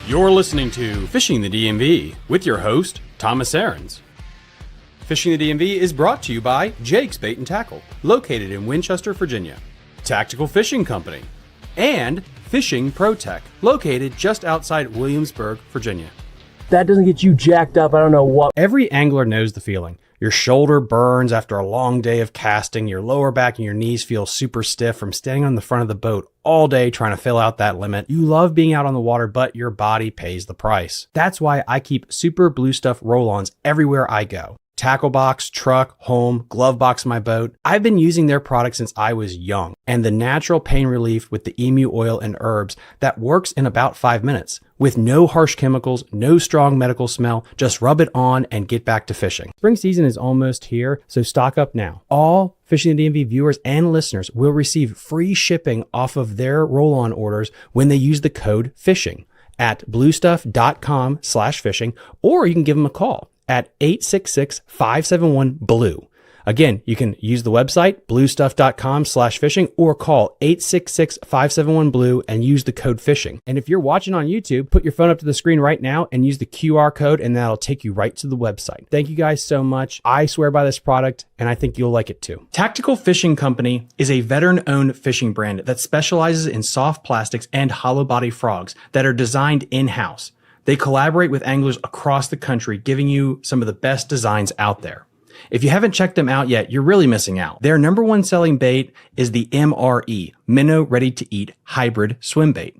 You're listening to Fishing the DMV with your host, Thomas Aarons. Fishing the DMV is brought to you by Jake's Bait and Tackle, located in Winchester, Virginia, Tactical Fishing Company, and Fishing Pro Tech, located just outside Williamsburg, Virginia. That doesn't get you jacked up, I don't know what. Every angler knows the feeling. Your shoulder burns after a long day of casting, your lower back and your knees feel super stiff from standing on the front of the boat all day trying to fill out that limit. You love being out on the water, but your body pays the price. That's why I keep Super Blue Stuff roll-ons everywhere I go. Tackle box, truck, home, glove box my boat. I've been using their product since I was young, and the natural pain relief with the emu oil and herbs that works in about 5 minutes. With no harsh chemicals, no strong medical smell, just rub it on and get back to fishing. Spring season is almost here, so stock up now. All Fishing the DMV viewers and listeners will receive free shipping off of their roll-on orders when they use the code FISHING at bluestuff.com/fishing, or you can give them a call at 866-571-BLUE. Again, you can use the website, bluestuff.com/fishing, or call 866-571-BLUE and use the code FISHING. And if you're watching on YouTube, put your phone up to the screen right now and use the QR code, and that'll take you right to the website. Thank you guys so much. I swear by this product, and I think you'll like it too. Tactical Fishing Company is a veteran-owned fishing brand that specializes in soft plastics and hollow body frogs that are designed in-house. They collaborate with anglers across the country, giving you some of the best designs out there. If you haven't checked them out yet, you're really missing out. Their number one selling bait is the MRE, Minnow Ready to Eat Hybrid Swim Bait.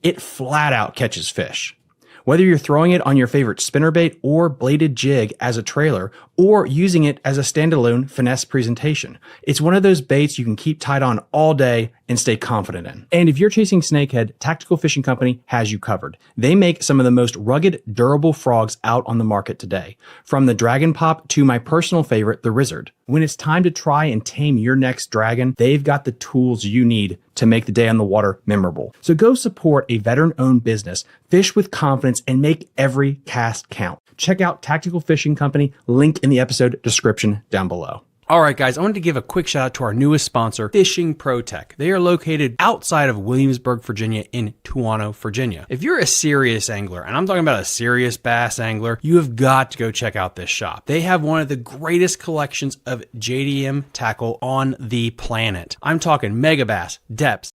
It flat out catches fish. Whether you're throwing it on your favorite spinnerbait or bladed jig as a trailer, or using it as a standalone finesse presentation, it's one of those baits you can keep tied on all day and stay confident in. And if you're chasing snakehead, Tactical Fishing Company has you covered. They make some of the most rugged, durable frogs out on the market today, from the Dragon Pop to my personal favorite, the Rizzard. When it's time to try and tame your next dragon, they've got the tools you need to make the day on the water memorable. So go support a veteran-owned business, fish with confidence, and make every cast count. Check out Tactical Fishing Company, link in the episode description down below. All right, guys, I wanted to give a quick shout out to our newest sponsor, Fishing Pro Tech. They are located outside of Williamsburg, Virginia, in Toano, Virginia. If you're a serious angler, and I'm talking about a serious bass angler, you have got to go check out this shop. They have one of the greatest collections of JDM tackle on the planet. I'm talking megabass, depths.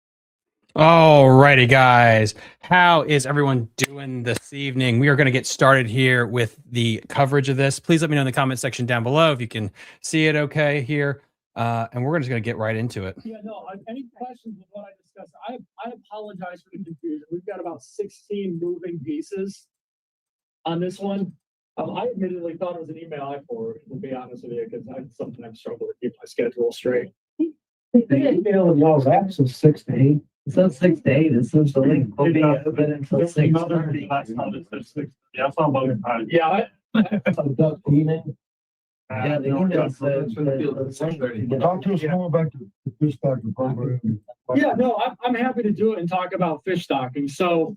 Alrighty, guys, how is everyone doing this evening? We are going to get started here with the coverage of this. Please let me know in the comment section down below if you can see it okay here, and we're just going to get right into it. Yeah, no, any questions with what I discussed? I apologize for the confusion. We've got about 16 moving pieces on this one. I admittedly thought it was an email I forwarded, to be honest with you, because I sometimes struggle to keep my schedule straight. The email of y'all's apps is 6 to 8. It says 6 to 8. It says the link will be open until 6:30. Yeah, I saw about Yeah, Yeah, the email says Talk to us more about the fish stocking program. yeah, no, I'm happy to do it and talk about fish stocking. So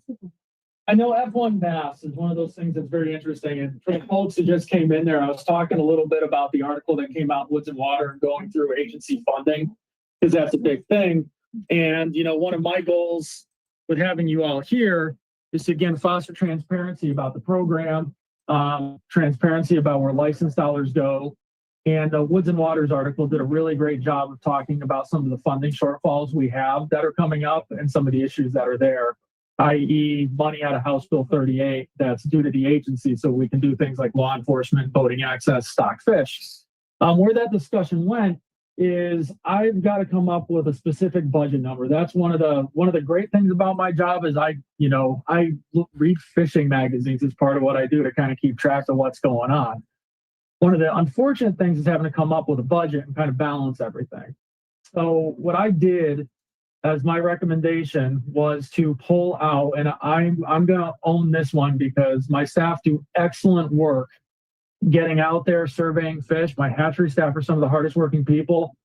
I know F1 bass is one of those things that's very interesting. And for the folks that just came in there, I was talking a little bit about the article that came out, Woods and Water, and going through agency funding, because that's a big thing. And, you know, one of my goals with having you all here is to, again, foster transparency about the program, transparency about where license dollars go. And Woods and Waters article did a really great job of talking about some of the funding shortfalls we have that are coming up and some of the issues that are there, i.e. money out of House Bill 38 that's due to the agency so we can do things like law enforcement, boating access, stock fish. Where that discussion went is I've got to come up with a specific budget number. That's one of the great things about my job is I read fishing magazines as part of what I do to kind of keep track of what's going on. One of the unfortunate things is having to come up with a budget and kind of balance everything. So what I did as my recommendation was to pull out, and I'm going to own this one because my staff do excellent work getting out there, surveying fish. My hatchery staff are some of the hardest working people.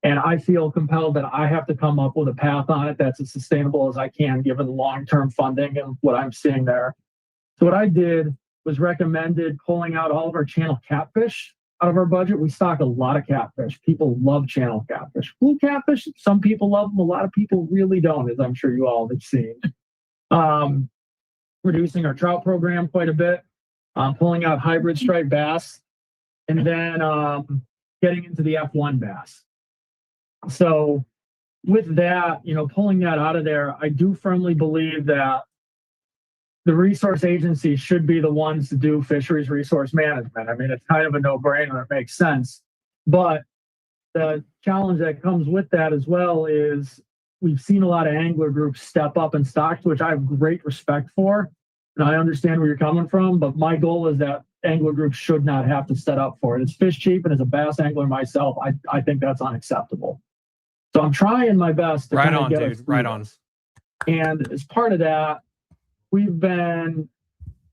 And I feel compelled that I have to come up with a path on it that's as sustainable as I can, given the long-term funding and what I'm seeing there. So what I did was recommended pulling out all of our channel catfish out of our budget. We stock a lot of catfish. People love channel catfish. Blue catfish, some people love them. A lot of people really don't, as I'm sure you all have seen. reducing our trout program quite a bit, pulling out hybrid striped bass, and then getting into the F1 bass. So with that, pulling that out of there, I do firmly believe that the resource agencies should be the ones to do fisheries resource management. I mean, it's kind of a no-brainer. It makes sense. But the challenge that comes with that as well is we've seen a lot of angler groups step up and stock, which I have great respect for. And I understand where you're coming from, but my goal is that angler groups should not have to set up for it. It's fish cheap, and as a bass angler myself, I think that's unacceptable. So I'm trying my best to right on, get dude. Right on. And as part of that,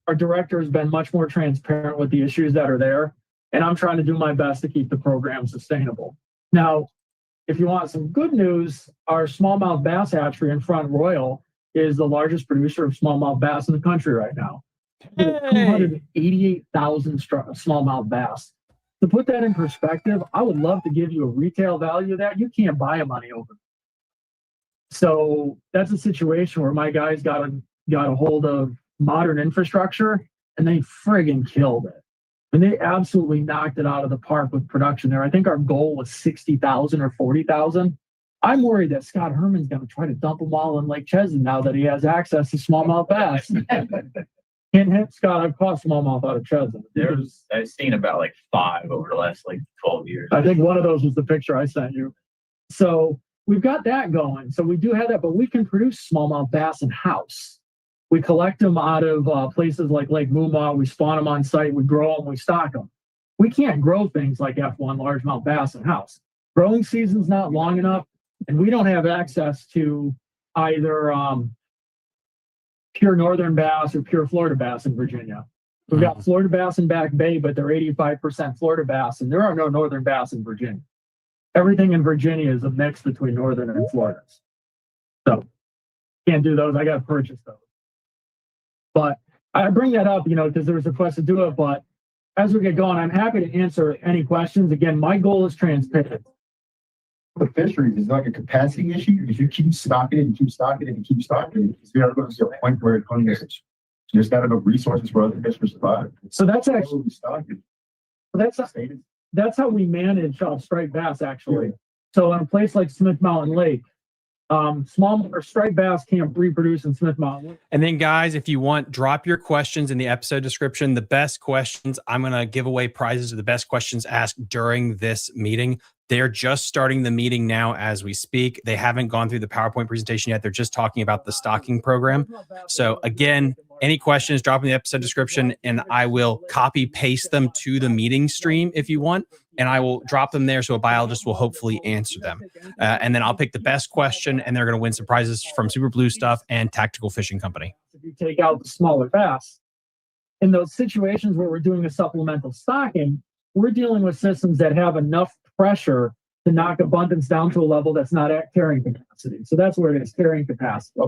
our director has been much more transparent with the issues that are there, and I'm trying to do my best to keep the program sustainable. Now, if you want some good news, our smallmouth bass hatchery in Front Royal is the largest producer of smallmouth bass in the country right now. Hey. 288,000 smallmouth bass. To put that in perspective, I would love to give you a retail value of that. You can't buy them on the open. So that's a situation where my guys got a hold of modern infrastructure, and they friggin' killed it. And they absolutely knocked it out of the park with production there. I think our goal was 60,000 or 40,000. I'm worried that Scott Herman's going to try to dump them all in Lake Cheslin now that he has access to smallmouth bass. Hint, hint, Scott, I've caught smallmouth out of Cheslin. I've seen about like 5 over the last 12 years. I think one of those was the picture I sent you. So we've got that going. So we do have that, but we can produce smallmouth bass in-house. We collect them out of places like Lake Moomaw. We spawn them on site. We grow them. We stock them. We can't grow things like F1 largemouth bass in-house. Growing season's not long enough, and we don't have access to either pure northern bass or pure Florida bass in Virginia. We've got Florida bass in Back Bay, but they're 85% Florida bass, and there are no northern bass in Virginia. Everything in Virginia is a mix between northern and Florida. So can't do those. I got to purchase those. But I bring that up, because there was a request to do it. But as we get going, I'm happy to answer any questions. Again, my goal is transparent. The fisheries is like a capacity issue. If you keep stocking it and keep stocking it and keep stocking it, you're going to get to a point where it comes. There's not enough resources for other fish to survive. So that's actually stocking. That's how we manage striped bass, actually. So in a place like Smith Mountain Lake, small or striped bass can't reproduce in Smith Mountain. And then, guys, if you want, drop your questions in the episode description. The best questions, I'm going to give away prizes to the best questions asked during this meeting. They're just starting the meeting now as we speak. They haven't gone through the PowerPoint presentation yet. They're just talking about the stocking program. So again, any questions, drop in the episode description, and I will copy paste them to the meeting stream if you want. And I will drop them there so a biologist will hopefully answer them. And then I'll pick the best question, and they're going to win some prizes from Super Blue Stuff and Tactical Fishing Company. If you take out the smaller bass, in those situations where we're doing a supplemental stocking, we're dealing with systems that have enough pressure to knock abundance down to a level that's not at carrying capacity. So that's where it is, carrying capacity.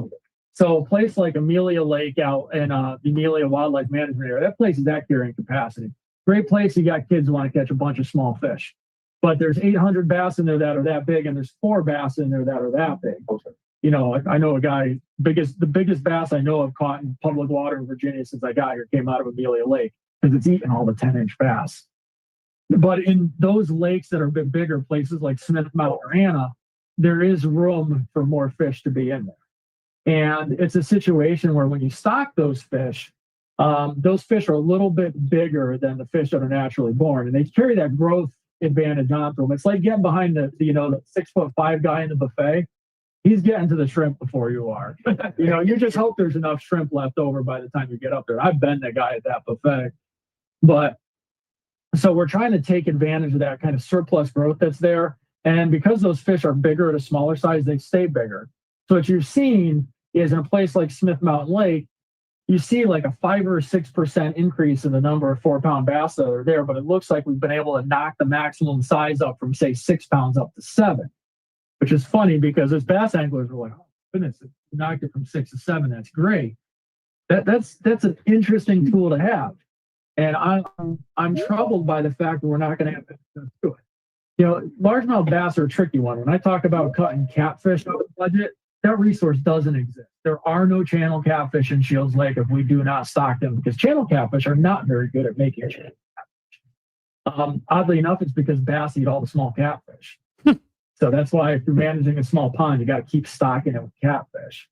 So a place like Amelia Lake out in the Amelia Wildlife Management Area, that place is at carrying capacity. Great place. You got kids who want to catch a bunch of small fish. But there's 800 bass in there that are that big, and there's 4 bass in there that are that big. I know a guy, the biggest bass I know I've caught in public water in Virginia since I got here came out of Amelia Lake, because it's eating all the 10-inch bass. But in those lakes that are a bit bigger, places like Smith Mountain or Anna, there is room for more fish to be in there. And it's a situation where when you stock those fish are a little bit bigger than the fish that are naturally born, and they carry that growth advantage onto them. It's like getting behind the 6'5" guy in the buffet. He's getting to the shrimp before you are. You just hope there's enough shrimp left over by the time you get up there. I've been the guy at that buffet. But so we're trying to take advantage of that kind of surplus growth that's there. And because those fish are bigger at a smaller size, they stay bigger. So what you're seeing is in a place like Smith Mountain Lake, you see like a 5 or 6% increase in the number of 4-pound bass that are there, but it looks like we've been able to knock the maximum size up from, say, 6 pounds up to 7, which is funny because as bass anglers, we're like, oh, goodness, you knocked it from 6 to 7. That's great. That's an interesting tool to have. And I'm troubled by the fact that we're not going to have access to it. Largemouth bass are a tricky one. When I talk about cutting catfish out of the budget, that resource doesn't exist. There are no channel catfish in Shields Lake if we do not stock them, because channel catfish are not very good at making channel catfish. Oddly enough, it's because bass eat all the small catfish. So that's why if you're managing a small pond, you got to keep stocking it with catfish.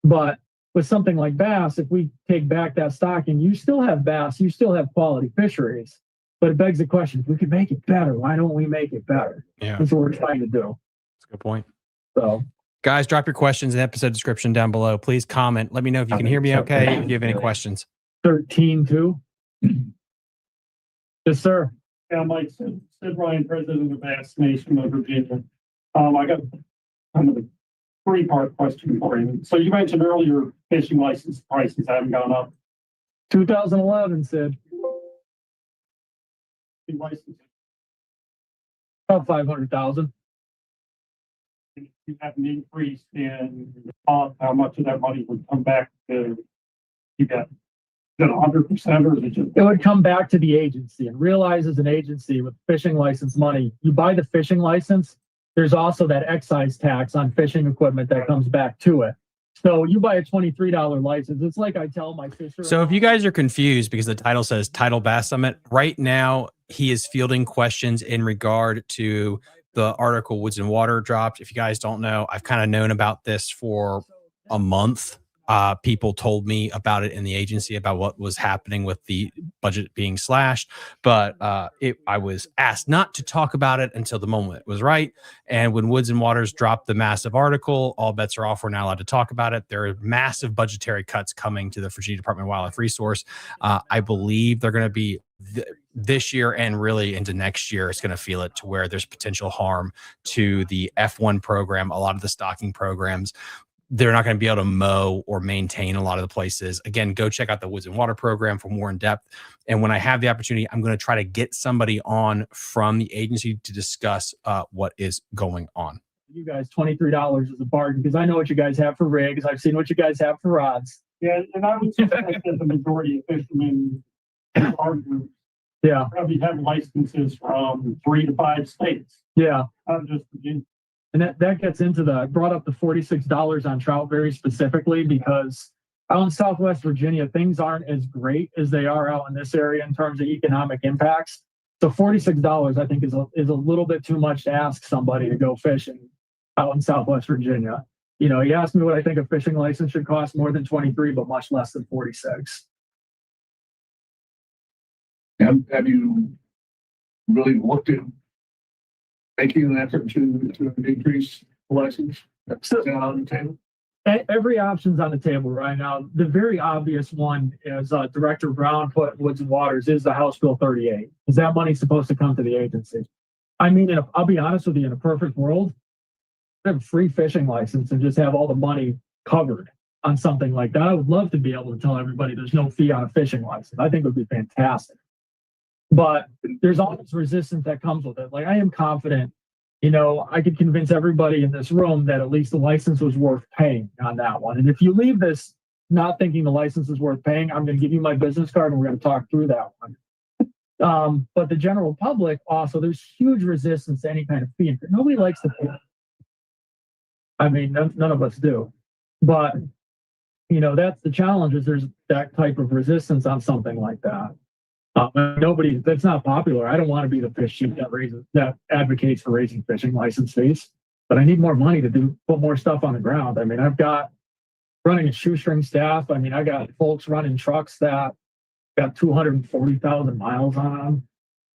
But with something like bass, if we take back that stocking, you still have bass, you still have quality fisheries. But it begs the question, if we could make it better, why don't we make it better? Yeah. That's what we're trying to do. That's a good point. So, guys, drop your questions in the episode description down below. Please comment. Let me know if you can hear me okay, if you have any questions. 13-2. Yes, sir. Yeah, Mike, Sid Ryan, president of Bass Nation of Virginia. I got kind of a three-part question for you. So you mentioned earlier fishing license prices haven't gone up. 2011, Sid. License, About 500,000. you have an increase in how much of that money would come back to you got. Is it 100% or is it just? It would come back to the agency, and realize as an agency with fishing license money, you buy the fishing license, there's also that excise tax on fishing equipment that comes back to it. So you buy a $23 license. It's like I tell my fisher. So if you guys are confused because the title says Tidal Bass Summit, right now he is fielding questions in regard to the article Woods and Water dropped. If you guys don't know, I've kind of known about this for a month. People told me about it in the agency about what was happening with the budget being slashed, but I was asked not to talk about it until the moment was right. And when Woods and Waters dropped the massive article, all bets are off. We're not allowed to talk about it. There are massive budgetary cuts coming to the Virginia Department of Wildlife Resource. I believe they're going to be this year and really into next year. It's going to feel it to where there's potential harm to the F1 program, a lot of the stocking programs. They're not going to be able to mow or maintain a lot of the places. Again, go check out the Woods and Water program for more in depth. And when I have the opportunity, I'm going to try to get somebody on from the agency to discuss what is going on. You guys, $23 is a bargain, because I know what you guys have for rigs. I've seen what you guys have for rods. Yeah, and I would suspect that the majority of fishermen in our group Yeah. probably have licenses from 3 to 5 states, Yeah. not just Virginia. And that gets into I brought up the $46 on trout very specifically because out in Southwest Virginia, things aren't as great as they are out in this area in terms of economic impacts. So $46, I think, is a little bit too much to ask somebody to go fishing out in Southwest Virginia. You know, he asked me what I think a fishing license should cost, more than 23, but much less than 46. Have you really looked at making an effort to increase the license? That's on the table. Every option's on the table right now. The very obvious one is Director Brown put Woods and Waters is the House Bill 38. Is that money supposed to come to the agency? I mean, I'll be honest with you, in a perfect world, have a free fishing license and just have all the money covered on something like that. I would love to be able to tell everybody there's no fee on a fishing license. I think it would be fantastic. But there's always resistance that comes with it. Like, I am confident, you know, I could convince everybody in this room that at least the license was worth paying on that one. And if you leave this not thinking the license is worth paying, I'm going to give you my business card and we're going to talk through that one. But the general public also, there's huge resistance to any kind of fee. Nobody likes to pay. I mean, none of us do. But, you know, that's the challenge, is there's that type of resistance on something like that. That's not popular. I don't want to be the fish chief that advocates for raising fishing license fees, but I need more money to put more stuff on the ground. I mean, I've got running a shoestring staff. I mean, I got folks running trucks that got 240,000 miles on them.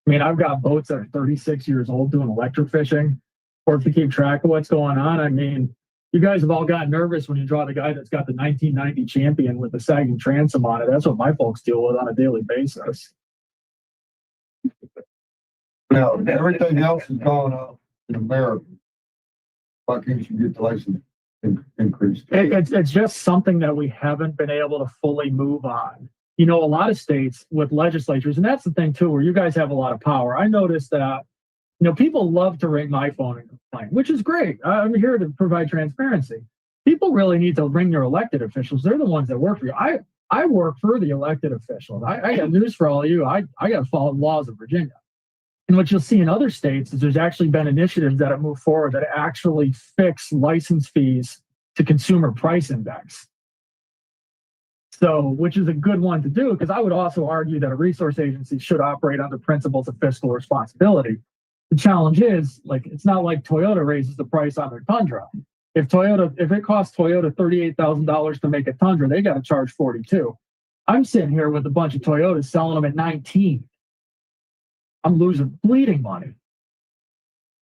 I mean, I've got boats that are 36 years old doing electric fishing, or to keep track of what's going on. I mean, you guys have all got nervous when you draw the guy that's got the 1990 champion with the sagging transom on it. That's what my folks deal with on a daily basis. Now, everything else is going up in America. Why can't you get the license increased? It's just something that we haven't been able to fully move on. You know, a lot of states with legislatures, and that's the thing too, where you guys have a lot of power. I noticed that, you know, people love to ring my phone and complain, which is great. I'm here to provide transparency. People really need to ring their elected officials. They're the ones that work for you. I work for the elected officials. I got news for all of you. I got to follow the laws of Virginia. And what you'll see in other states is there's actually been initiatives that have moved forward that actually fix license fees to consumer price index. So, which is a good one to do, because I would also argue that a resource agency should operate under principles of fiscal responsibility. The challenge is, like, it's not like Toyota raises the price on their Tundra. If it costs Toyota $38,000 to make a Tundra, they got to charge 42. I'm sitting here with a bunch of Toyotas selling them at 19. I'm losing bleeding money.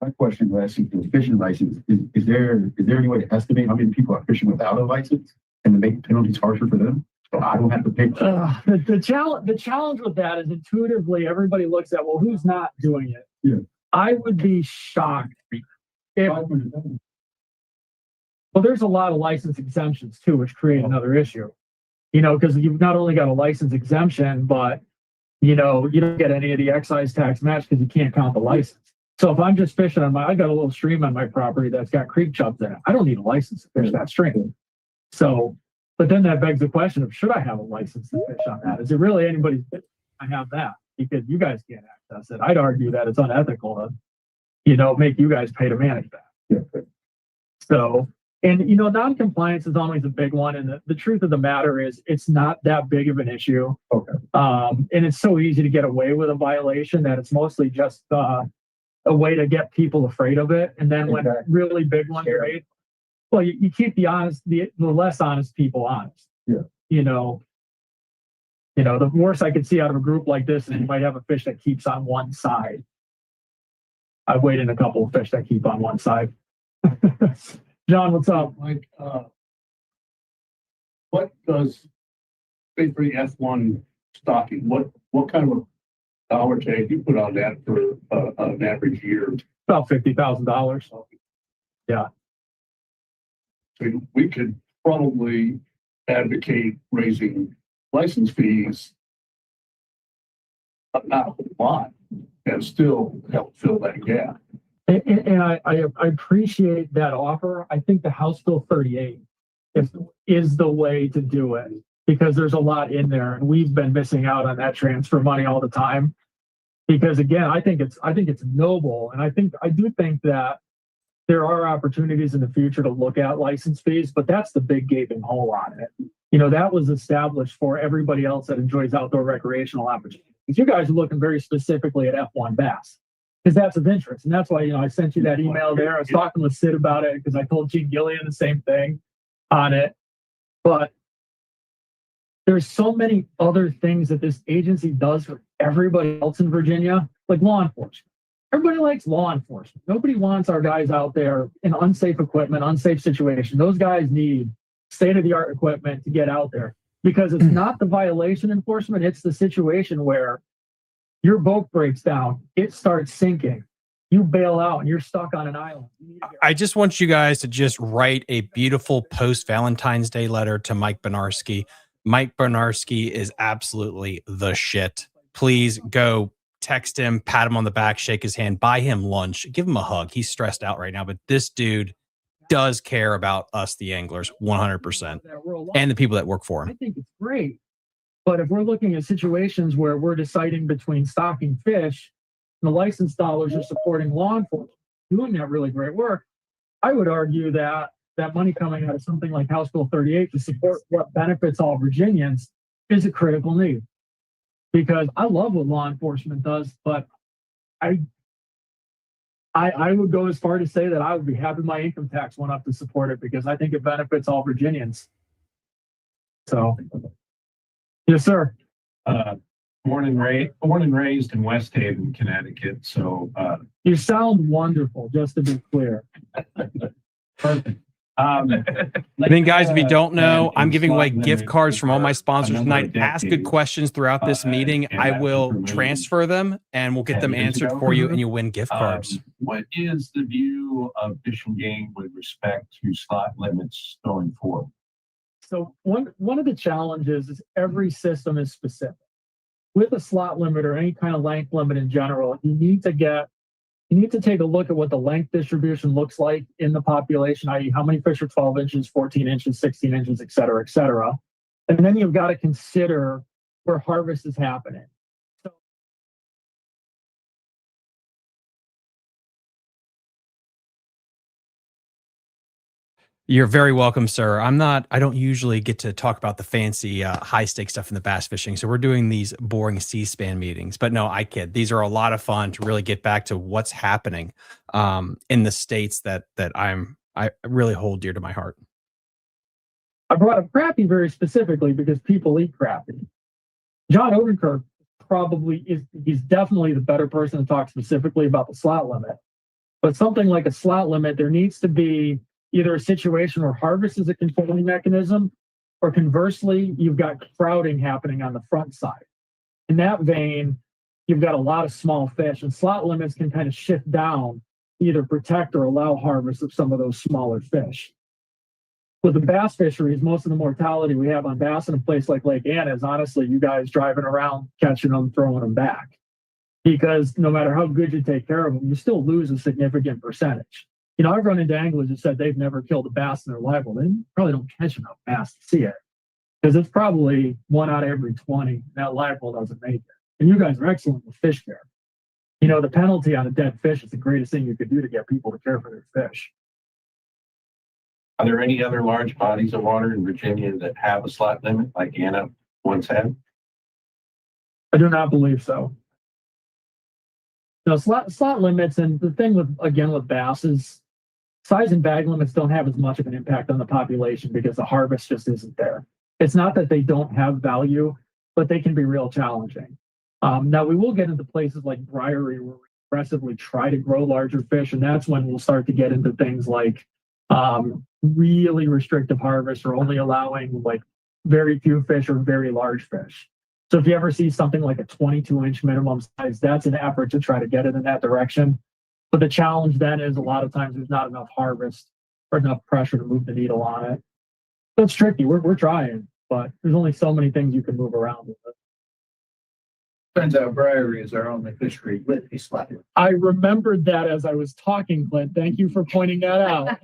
My question was, the fishing license, is there any way to estimate how many people are fishing without a license and to make penalties harsher for them? So I don't have to pay. The challenge with that is intuitively everybody looks at, well, who's not doing it? Yeah. I would be shocked if, well, there's a lot of license exemptions too, which create another issue. Because you've not only got a license exemption, but you don't get any of the excise tax match because you can't count the license. So if I'm just fishing I got a little stream on my property that's got creek chubs in it. I don't need a license to fish that stream. So, but then that begs the question of, should I have a license to fish on that? Is it really anybody's business? I have that because you guys can't access it. I'd argue that it's unethical to, make you guys pay to manage that. Yeah. So, and non-compliance is always a big one. And the truth of the matter is it's not that big of an issue. Okay. And it's so easy to get away with a violation that it's mostly just a way to get people afraid of it. And then when really big ones are made, well, you keep the less honest people honest. Yeah. The worst I could see out of a group like this is you might have a fish that keeps on one side. I've weighed in a couple of fish that keep on one side. John, what's up? Mike, what does, say for the F1 stocking, what kind of a dollar tag you put on that for an average year? About $50,000. Yeah. So we could probably advocate raising license fees, but not a lot, and still help fill that gap. And I appreciate that offer. I think the House Bill 38 is the way to do it because there's a lot in there, and we've been missing out on that transfer money all the time. Because again, I think it's noble, and I do think that there are opportunities in the future to look at license fees, but that's the big gaping hole on it. That was established for everybody else that enjoys outdoor recreational opportunities. You guys are looking very specifically at F1 bass because that's of interest. And that's why, I sent you that email there. I was talking with Sid about it because I told Gene Gillian the same thing on it. But there's so many other things that this agency does for everybody else in Virginia, like law enforcement. Everybody likes law enforcement. Nobody wants our guys out there in unsafe equipment, unsafe situation. Those guys need state-of-the-art equipment to get out there because it's not the violation enforcement. It's the situation where your boat breaks down, it starts sinking, you bail out and you're stuck on an island. I just want you guys to just write a beautiful post-Valentine's Day letter to Mike Benarski. Mike Benarski is absolutely the shit. Please go text him, pat him on the back, shake his hand, buy him lunch, give him a hug. He's stressed out right now, but this dude does care about us, the anglers, 100%, and the people that work for him. I think it's great. But if we're looking at situations where we're deciding between stocking fish and the license dollars are supporting law enforcement, doing that really great work, I would argue that that money coming out of something like House Bill 38 to support what benefits all Virginians is a critical need. Because I love what law enforcement does, but I would go as far to say that I would be happy my income tax went up to support it because I think it benefits all Virginians. So, yes, sir. Born and raised in West Haven, Connecticut. So You sound wonderful, just to be clear. perfect. Then, guys, if you don't know, I'm giving away gift cards from all my sponsors tonight. Ask good questions throughout this meeting. I will transfer them and we'll get them answered for you, and you'll win gift cards. What is the view of Fish and Game with respect to slot limits going forward? So one of the challenges is every system is specific. With a slot limit or any kind of length limit in general, you need to take a look at what the length distribution looks like in the population, i.e. how many fish are 12 inches, 14 inches, 16 inches, et cetera, et cetera. And then you've got to consider where harvest is happening. You're very welcome, sir. I don't usually get to talk about the fancy, high stakes stuff in the bass fishing. So we're doing these boring C-SPAN meetings, but no, I kid. These are a lot of fun to really get back to what's happening, in the states that I really hold dear to my heart. I brought up crappie very specifically because people eat crappie. John Odenkirk he's definitely the better person to talk specifically about the slot limit. But something like a slot limit, there needs to be either a situation where harvest is a controlling mechanism, or conversely, you've got crowding happening on the front side. In that vein, you've got a lot of small fish, and slot limits can kind of shift down, either protect or allow harvest of some of those smaller fish. With the bass fisheries, most of the mortality we have on bass in a place like Lake Anna is honestly you guys driving around, catching them, throwing them back. Because no matter how good you take care of them, you still lose a significant percentage. You know, I've run into anglers that said they've never killed a bass in their life. Well, they probably don't catch enough bass to see it. Because it's probably 1 out of every 20. That live well doesn't make it. And you guys are excellent with fish care. You know, the penalty on a dead fish is the greatest thing you could do to get people to care for their fish. Are there any other large bodies of water in Virginia that have a slot limit like Anna once had? I do not believe so. No, slot limits, and the thing with bass is size and bag limits don't have as much of an impact on the population because the harvest just isn't there. It's not that they don't have value, but they can be real challenging. Now we will get into places like Briery where we aggressively try to grow larger fish, and that's when we'll start to get into things like really restrictive harvest or only allowing like very few fish or very large fish. So if you ever see something like a 22-inch minimum size, that's an effort to try to get it in that direction. But the challenge then is a lot of times there's not enough harvest or enough pressure to move the needle on it. So it's tricky. We're trying, but there's only so many things you can move around with it. Turns out Briery is our only fishery with a slot limit. I remembered that as I was talking, Clint. Thank you for pointing that out.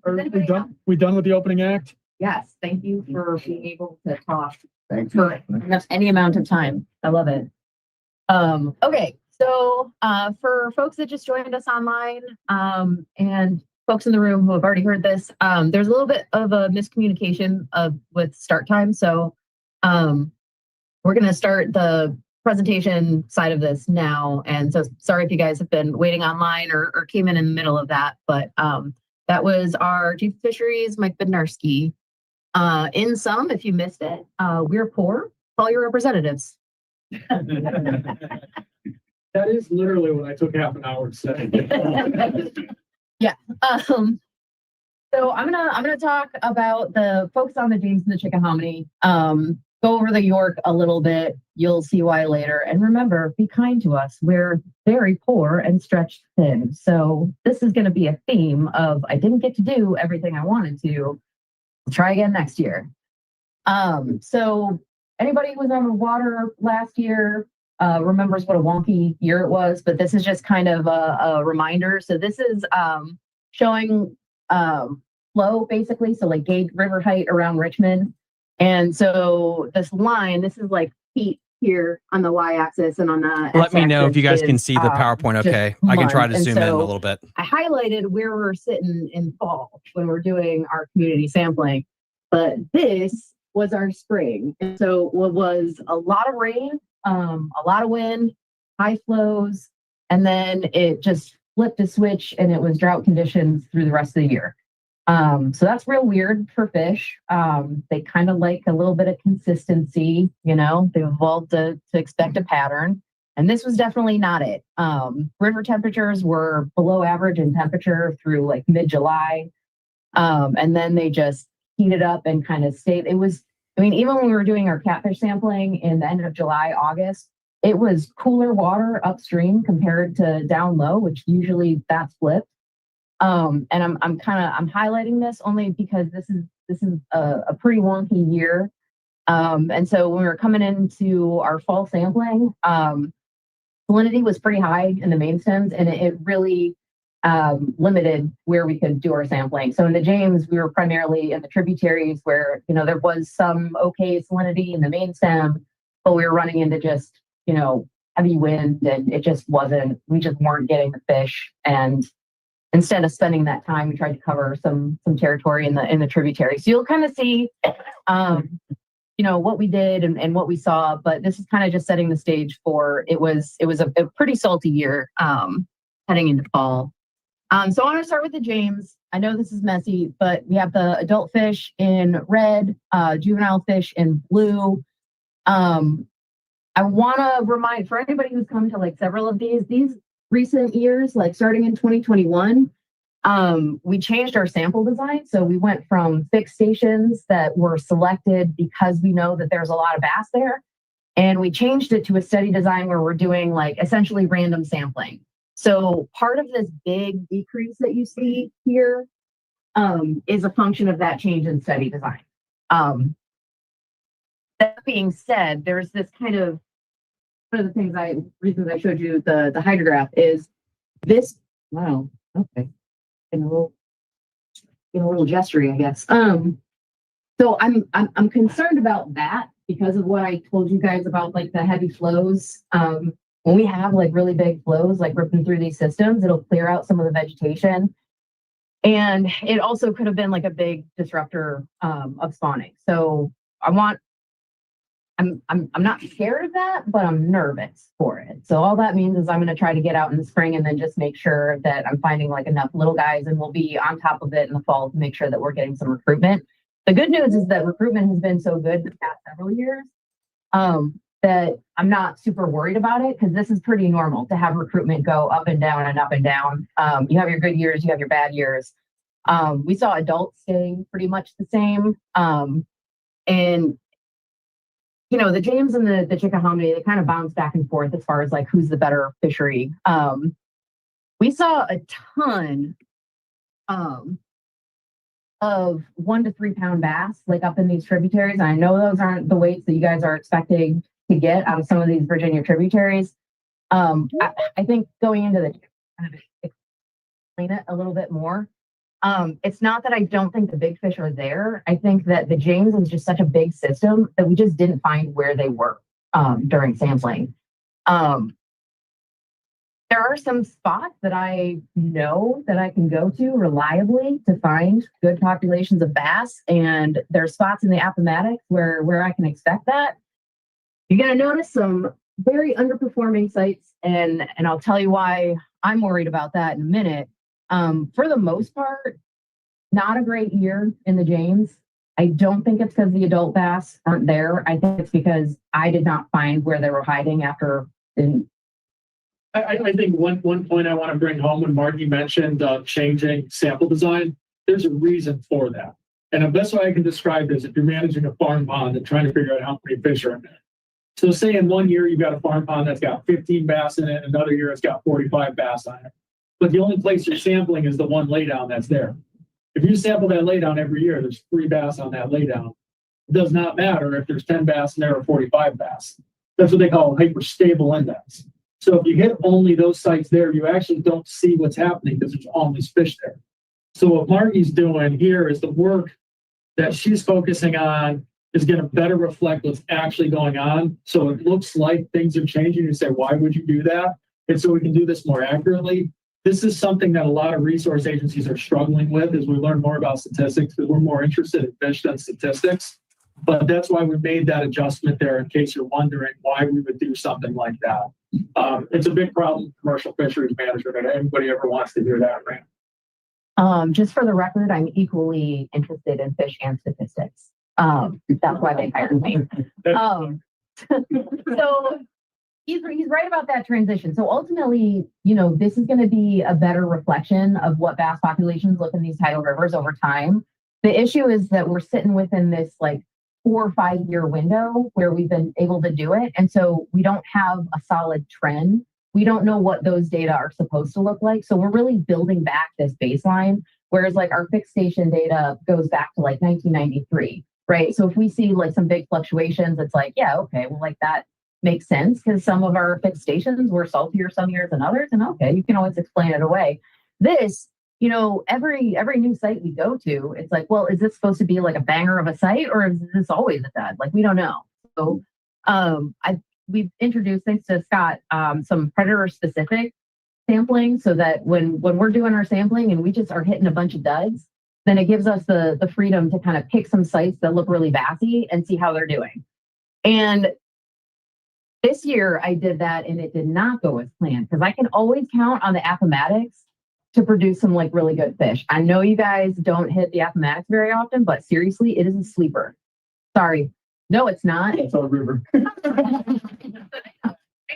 Are we done with the opening act? Yes, thank you for being able to talk Thank you. for any amount of time. I love it. Okay, so for folks that just joined us online and folks in the room who have already heard this, there's a little bit of a miscommunication with start time. So we're going to start the presentation side of this now. And so sorry if you guys have been waiting online or came in the middle of that, but that was our Chief of Fisheries, Mike Bednarski. In sum, if you missed it, we're poor. Call your representatives. That is literally what I took half an hour to say. Yeah. So I'm gonna talk about the folks on the James and the Chickahominy. Go over the York a little bit. You'll see why later. And remember, be kind to us. We're very poor and stretched thin. So this is going to be a theme of I didn't get to do everything I wanted to. I'll try again next year. So anybody who was on the water last year remembers what a wonky year it was, but this is just kind of a reminder. So this is showing flow basically. So like gauge river height around Richmond. And so this line, this is like feet here on the y-axis and on the Let me know if you guys can see the PowerPoint. Okay, I can try to zoom in a little bit. I highlighted where we're sitting in fall when we're doing our community sampling, but this was our spring. And so it was a lot of rain, a lot of wind, high flows, and then it just flipped a switch and it was drought conditions through the rest of the year. So that's real weird for fish. They kind of like a little bit of consistency, you know, they've evolved to expect a pattern. And this was definitely not it. River temperatures were below average in temperature through like mid-July. And then they just heated up and kind of stayed. It was, I mean, even when we were doing our catfish sampling in the end of July, August, it was cooler water upstream compared to down low, which usually that's flipped. And I'm highlighting this only because this is a pretty wonky year. And so when we were coming into our fall sampling, salinity was pretty high in the main stems, and it really limited where we could do our sampling. So in the James, we were primarily in the tributaries where, you know, there was some okay salinity in the main stem, but we were running into just, you know, heavy wind, and we just weren't getting the fish. And instead of spending that time, we tried to cover some territory in the tributary. So you'll kind of see, what we did and what we saw, but this is kind of just setting the stage for, it was a pretty salty year, heading into fall. So I want to start with the James. I know this is messy, but we have the adult fish in red, juvenile fish in blue. I want to remind, for anybody who's come to like several of these recent years, like starting in 2021, we changed our sample design. So we went from fixed stations that were selected because we know that there's a lot of bass there. And we changed it to a study design where we're doing like essentially random sampling. So part of this big decrease that you see here is a function of that change in study design. That being said, there's this kind of, one of the reasons I showed you the hydrograph is this, wow, okay. Getting a little gestury, I guess. So I'm concerned about that because of what I told you guys about like the heavy flows. When we have like really big flows, like ripping through these systems, it'll clear out some of the vegetation. And it also could have been like a big disruptor of spawning. So I'm not scared of that, but I'm nervous for it. So all that means is I'm going to try to get out in the spring and then just make sure that I'm finding like enough little guys, and we'll be on top of it in the fall to make sure that we're getting some recruitment. The good news is that recruitment has been so good the past several years that I'm not super worried about it, because this is pretty normal to have recruitment go up and down and up and down. You have your good years, you have your bad years. We saw adults staying pretty much the same. And the James and the Chickahominy, they kind of bounce back and forth as far as like who's the better fishery. We saw a ton of 1 to 3 pound bass like up in these tributaries. And I know those aren't the weights that you guys are expecting to get out of some of these Virginia tributaries. I think going into the kind of explain it a little bit more. It's not that I don't think the big fish are there. I think that the James is just such a big system that we just didn't find where they were during sampling. There are some spots that I know that I can go to reliably to find good populations of bass, and there are spots in the Appomattox where I can expect that. You're going to notice some very underperforming sites, and I'll tell you why I'm worried about that in a minute. For the most part, not a great year in the James. I don't think it's because the adult bass aren't there. I think it's because I did not find where they were hiding after. I think one point I want to bring home, when Margie mentioned changing sample design, there's a reason for that. And the best way I can describe it is if you're managing a farm pond and trying to figure out how many fish are in there. So say in one year you've got a farm pond that's got 15 bass in it, another year it's got 45 bass on it. But the only place you're sampling is the one laydown that's there. If you sample that laydown every year, there's 3 bass on that laydown. It does not matter if there's 10 bass in there or 45 bass. That's what they call a hyperstable index. So if you hit only those sites there, you actually don't see what's happening because there's always fish there. So what Margie's doing here is the work that she's focusing on is going to better reflect what's actually going on. So it looks like things are changing. You say, why would you do that? And so we can do this more accurately. This is something that a lot of resource agencies are struggling with as we learn more about statistics, because we're more interested in fish than statistics. But that's why we made that adjustment there, in case you're wondering why we would do something like that. It's a big problem with commercial fisheries management, and anybody ever wants to hear that, right? Just for the record, I'm equally interested in fish and statistics. That's why they hired me. So he's right about that transition. So ultimately, this is going to be a better reflection of what bass populations look in these tidal rivers over time. The issue is that we're sitting within this like 4 or 5 year window where we've been able to do it. And so we don't have a solid trend. We don't know what those data are supposed to look like. So we're really building back this baseline, whereas like our fixed station data goes back to like 1993, right? So if we see like some big fluctuations, it's like, yeah, okay, well, like that makes sense because some of our fixed stations were saltier some years than others. And okay, you can always explain it away. This, every new site we go to, it's like, well, is this supposed to be like a banger of a site, or is this always a dud? Like, we don't know. So we've introduced, thanks to Scott, some predator specific sampling, so that when we're doing our sampling and we just are hitting a bunch of duds, then it gives us the freedom to kind of pick some sites that look really bassy and see how they're doing. And this year I did that, and it did not go as planned, because I can always count on the Appomattox to produce some like really good fish. I know you guys don't hit the Appomattox very often, but seriously, it is a sleeper. Sorry. No, it's not. It's our river. I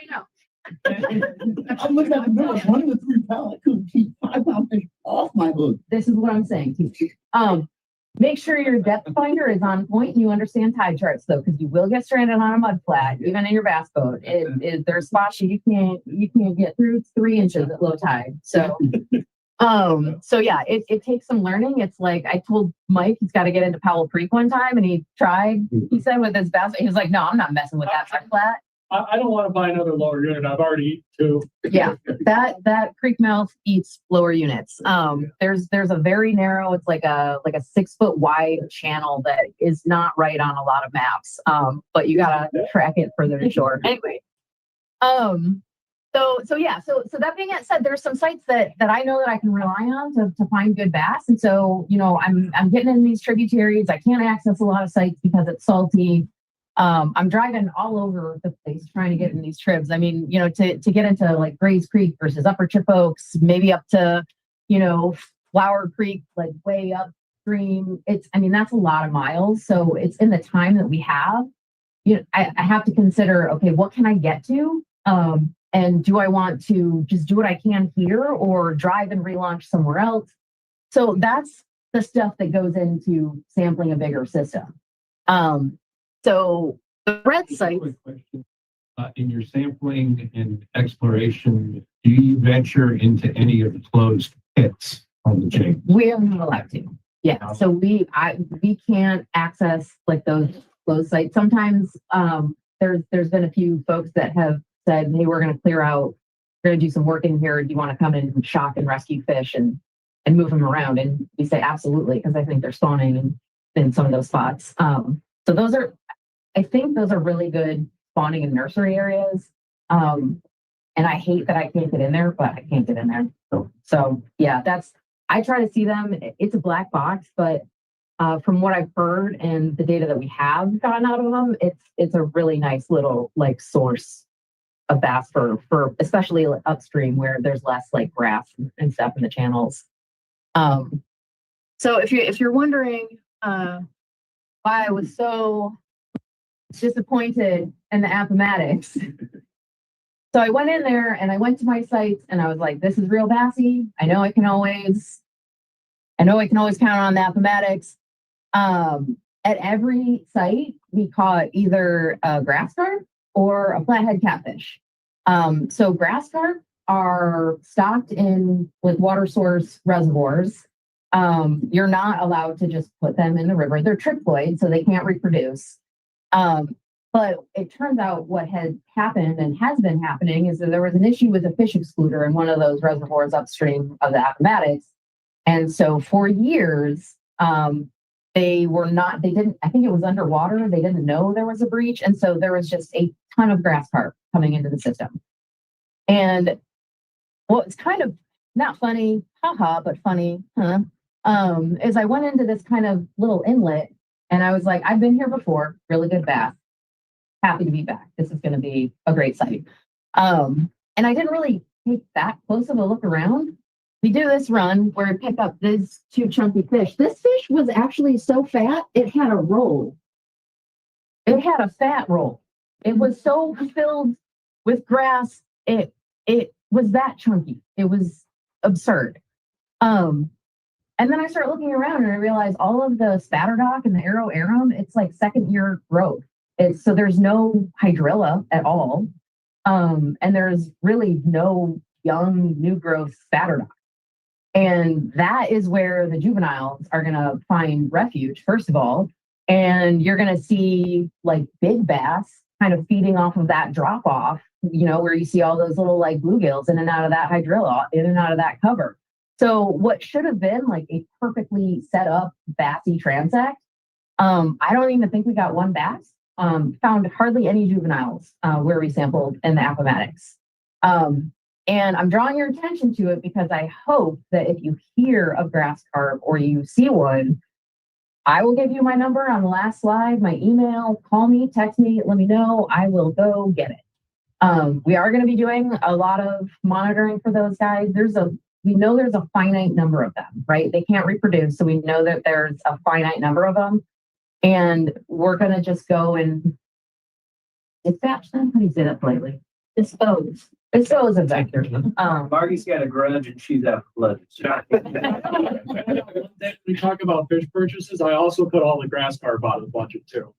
know. I'm looking at the middle, 1 to 3 pounds. I couldn't keep 5 pound fish off my hook. This is what I'm saying. Make sure your depth finder is on point and you understand tide charts, though, because you will get stranded on a mud flat, even in your bass boat. There's spots you can't get through. It's 3 inches at low tide. So yeah, it takes some learning. It's like I told Mike he's got to get into Powell Creek one time, and he tried. He said with his bass, he was like, "No, I'm not messing with that mud flat." I don't want to buy another lower unit. I've already eaten 2. Yeah, that creek mouth eats lower units. There's a very narrow, it's like a 6 foot wide channel that is not right on a lot of maps. But you gotta track it further to shore. Anyway, so that being said, there's some sites that I know that I can rely on to find good bass. And so, I'm getting in these tributaries. I can't access a lot of sites because it's salty. I'm driving all over the place trying to get in these tribs. I mean, to get into like Gray's Creek versus Upper Chip Oaks, maybe up to, Flower Creek, like way upstream. That's a lot of miles. So it's in the time that we have, I have to consider, okay, what can I get to? And do I want to just do what I can here or drive and relaunch somewhere else? So that's the stuff that goes into sampling a bigger system. So the red site. In your sampling and exploration, do you venture into any of the closed pits on the chain? We are not allowed to. Yeah. So we can't access like those closed sites. Sometimes there's been a few folks that have said, "Hey, we're going to clear out. We're going to do some work in here. Do you want to come in and shock and rescue fish and move them around?" And we say absolutely, because I think they're spawning in some of those spots. So I think those are really good spawning and nursery areas. And I hate that I can't get in there, but I can't get in there. So yeah, I try to see them. It's a black box, but from what I've heard and the data that we have gotten out of them, it's a really nice little like source of bass for especially upstream where there's less like grass and stuff in the channels. So if you're wondering why I was so disappointed in the Appomattox. So I went in there and I went to my sites and I was like, this is real bassy. I know I can always count on the Appomattox. At every site, we caught either a grass carp or a flathead catfish. So grass carp are stocked in with water source reservoirs. You're not allowed to just put them in the river. They're triploid, so they can't reproduce. But it turns out what had happened and has been happening is that there was an issue with a fish excluder in one of those reservoirs upstream of the Appomattox. And so for years, they didn't, I think it was underwater. They didn't know there was a breach. And so there was just a ton of grass carp coming into the system. And it's kind of not funny, haha, but funny, is I went into this kind of little inlet and I was like, I've been here before, really good bass. Happy to be back. This is going to be a great site. And I didn't really take that close of a look around. We do this run where we pick up these 2 chunky fish. This fish was actually so fat, it had a roll. It had a fat roll. It was so filled with grass. It was that chunky. It was absurd. And then I start looking around and I realize all of the spatterdock and the arrow arum, it's like 2nd year growth. So there's no hydrilla at all. And there's really no young new growth spatterdock. And that is where the juveniles are going to find refuge, first of all. And you're going to see like big bass kind of feeding off of that drop off, where you see all those little like bluegills in and out of that hydrilla, in and out of that cover. So what should have been like a perfectly set up bassy transect, I don't even think we got one bass found hardly any juveniles where we sampled in the Appomattox. And I'm drawing your attention to it because I hope that if you hear of grass carp or you see one, I will give you my number on the last slide, my email, call me, text me, let me know. I will go get it. We are going to be doing a lot of monitoring for those guys. We know there's a finite number of them, right? They can't reproduce. So we know that there's a finite number of them. And we're going to just go and dispatch them. How do you say that politely? Dispose of vectors. Margie's got a grudge and she's out for We talk about fish purchases. I also put all the grass carp out of the budget too.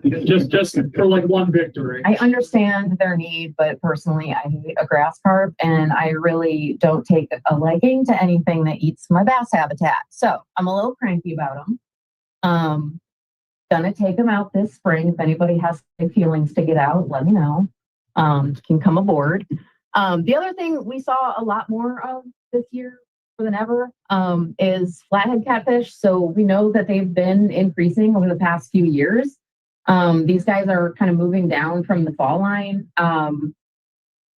just for like one victory. I understand their need, but personally, I hate a grass carp and I really don't take a liking to anything that eats my bass habitat. So I'm a little cranky about them. Gonna take them out this spring. If anybody has feelings to get out, let me know. Can come aboard. The other thing we saw a lot more of this year more than ever is flathead catfish. So we know that they've been increasing over the past few years. These guys are kind of moving down from the fall line.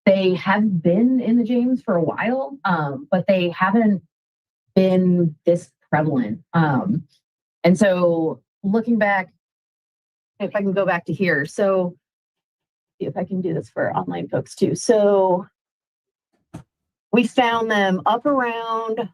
They have been in the James for a while, but they haven't been this prevalent. And so looking back, if I can go back to here. So if I can do this for online folks too. So we found them up around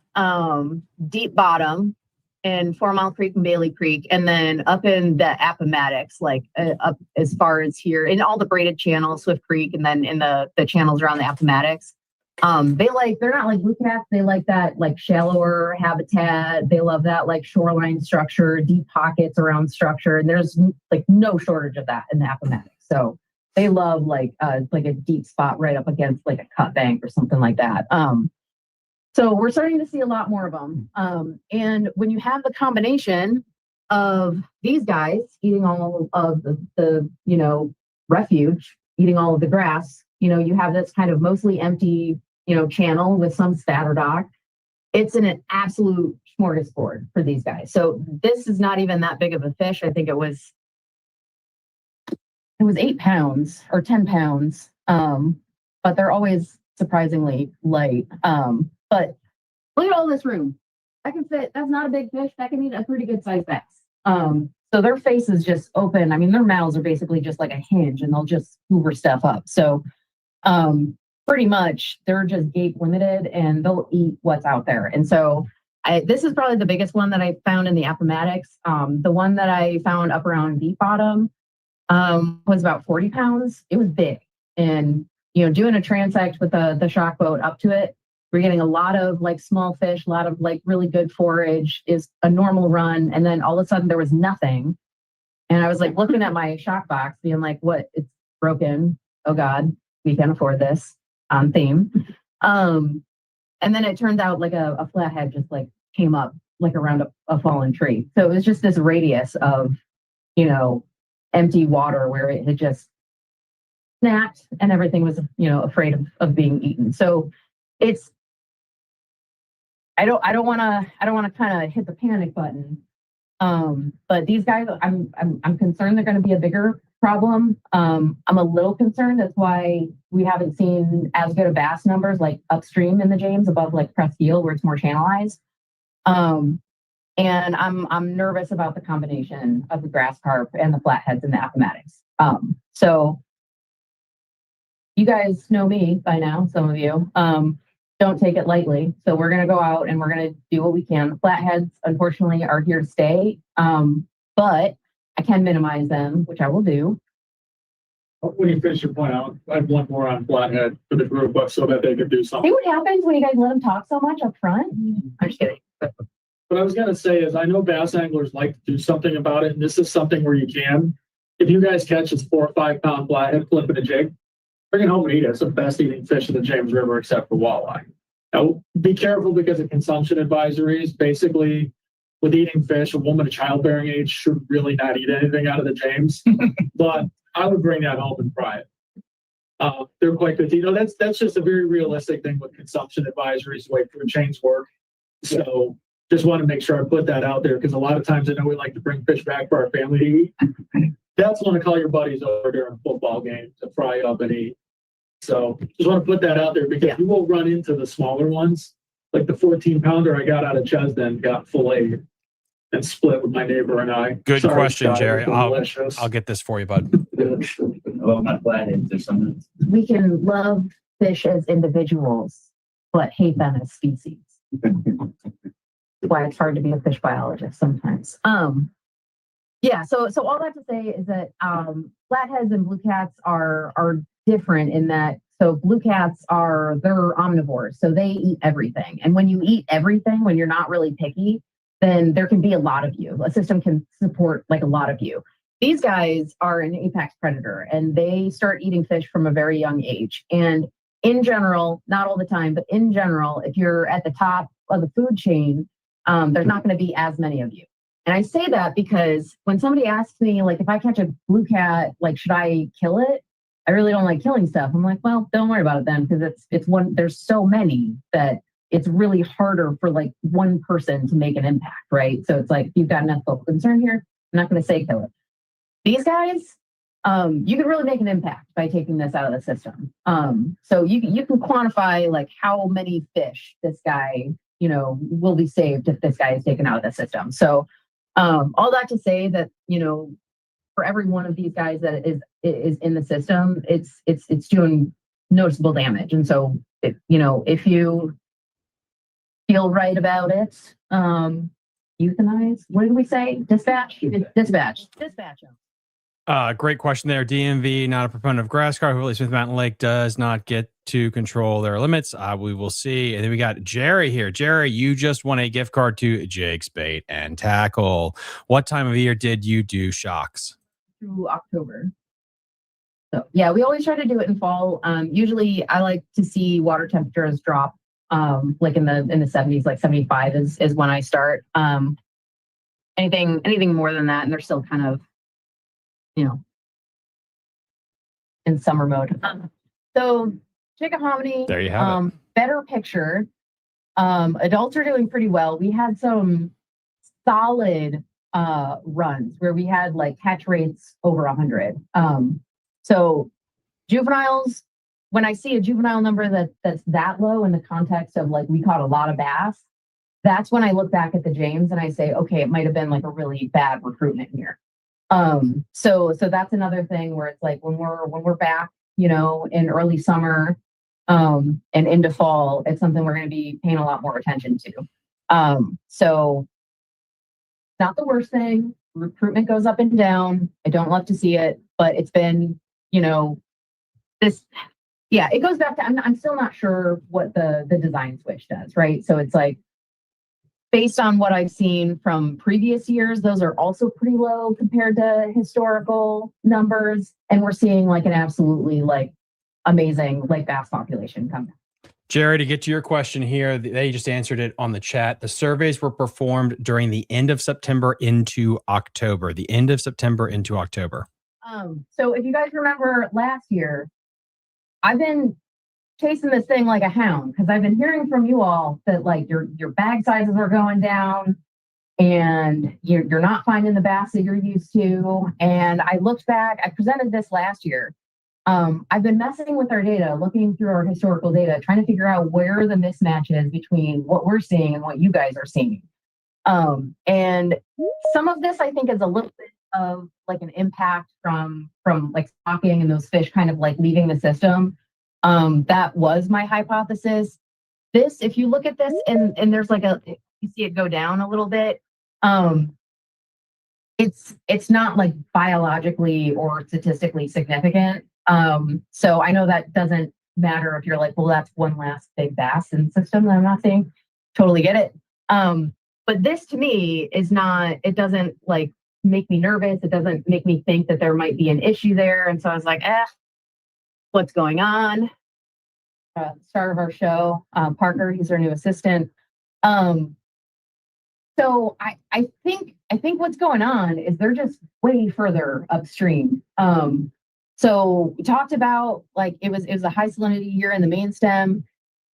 Deep Bottom in 4 Mile Creek and Bailey Creek, and then up in the Appomattox, like up as far as here in all the braided channels, Swift Creek, and then in the channels around the Appomattox. They're not like blue cats. They like that like shallower habitat. They love that like shoreline structure, deep pockets around structure. And there's like no shortage of that in the Appomattox. So they love like a deep spot right up against like a cut bank or something like that. So we're starting to see a lot more of them. And when you have the combination of these guys eating all of the refuge, eating all of the grass, you have this kind of mostly empty, channel with some spatter dock. It's an absolute smorgasbord for these guys. So this is not even that big of a fish. I think it was 8 pounds or 10 pounds. But they're always surprisingly light. But look at all this room. That can fit. That's not a big fish. That can eat a pretty good sized bass. So their face is just open. I mean, their mouths are basically just like a hinge and they'll just hoover stuff up. So pretty much they're just gate limited and they'll eat what's out there. And so this is probably the biggest one that I found in the Appomattox. The one that I found up around Deep Bottom was about 40 pounds. It was big. And, doing a transect with the shock boat up to it, we're getting a lot of like small fish, a lot of like really good forage is a normal run. And then all of a sudden there was nothing. And I was like looking at my shock box being like, what? It's broken. Oh God, we can't afford this on theme. And then it turns out like a flathead just like came up like around a fallen tree. So it was just this radius of, empty water where it had just snapped and everything was, afraid of being eaten. So it's, I don't want to kind of hit the panic button. But these guys, I'm concerned they're going to be a bigger problem. I'm a little concerned. That's why we haven't seen as good of bass numbers like upstream in the James above like Presque Isle where it's more channelized. And I'm nervous about the combination of the grass carp and the flatheads in the Appomattox. So you guys know me by now, some of you. Don't take it lightly. So we're going to go out and we're going to do what we can. The flatheads, unfortunately, are here to stay. But I can minimize them, which I will do. When you finish your point out, I have one more on flathead for the group, but so that they could do something. See what happens when you guys let them talk so much up front? I'm just kidding. What I was going to say is I know bass anglers like to do something about it. And this is something where you can. If you guys catch this 4 or 5 pound flathead, flip it a jig, bring it home and eat it. It's the best eating fish in the James River except for walleye. Now, be careful because of consumption advisories. Basically, with eating fish, a woman of childbearing age should really not eat anything out of the James. But I would bring that home and fry it. They're quite good. That's just a very realistic thing with consumption advisories, the way food chains work. So just want to make sure I put that out there because a lot of times I know we like to bring fish back for our family to eat. that's one to call your buddies over during a football game to fry up and eat. So just want to put that out there because you will run into the smaller ones. Like the 14-pounder I got out of Chesden got filleted and split with my neighbor and I. Good Sorry, question, Scott, Jerry. it was delicious. I'll get this for you, bud. Well, my flatheads or something. We can love fish as individuals, but hate them as species. Why it's hard to be a fish biologist sometimes. Yeah, so all that to say is that flatheads and blue cats are different in that, so blue cats they're omnivores, so they eat everything. And when you eat everything, when you're not really picky, then there can be a lot of you. A system can support like a lot of you. These guys are an apex predator and they start eating fish from a very young age. And in general, not all the time, but in general, if you're at the top of the food chain, there's not going to be as many of you. And I say that because when somebody asks me, like, if I catch a blue cat, like, should I kill it? I really don't like killing stuff. I'm like, well, don't worry about it then, because it's one, there's so many that it's really harder for like one person to make an impact, right? So it's like, you've got an ethical concern here. I'm not going to say kill it. These guys, you can really make an impact by taking this out of the system. So you can quantify like how many fish this guy, will be saved if this guy is taken out of the system. So all that to say that, for every one of these guys that is in the system, it's doing noticeable damage. And so, if you feel right about it, euthanize. What did we say? Dispatch them. Great question there. DMV, not a proponent of grass carp. Hopefully Smith Mountain Lake does not get to control their limits. We will see. And then we got Jerry here. Jerry, you just won a gift card to Jake's Bait and Tackle. What time of year did you do shocks? Through October. So yeah, we always try to do it in fall. Usually I like to see water temperatures drop like in the 70s, like 75 is when I start. Anything more than that, and they're still kind of in summer mode. So Chickahominy, there you have it. Better picture. Adults are doing pretty well. We had some solid runs where we had like catch rates over 100. So juveniles, when I see a juvenile number that's that low in the context of like we caught a lot of bass, that's when I look back at the James and I say, okay, it might have been like a really bad recruitment here. So that's another thing where it's like when we're back, in early summer and into fall, it's something we're going to be paying a lot more attention to. So not the worst thing. Recruitment goes up and down. I don't love to see it, but it's been, this, yeah, it goes back to, I'm still not sure what the design switch does, right? So it's like, based on what I've seen from previous years, those are also pretty low compared to historical numbers. And we're seeing like an absolutely like amazing lake bass population come back. Jerry, to get to your question here, they just answered it on the chat. The surveys were performed during the end of September into October. The end of September into October. So if you guys remember last year, I've been chasing this thing like a hound because I've been hearing from you all that like your bag sizes are going down and you're not finding the bass that you're used to. And I looked back, I presented this last year. I've been messing with our data, looking through our historical data, trying to figure out where the mismatch is between what we're seeing and what you guys are seeing. And some of this I think is a little bit of like an impact from like stocking and those fish kind of like leaving the system. That was my hypothesis. This, if you look at this and there's like you see it go down a little bit. It's not like biologically or statistically significant. So I know that doesn't matter if you're like, well, that's one last big bass in the system that I'm not seeing. Totally get it. But this to me is not, it doesn't like make me nervous. It doesn't make me think that there might be an issue there. And so I was like, what's going on? Start of our show, Parker, he's our new assistant. So I think what's going on is they're just way further upstream. So we talked about like it was a high salinity year in the main stem,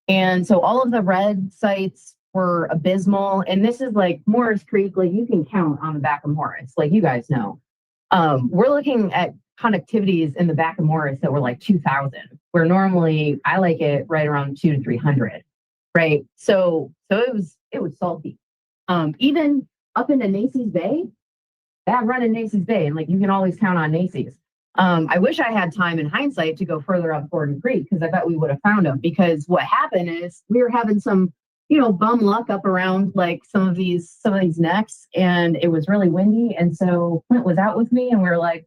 and so all of the red sites were abysmal. And this is like Morris Creek, like you can count on the back of Morris, like you guys know. We're looking at conductivities in the back of Morris that were like 2,000, where normally I like it right around 200 to 300, right? So it was salty. Even up into Nacy's Bay, that run in Nacy's Bay, and like you can always count on Nacy's. I wish I had time in hindsight to go further up Gordon Creek because I bet we would have found them. Because what happened is we were having some, bum luck up around like some of these necks, and it was really windy. And so Clint was out with me, and we were like,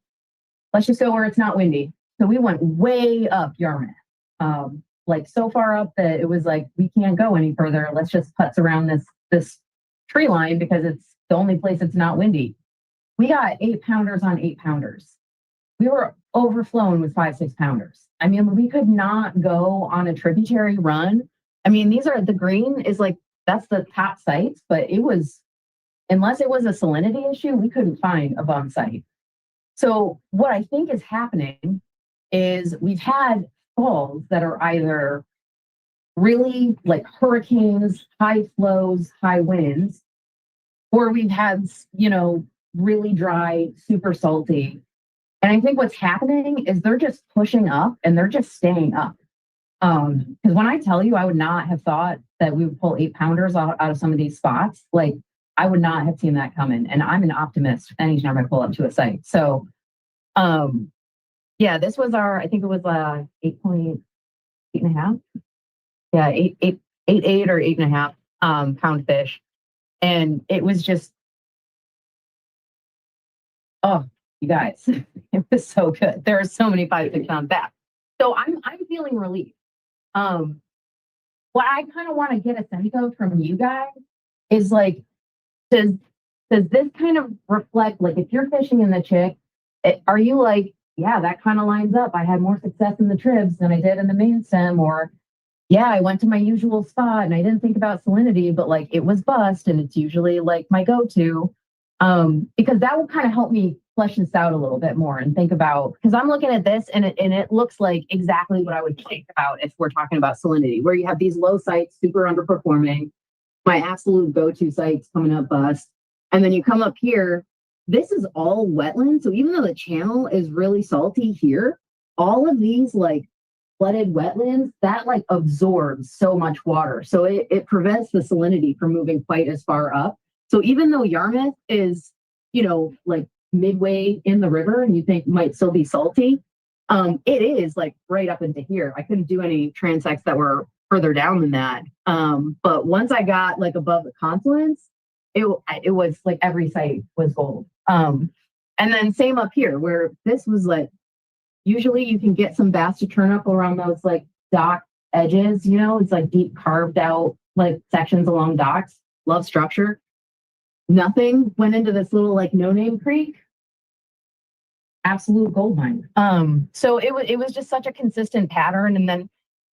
let's just go where it's not windy. So we went way up Yarmouth, like so far up that it was like we can't go any further. Let's just putz around this tree line because it's the only place it's not windy. We got 8-pounders on 8-pounders. We were overflowing with 5-6 pounders. I mean, we could not go on a tributary run. I mean, the green is like, that's the top sites, but unless it was a salinity issue, we couldn't find a bum site. So what I think is happening is we've had falls that are either really like hurricanes, high flows, high winds, or we've had, really dry, super salty. And I think what's happening is they're just pushing up and they're just staying up. Because when I tell you, I would not have thought that we would pull 8-pounders out of some of these spots. Like I would not have seen that coming. And I'm an optimist anytime I pull up to a site. So, yeah, this was I think it was 8.5. Yeah, 8 or 8.5 pound fish. And it was just, oh, you guys, it was so good. There are so many 5-6 pound back. So I'm feeling relief. What I kind of want to get a sense of from you guys is like, does this kind of reflect, like if you're fishing in the Chick, are you like, yeah, that kind of lines up. I had more success in the tribs than I did in the main stem, or yeah, I went to my usual spot and I didn't think about salinity, but like it was bust and it's usually like my go-to. Because that will kind of help me flesh this out a little bit more and think about, because I'm looking at this and it looks like exactly what I would think about if we're talking about salinity, where you have these low sites super underperforming, my absolute go-to sites coming up bust. And then you come up here, this is all wetland. So even though the channel is really salty here, all of these like flooded wetlands, that like absorbs so much water. So it prevents the salinity from moving quite as far up. So even though Yarmouth is, like midway in the river and you think might still be salty, it is like right up into here. I couldn't do any transects that were further down than that. But once I got like above the confluence, it was like every site was gold. And then same up here where this was like, usually you can get some bass to turn up around those like dock edges, it's like deep carved out like sections along docks, love structure. Nothing went into this little like no-name creek. Absolute gold mine. So it was just such a consistent pattern. And then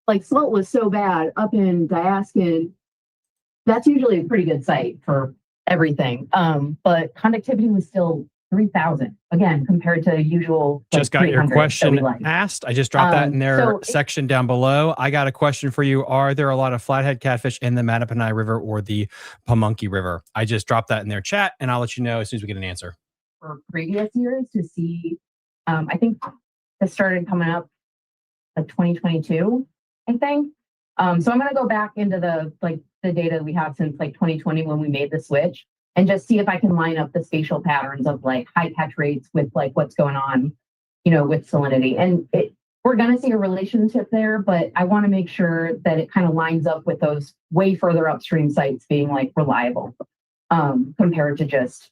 like salt was so bad up in Diaskin, that's usually a pretty good site for everything. But conductivity was still 3,000 again compared to usual. Like, just got your question asked. I just dropped that in their section down below. I got a question for you. Are there a lot of flathead catfish in the Mattaponi River or the Pamunkey River? I just dropped that in their chat, and I'll let you know as soon as we get an answer. For previous years to see, I think this started coming up like 2022, I think. So I'm going to go back into the data we have since like 2020 when we made the switch, and just see if I can line up the spatial patterns of like high catch rates with like what's going on, with salinity. And we're going to see a relationship there, but I want to make sure that it kind of lines up with those way further upstream sites being like reliable compared to just,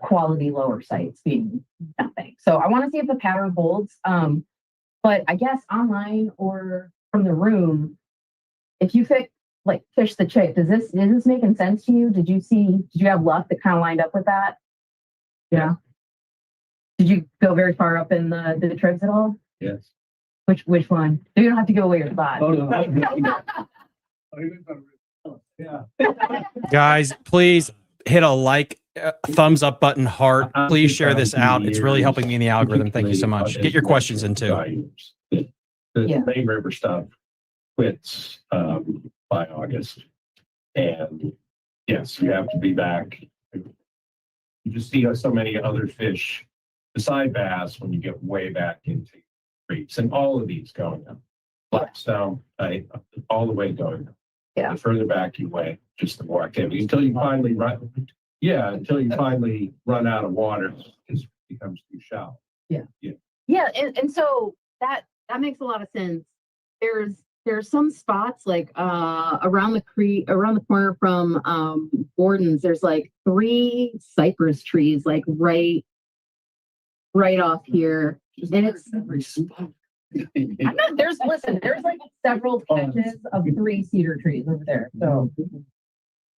quality lower sites being nothing. So I want to see if the pattern holds. But I guess online or from the room, if you fish the Chick, is this making sense to you? Did you have luck that kind of lined up with that? Yeah. Did you go very far up in the tribs at all? Yes. Which one? You don't have to go away your spot. Oh, no. Yeah. Guys, please hit a like, thumbs up button, heart. Please share this out. It's really helping me in the algorithm. Thank you so much. Get your questions in too. The main river stuff quits by August. And yes, you have to be back. You just see so many other fish Beside bass, when you get way back into creeks, and all of these going up. Blackstone, all the way going up. Yeah. The further back you went, just the more activity, until you finally until you finally run out of water, it becomes too shallow. Yeah, and so that makes a lot of sense. There's some spots like around the corner from Gordon's, there's like 3 cypress trees like right off here. And it's there's like several patches of 3 cedar trees over there. So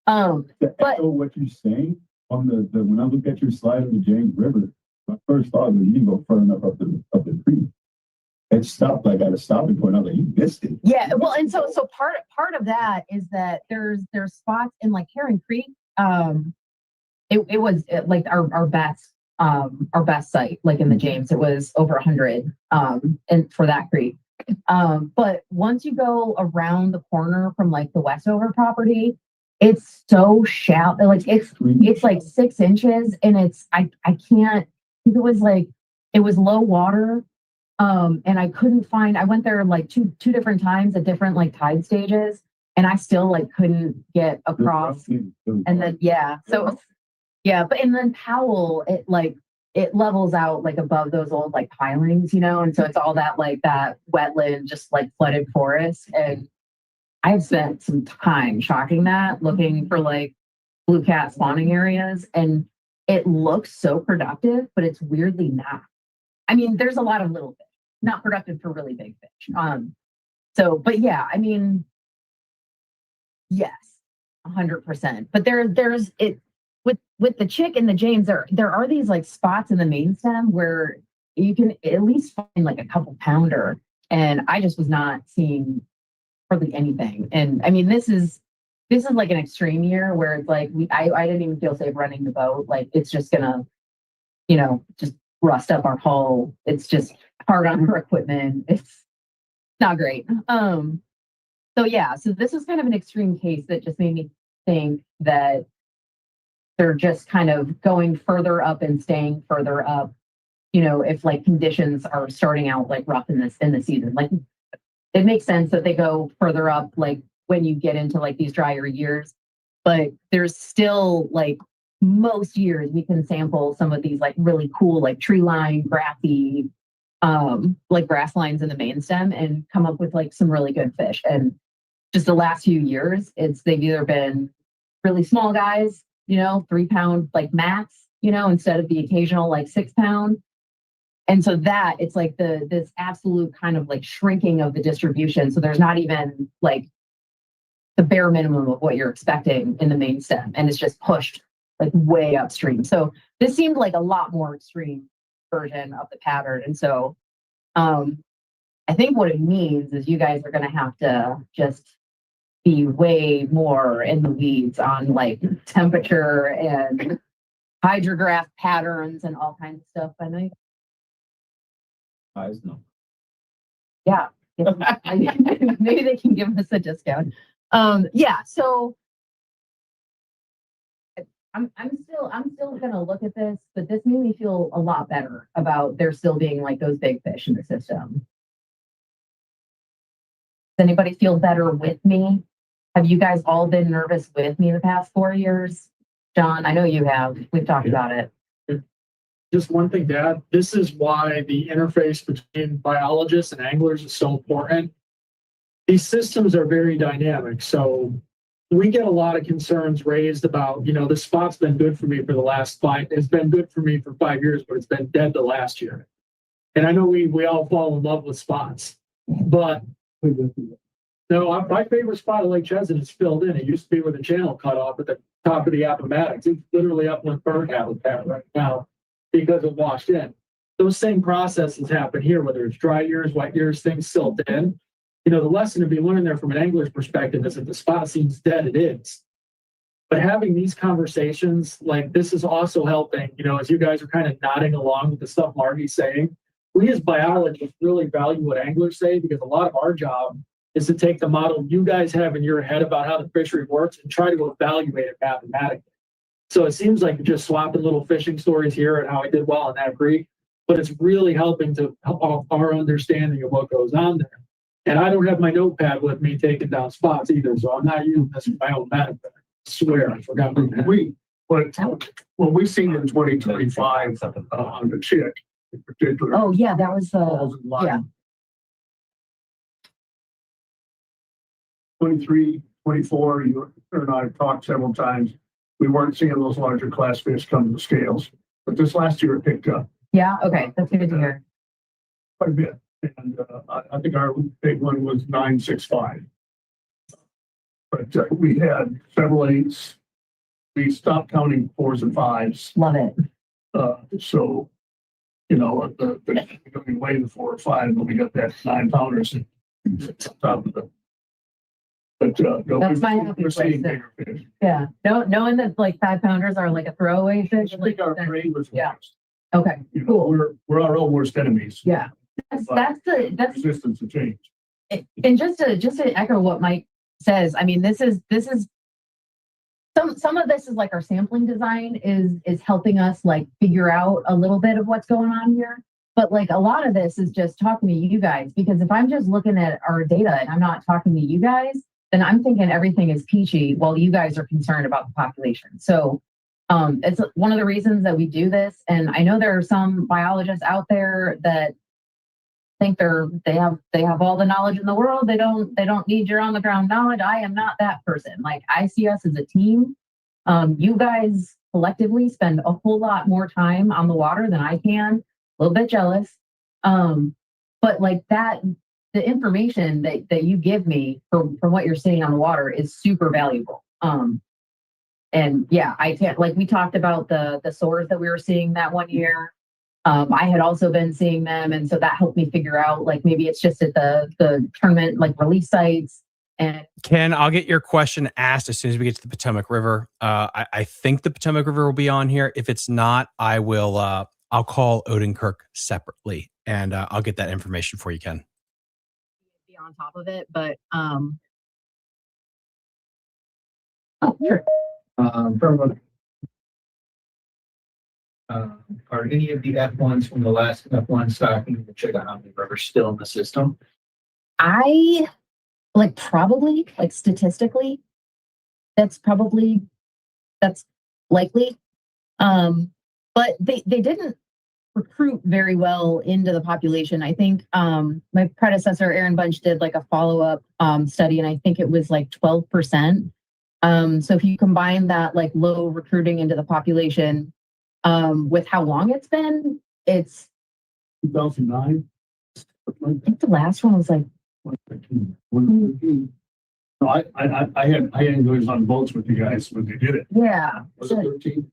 but what you're saying on the when I look at your slide of the James River, my first thought was you didn't go far enough up the creek. It stopped like at a stopping point. I was like, you missed it. yeah, well, and so part of that is that there's spots in like Heron Creek. It was like our best site, like in the James, it was over 100 and for that creek. But once you go around the corner from like the Westover property, it's so shallow. Like it's like 6 inches, and I can't. It was low water. And I couldn't find, I went there like two different times at different like tide stages, and I still like couldn't get across. And then, and then Powell, it levels out like above those old like pilings, and so it's all that wetland, just like flooded forest. And I've spent some time shocking that, looking for like blue cat spawning areas, and it looks so productive, but it's weirdly not. I mean, there's a lot of little fish, not productive for really big fish. But yeah, I mean, yes, 100%. But there's it with the chick and the James. There are these like spots in the main stem where you can at least find like a couple pounder, and I just was not seeing hardly anything. And I mean, this is like an extreme year where it's like I didn't even feel safe running the boat. Like it's just gonna, just rust up our hull. It's just hard on our equipment. It's not great. So this was kind of an extreme case that just made me think that they're just kind of going further up and staying further up, if like conditions are starting out like rough in the season. Like it makes sense that they go further up like when you get into like these drier years, but there's still like most years we can sample some of these like really cool like tree line grassy like grass lines in the main stem and come up with like some really good fish. And just the last few years they've either been really small guys, 3 pound like max, instead of the occasional like 6 pound. And so that it's like this absolute kind of like shrinking of the distribution, so there's not even like the bare minimum of what you're expecting in the main stem, and it's just pushed like way upstream. So this seemed like a lot more extreme version of the pattern. And so I think what it means is you guys are going to have to just be way more in the weeds on like temperature and hydrograph patterns and all kinds of stuff. I know. No. Yeah. Maybe they can give us a discount. So I'm still gonna look at this, but this made me feel a lot better about there still being like those big fish in the system. Does anybody feel better with me? Have you guys all been nervous with me the past 4 years? John, I know you have. We've talked about it. Just one thing, Dad, this is why the interface between biologists and anglers is so important. These systems are very dynamic. So we get a lot of concerns raised about, this spot's been good for me for the last 5. It's been good for me for 5 years, but it's been dead the last year. And I know we all fall in love with spots, but no, my favorite spot at Lake Chesed is filled in. It used to be where the channel cut off at the top of the Appomattox. It's literally up with bird habitat right now because it washed in. Those same processes happen here, whether it's dry years, wet years, things silt in. The lesson to be learned there from an angler's perspective is if the spot seems dead, it is. But having these conversations like this is also helping, as you guys are kind of nodding along with the stuff Marty's saying, we as biologists really value what anglers say, because a lot of our job is to take the model you guys have in your head about how the fishery works and try to evaluate it mathematically. So it seems like you're just swapping little fishing stories here and how I did well in that creek. but it's really helping to help our understanding of what goes on there. And I don't have my notepad with me taking down spots either, so I'm not using this for my own benefit. I swear, I forgot. What we seen in 2025 on the chick in particular. Oh, yeah, that was, falls in line. yeah. 23, 24, you and I have talked several times. We weren't seeing those larger class fish come to the scales, but this last year it picked up Yeah, okay, that's good to hear. quite a bit. And I think our big one was 965. But we had several eights. We stopped counting fours and fives. Love it. So, you know, the going way the 4 or 5, but we got that 9 pounders on top of it. But no, That's my happy we're seeing place bigger fish. Yeah, knowing that like 5 pounders are like a throwaway fish. I think our Like, trade was yeah. worst. okay, You know, cool. we're our own worst enemies. Yeah, that's Resistance to change. and just to echo what Mike says, I mean, this is some of this is like our sampling design is helping us like figure out a little bit of what's going on here. But like a lot of this is just talking to you guys, because if I'm just looking at our data and I'm not talking to you guys, then I'm thinking everything is peachy while you guys are concerned about the population. So it's one of the reasons that we do this. And I know there are some biologists out there that think they have all the knowledge in the world. They don't need your on the ground knowledge. I am not that person. Like, I see us as a team. You guys collectively spend a whole lot more time on the water than I can. A little bit jealous. But like that, the information that you give me from what you're seeing on the water is super valuable. And yeah, I can't, like we talked about the sores that we were seeing that one year. I had also been seeing them. And so that helped me figure out, like, maybe it's just at the tournament, like release sites. And Ken, I'll get your question asked as soon as we get to the Potomac River. I think the Potomac River will be on here. If it's not, I will, I'll call Odenkirk separately and I'll get that information for you, Ken. be on top of it, but oh, sure. Are any of the F1s from the last F1 stocking in the Chickahominy River still in the system? I like probably like statistically, that's likely. But they didn't recruit very well into the population. I think my predecessor Aaron Bunch did like a follow-up study, and I think it was like 12%. So if you combine that like low recruiting into the population with how long it's been, it's 2009. I think the last one was like 113. No, I had those on boats with you guys when they did it. yeah. Was it 13?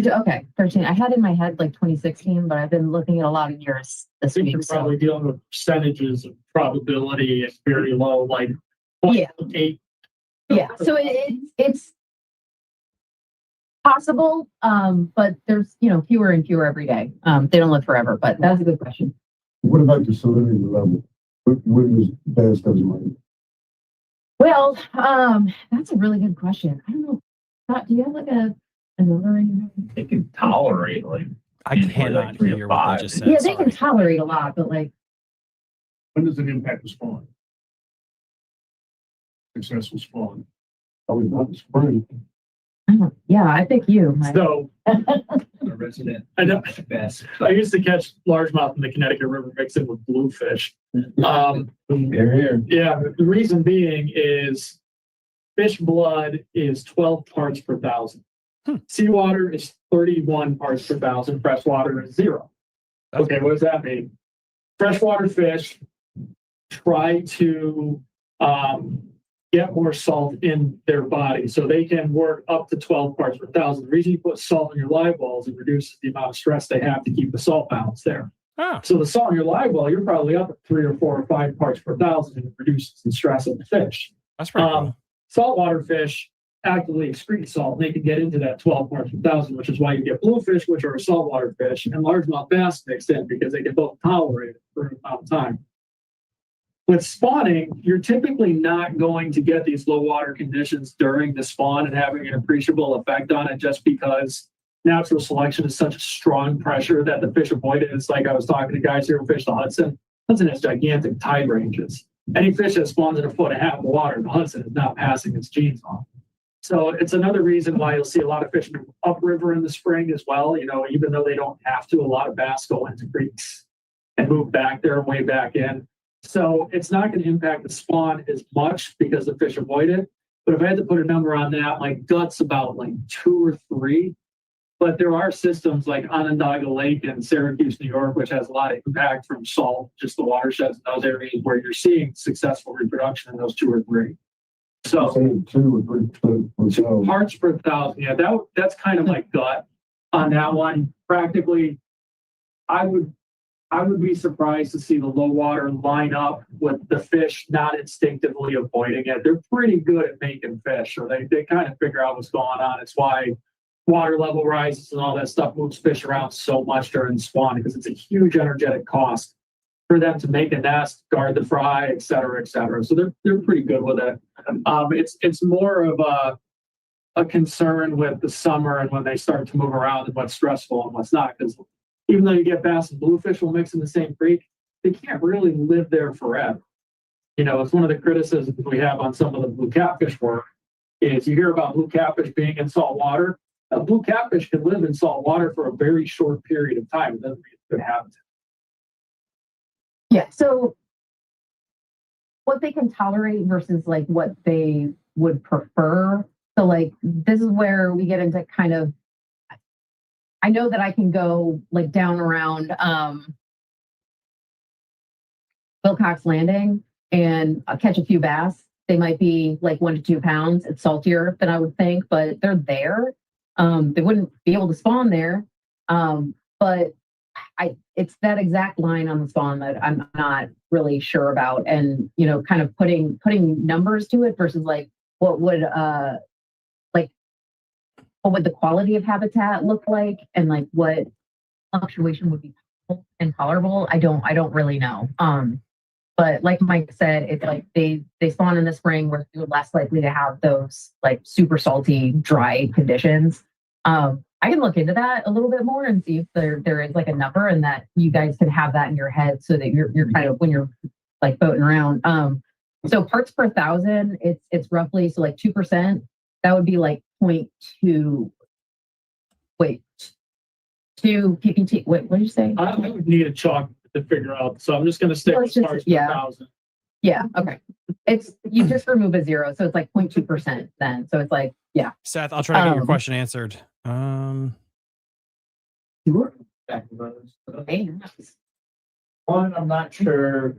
Okay, 13. I had in my head like 2016, but I've been looking at a lot of years I this think week. you're So probably dealing with percentages of probability is very low, like Yeah. 0.8. yeah, so it's possible, but there's fewer and fewer every day. They don't live forever, but that's a good question. What about the salinity level? What is best as money? Well, that's a really good question. I don't know. Scott, do you have like a number in your head? They can tolerate like I usually cannot like 3 hear to what 5. they just said. Yeah, they sorry. can tolerate a lot, but like When does it impact the spawn? Successful spawn. Probably not the spring. yeah, I think you. Mike. So A resident. I know. Best. I used to catch largemouth in the Connecticut River, mixed in with bluefish. Here. Yeah, the reason being is fish blood is 12 parts per thousand. Seawater is 31 parts per thousand. Freshwater is 0. Okay, what does that mean? Freshwater fish try to get more salt in their body so they can work up to 12 parts per thousand. The reason you put salt in your live wells, it reduces the amount of stress they have to keep the salt balance there. Oh. So the salt in your live well, you're probably up at 3 or 4 or 5 parts per thousand, and it reduces the stress of the fish. That's pretty cool. Saltwater fish actively excrete salt, and they can get into that 12 parts per thousand, which is why you get bluefish, which are a saltwater fish, and largemouth bass mixed in because they can both tolerate it for an amount of time. With spawning, you're typically not going to get these low water conditions during the spawn and having an appreciable effect on it just because natural selection is such a strong pressure that the fish avoid it. It's like I was talking to guys here who fish the Hudson. Hudson has gigantic tide ranges. Any fish that spawns in 1.5 foot of water in the Hudson is not passing its genes on. So it's another reason why you'll see a lot of fish move upriver in the spring as well. You know, even though they don't have to, a lot of bass go into creeks and move back there and way back in. So it's not going to impact the spawn as much because the fish avoid it. But if I had to put a number on that, like gut's about like 2 or 3. But there are systems like Onondaga Lake in Syracuse, New York, which has a lot of impact from salt, just the watersheds in those areas where you're seeing successful reproduction in those 2 or 3. So Saying 2 or 3. So parts per thousand, yeah, that's kind of like gut on that one. Practically, I would be surprised to see the low water line up with the fish not instinctively avoiding it. They're pretty good at making fish, so they kind of figure out what's going on. It's why water level rises and all that stuff moves fish around so much during spawn, because it's a huge energetic cost for them to make a nest, guard the fry, et cetera, et cetera. So they're pretty good with it. It's more of a concern with the summer and when they start to move around and what's stressful and what's not, because even though you get bass and bluefish will mix in the same creek, they can't really live there forever. You know, it's one of the criticisms we have on some of the blue catfish work is you hear about blue catfish being in salt water. Blue catfish can live in salt water for a very short period of time. It doesn't mean it's good habitat. Yeah. So what they can tolerate versus like what they would prefer. So like this is where we get into kind of, I know that I can go like down around Wilcox Landing and catch a few bass. They might be like 1 to 2 pounds. It's saltier than I would think, but they're there. They wouldn't be able to spawn there. But it's that exact line on the spawn that I'm not really sure about. And, you know, kind of putting numbers to it versus like, what would the quality of habitat look like? And like what fluctuation would be intolerable? I don't really know. But like Mike said, it's like they spawn in the spring where you're less likely to have those like super salty, dry conditions. I can look into that a little bit more and see if there is like a number and that you guys can have that in your head so that you're kind of when you're like boating around. So parts per thousand, it's roughly so like 2%. That would be like 0.2. Wait, 2 ppt. What did you say? I would need a chalk to figure out. So I'm just going to stick with parts per thousand. Yeah. Okay. It's you just remove a 0, so it's like 0.2% then. So it's like yeah. Seth, I'll try to get your question answered. Sure. Hey, One, I'm not sure,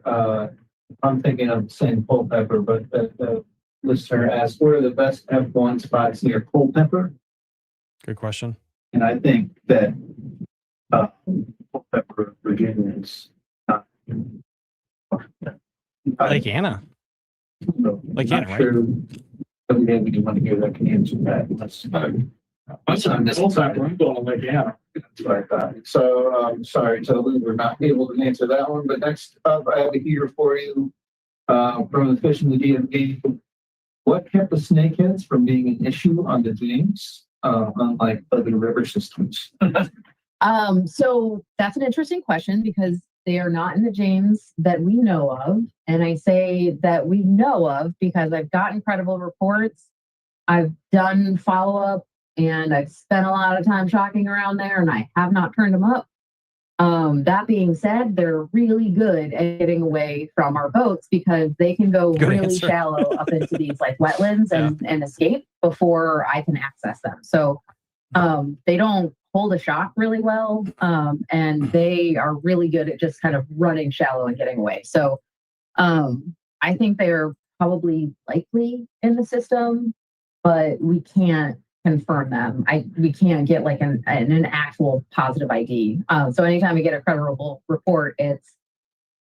I'm thinking of saying Culpeper, but the listener asked, what are the best F1 spots near Culpeper? Good question. And I think that Culpeper, Virginia is not. Lake Anna. Lake Anna, right? Sure. Every day we want to hear that can answer that. That's on this side. I'm going to Lake Anna. That's what I thought. So, sorry, Toby, we're not able to answer that one. But next up, I have a here for you from the Fish in the DMV. What kept the snakeheads from being an issue on the James, unlike other river systems? So that's an interesting question because they are not in the James that we know of. And I say that we know of because I've gotten credible reports. I've done follow-up and I've spent a lot of time shocking around there and I have not turned them up. That being said, they're really good at getting away from our boats because they can go really shallow up into these like wetlands and escape before I can access them. So they don't hold a shock really well. And they are really good at just kind of running shallow and getting away. So I think they're probably likely in the system, but we can't confirm them. We can't get like an actual positive ID. So anytime we get a credible report, it's,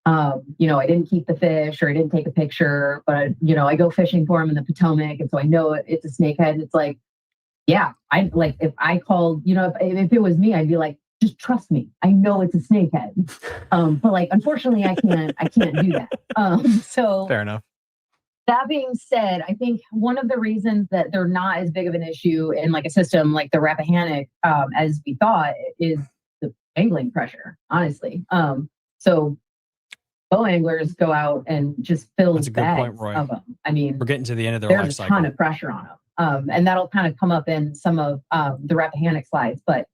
I didn't keep the fish or I didn't take a picture, but I go fishing for them in the Potomac. And so I know it's a snakehead. It's like, yeah, I like if I called, if it was me, I'd be like, just trust me. I know it's a snakehead. But like, unfortunately I can't do that. So fair enough. That being said, I think one of the reasons that they're not as big of an issue in like a system like the Rappahannock as we thought is the angling pressure, honestly. So bow anglers go out and just fill That's a good bags point, Roy. of them. I mean, We're getting to the end of their life there's a cycle. ton of pressure on them. And that'll kind of come up in some of the Rappahannock slides, but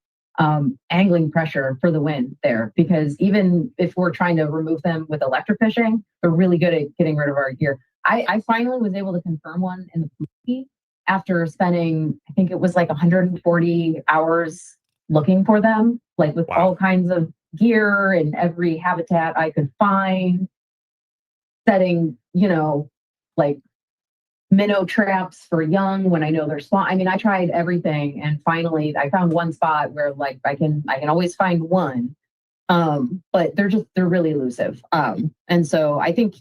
angling pressure for the wind there, because even if we're trying to remove them with electrofishing, they're really good at getting rid of our gear. I finally was able to confirm one in the Pamunkey after spending, I think it was like 140 hours looking for them, like with all kinds of gear and every habitat I could find, setting, like minnow traps for young when I know they're spawn. I mean, I tried everything, and finally I found one spot where like I can always find one. But they're really elusive. And so I think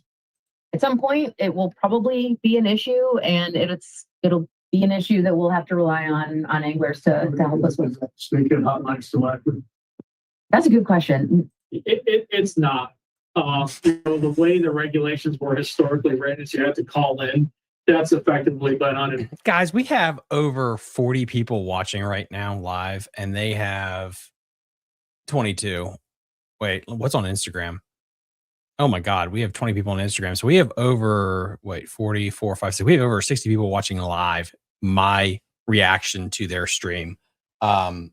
at some point it will probably be an issue, and it'll be an issue that we'll have to rely on anglers to help us with. Snakehead hotline still active? That's a good question. It's not. The way the regulations were historically written is you have to call in. That's effectively been on it. Guys, we have over 40 people watching right now live, and they have 22. Wait, what's on Instagram? Oh my God, we have 20 people on Instagram. So we have over, 44, 5, 6. We have over 60 people watching live my reaction to their stream.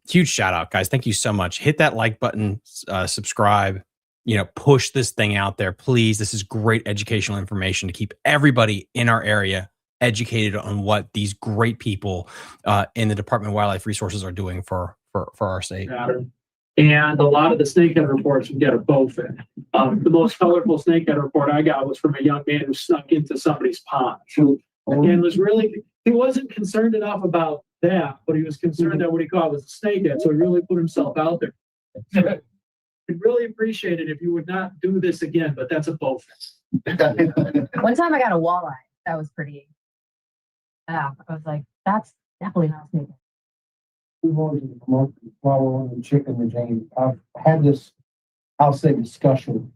Huge shout out, guys. Thank you so much. Hit that like button, subscribe, push this thing out there, please. This is great educational information to keep everybody in our area educated on what these great people in the Department of Wildlife Resources are doing for our state. And a lot of the snakehead reports we get are bowfin. The most colorful snakehead report I got was from a young man who snuck into somebody's pond. And he wasn't concerned enough about that, but he was concerned that what he caught was a snakehead. So he really put himself out there. I'd really appreciate it if you would not do this again, but that's a bowfin. One time I got a walleye. That was pretty. I was like, that's definitely not a snakehead. While we're on the chicken and James, I've had this, I'll say, discussion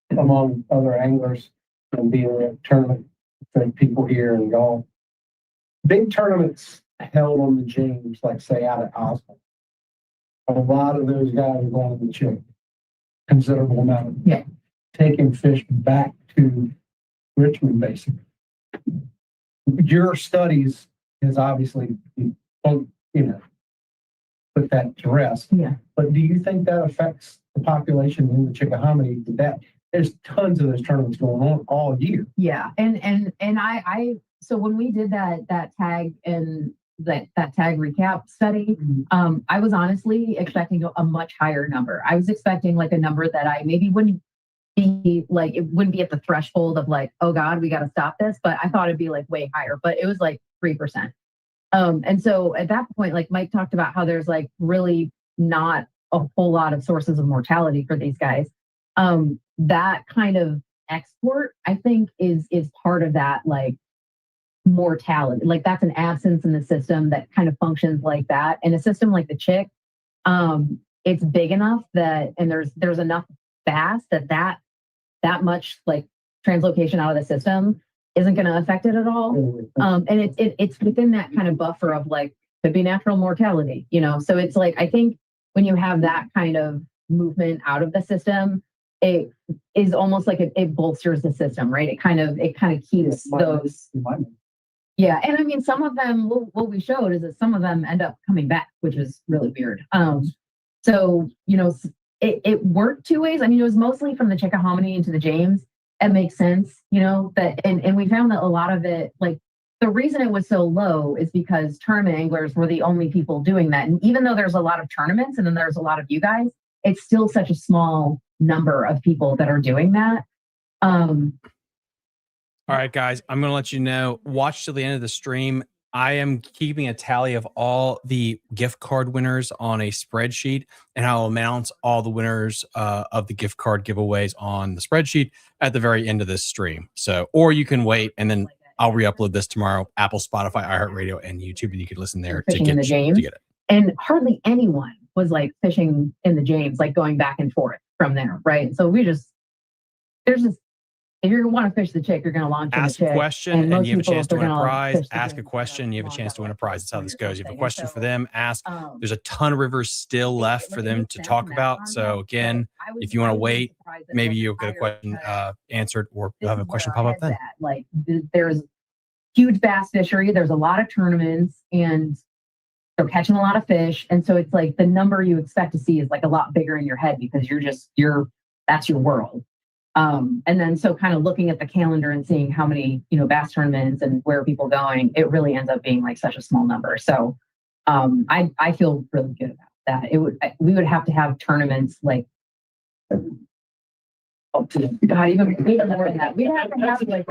among other anglers and being a tournament for people here and golf. Big tournaments held on the James, like say out at Osborne. A lot of those guys are going to the chicken. Considerable amount of taking fish back to Richmond, basically. Your studies has obviously put that to rest. Yeah. But do you think that affects the population in the Chickahominy? There's tons of those tournaments going on all year. Yeah. And I so when we did that tag and that tag recap study, I was honestly expecting a much higher number. I was expecting like a number that I maybe wouldn't be like, it wouldn't be at the threshold of like, oh God, we got to stop this. But I thought it'd be like way higher, but it was like 3%. And so at that point, like Mike talked about how there's like really not a whole lot of sources of mortality for these guys. That kind of export, I think, is part of that like mortality. Like that's an absence in the system that kind of functions like that. In a system like the Chick, it's big enough that, and there's enough bass that much like translocation out of the system isn't going to affect it at all. And it's within that kind of buffer of like, could be natural mortality, So it's like, I think when you have that kind of movement out of the system, it is almost like it bolsters the system, right? It kind of keeps those. Yeah. And I mean, some of them, what we showed is that some of them end up coming back, which is really weird. So, it worked two ways. I mean, it was mostly from the Chickahominy into the James. It makes sense, that, and we found that a lot of it, like the reason it was so low is because tournament anglers were the only people doing that. And even though there's a lot of tournaments and then there's a lot of you guys, it's still such a small number of people that are doing that. All right, guys, I'm going to let you know, watch till the end of the stream. I am keeping a tally of all the gift card winners on a spreadsheet, and I'll announce all the winners of the gift card giveaways on the spreadsheet at the very end of this stream. So, or you can wait, and then I'll re-upload this tomorrow, Apple, Spotify, iHeartRadio, and YouTube, and you can listen there to get it. And hardly anyone was like fishing in the James, like going back and forth from there, right? So it's if you're going to want to fish the chick, you're going to launch in the Ask a chick. question and most you have a people, chance if to they're win a gonna, like, prize. fish the Ask a game, they're question, gonna you have a launch chance out to win a like prize. That's how this goes. You have a thing. question And for so, them, ask. There's a ton of rivers still it- left like, for it them makes to sense talk in that about. So context, again, but I was if you want to really wait, surprised that maybe it you'll wasn't get a higher question because answered, or you'll this have a is question where pop our up head's then. at. Like there's huge bass fishery. There's a lot of tournaments and they're catching a lot of fish. And so it's like the number you expect to see is like a lot bigger in your head because that's your world. And then so kind of looking at the calendar and seeing how many, bass tournaments and where people are going, it really ends up being like such a small number. So I feel really good about that. We would have to have tournaments like God, even more than that. We have to have like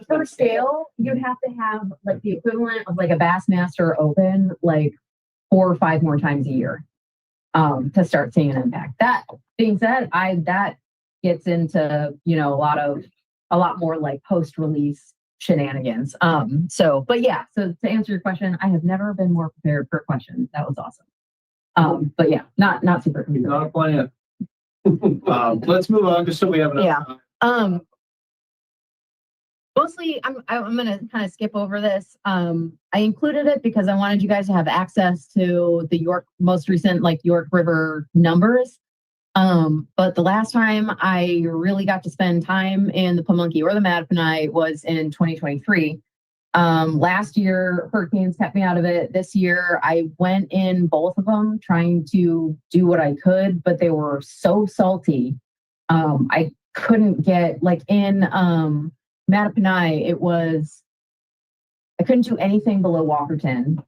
for scale, you'd have to have like the equivalent of like a Bassmaster Open like 4 or 5 more times a year to start seeing an impact. That being said, that gets into a lot more like post-release shenanigans. But yeah, so to answer your question, I have never been more prepared for questions. That was awesome. But yeah, not super. Not a plan. Let's move on just so we have enough time. Mostly I'm going to kind of skip over this. I included it because I wanted you guys to have access to the most recent York River numbers. But the last time I really got to spend time in the Pamunkey or the Mattaponi was in 2023. Last year, hurricanes kept me out of it. This year, I went in both of them trying to do what I could, but they were so salty. I couldn't get in Mattaponi. I couldn't do anything below Walkerton.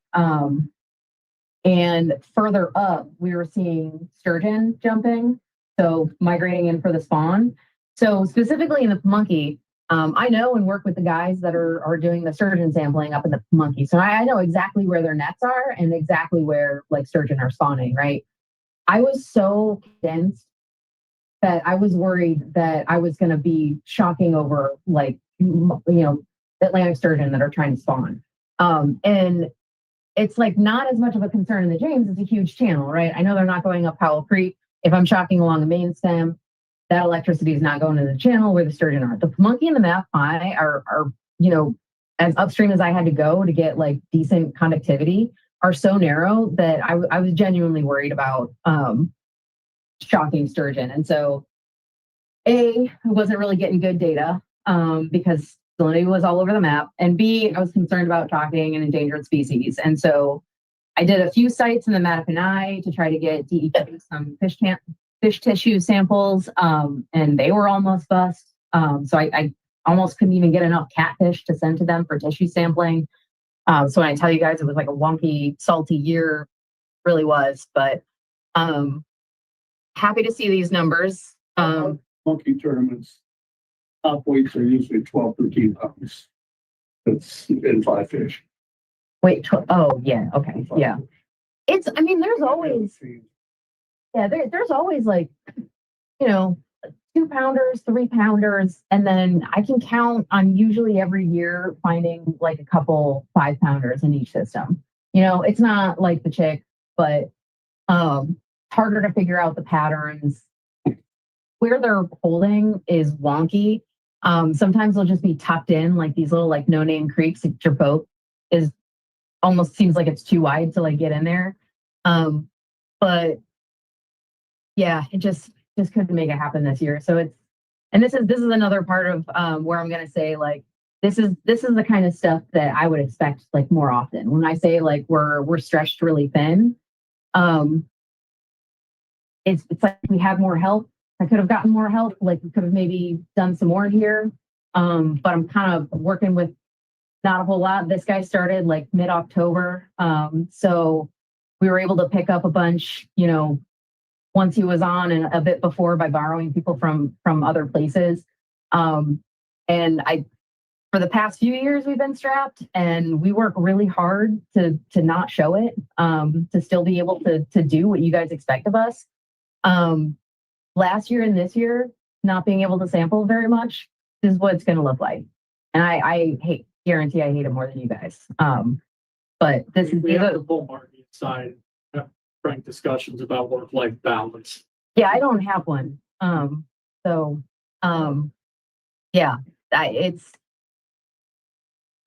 And further up, we were seeing sturgeon jumping, so migrating in for the spawn. So specifically in the Pamunkey, I know and work with the guys that are doing the sturgeon sampling up in the Pamunkey. So I know exactly where their nets are and exactly where sturgeon are spawning, right? I was so condensed that I was worried that I was going to be shocking over Atlantic sturgeon that are trying to spawn. And it's not as much of a concern in the James. It's a huge channel, right? I know they're not going up Powell Creek. If I'm shocking along the main stem, that electricity is not going to the channel where the sturgeon are. The Pamunkey and the Mattaponi are as upstream as I had to go to get decent conductivity, are so narrow that I was genuinely worried about shocking sturgeon. And so I wasn't really getting good data because salinity was all over the map. And B, I was concerned about shocking an endangered species. And so I did a few sites in the Mattaponi to try to get DEQ some fish tissue samples, and they were almost bust. So I almost couldn't even get enough catfish to send to them for tissue sampling. So when I tell you guys it was like a wonky, salty year, really was. But happy to see these numbers. Monkey tournaments, top weights are usually 12, 13 pounds. That's in 5 fish. Wait, oh yeah, okay, yeah. There's always, there's always 2-pounders, 3-pounders, and then I can count on usually every year finding a couple 5-pounders in each system. It's not like the chick, but harder to figure out the patterns. Where they're holding is wonky. Sometimes they'll just be tucked in these little no-name creeks. Your boat is almost seems like it's too wide to get in there. But yeah, it just couldn't make it happen this year. So this is another part of where I'm gonna say this is the kind of stuff that I would expect more often. When I say we're stretched really thin, it's like we have more help. I could have gotten more help. We could have maybe done some more here. But I'm kind of working with not a whole lot. This guy started mid-October. So we were able to pick up a bunch, once he was on and a bit before by borrowing people from other places. And for the past few years, we've been strapped and we work really hard to not show it, to still be able to do what you guys expect of us. Last year and this year, not being able to sample very much is what it's going to look like. And I guarantee I hate it more than you guys. But this is the bull market side, frank discussions about work-life balance. Yeah, I don't have one. So, yeah, I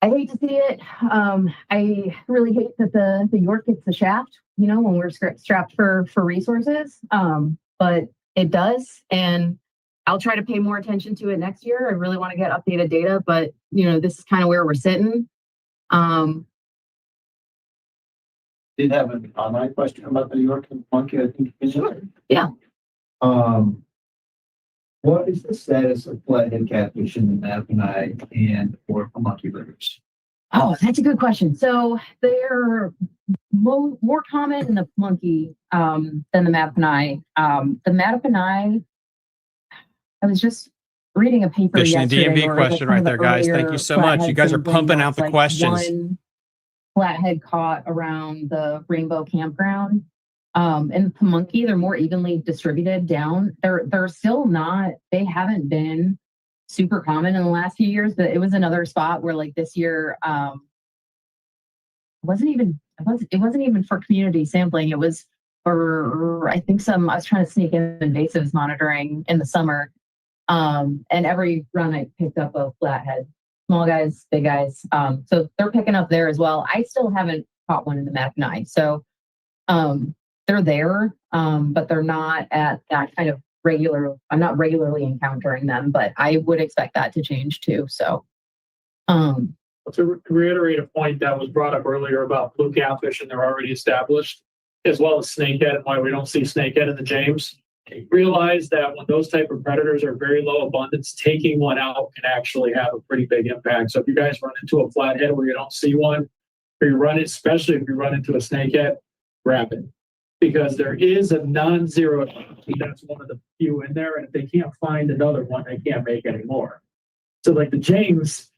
hate to see it. I really hate that the York gets the shaft, you know, when we're strapped for resources. But it does, and I'll try to pay more attention to it next year. I really want to get updated data, but you know, this is kind of where we're sitting. Did have an online question about the New York and Pamunkey, I think. Sure. Yeah. What is the status of flathead catfish in the Mattaponi and or Pamunkey rivers? Oh, that's a good question. So they're more common in the Pamunkey than the Mattaponi. The Mattaponi, I was just reading a paper Fishing and yesterday. DMV question right there, guys. Thank you so much. You guys are pumping out the questions. One flathead caught around the Rainbow Campground. In Pamunkey, they're more evenly distributed down. They're still not, they haven't been super common in the last few years, but it was another spot where like this year, it wasn't even for community sampling. It was for, I think I was trying to sneak in invasives monitoring in the summer. And every run I picked up a flathead, small guys, big guys. So they're picking up there as well. I still haven't caught one in the Mackinac. So, they're there, but they're not at that kind of I'm not regularly encountering them, but I would expect that to change too. So, to reiterate a point that was brought up earlier about blue catfish, and they're already established, as well as snakehead, and why we don't see snakehead in the James. Realize that when those type of predators are very low abundance, taking one out can actually have a pretty big impact. So if you guys run into a flathead where you don't see one, or you run it, especially if you run into a snakehead, grab it. Because there is a non-zero, that's one of the few in there, and if they can't find another one, they can't make any more. So like the James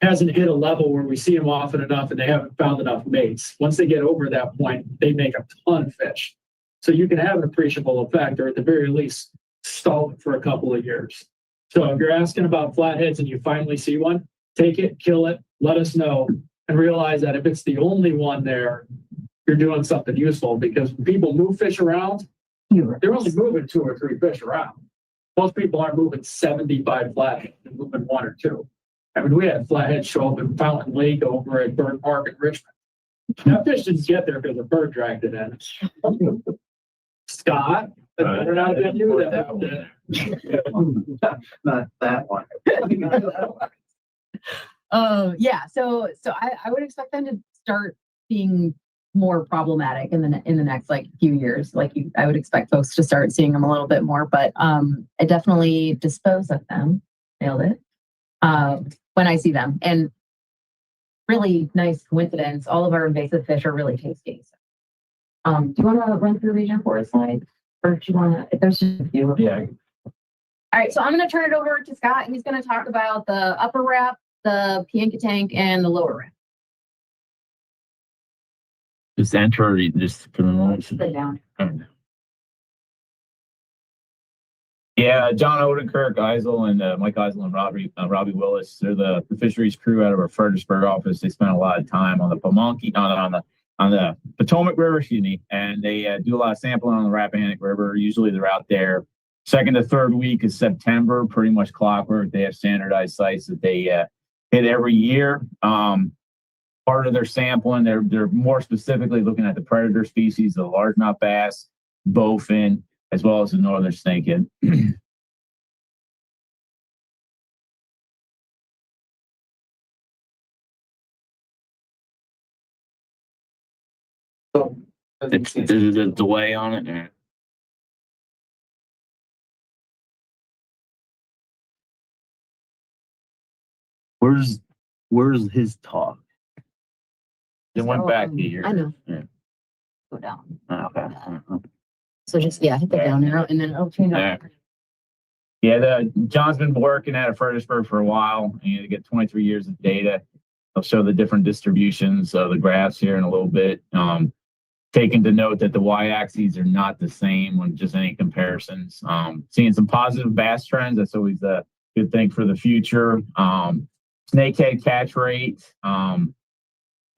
hasn't hit a level where we see them often enough and they haven't found enough mates. Once they get over that point, they make a ton of fish. So you can have an appreciable effect, or at the very least, stall it for a couple of years. So if you're asking about flatheads and you finally see one, take it, kill it, let us know, and realize that if it's the only one there, you're doing something useful, because when people move fish around, they're only moving 2 or 3 fish around. Most people aren't moving 75 flathead, they're moving 1 or 2. I mean, we had flathead show up in Fountain Lake over at Bird Park in Richmond. That fish didn't get there because a bird dragged it in. Scott, better not than you. Not that one. Yeah. So I would expect them to start being more problematic in the next like few years. I would expect folks to start seeing them a little bit more, but I definitely dispose of them. Nailed it. When I see them, and really nice coincidence, all of our invasive fish are really tasty. So, do you want to run through region 4 slides, or do you want to? If there's just a few. Yeah. All right. So I'm going to turn it over to Scott. He's going to talk about the upper wrap, the Piankatank, and the lower wrap. Just enter, just put Sit down. Yeah, John Odenkirk, Eisel, and Mike Eisel and Robbie Willis. They're the fisheries crew out of our Fredericksburg office. They spend a lot of time on the Pamunkey, on the Potomac River, excuse me, and they do a lot of sampling on the Rappahannock River. Usually they're out there second to third week of September, pretty much clockwork. They have standardized sites that they hit every year. Part of their sampling, they're more specifically looking at the predator species, the largemouth bass, bowfin, as well as the northern snakehead. There's a delay on it. Yeah. Where's his talk? It went back a year. I know. Yeah. Go down. Okay. So just hit the down arrow, and then it'll change. Yeah, John's been working at Fredericksburg for a while. You get 23 years of data. I'll show the different distributions of the graphs here in a little bit. Taking to note that the y-axes are not the same when just any comparisons. Seeing some positive bass trends. That's always a good thing for the future. Snakehead catch rate,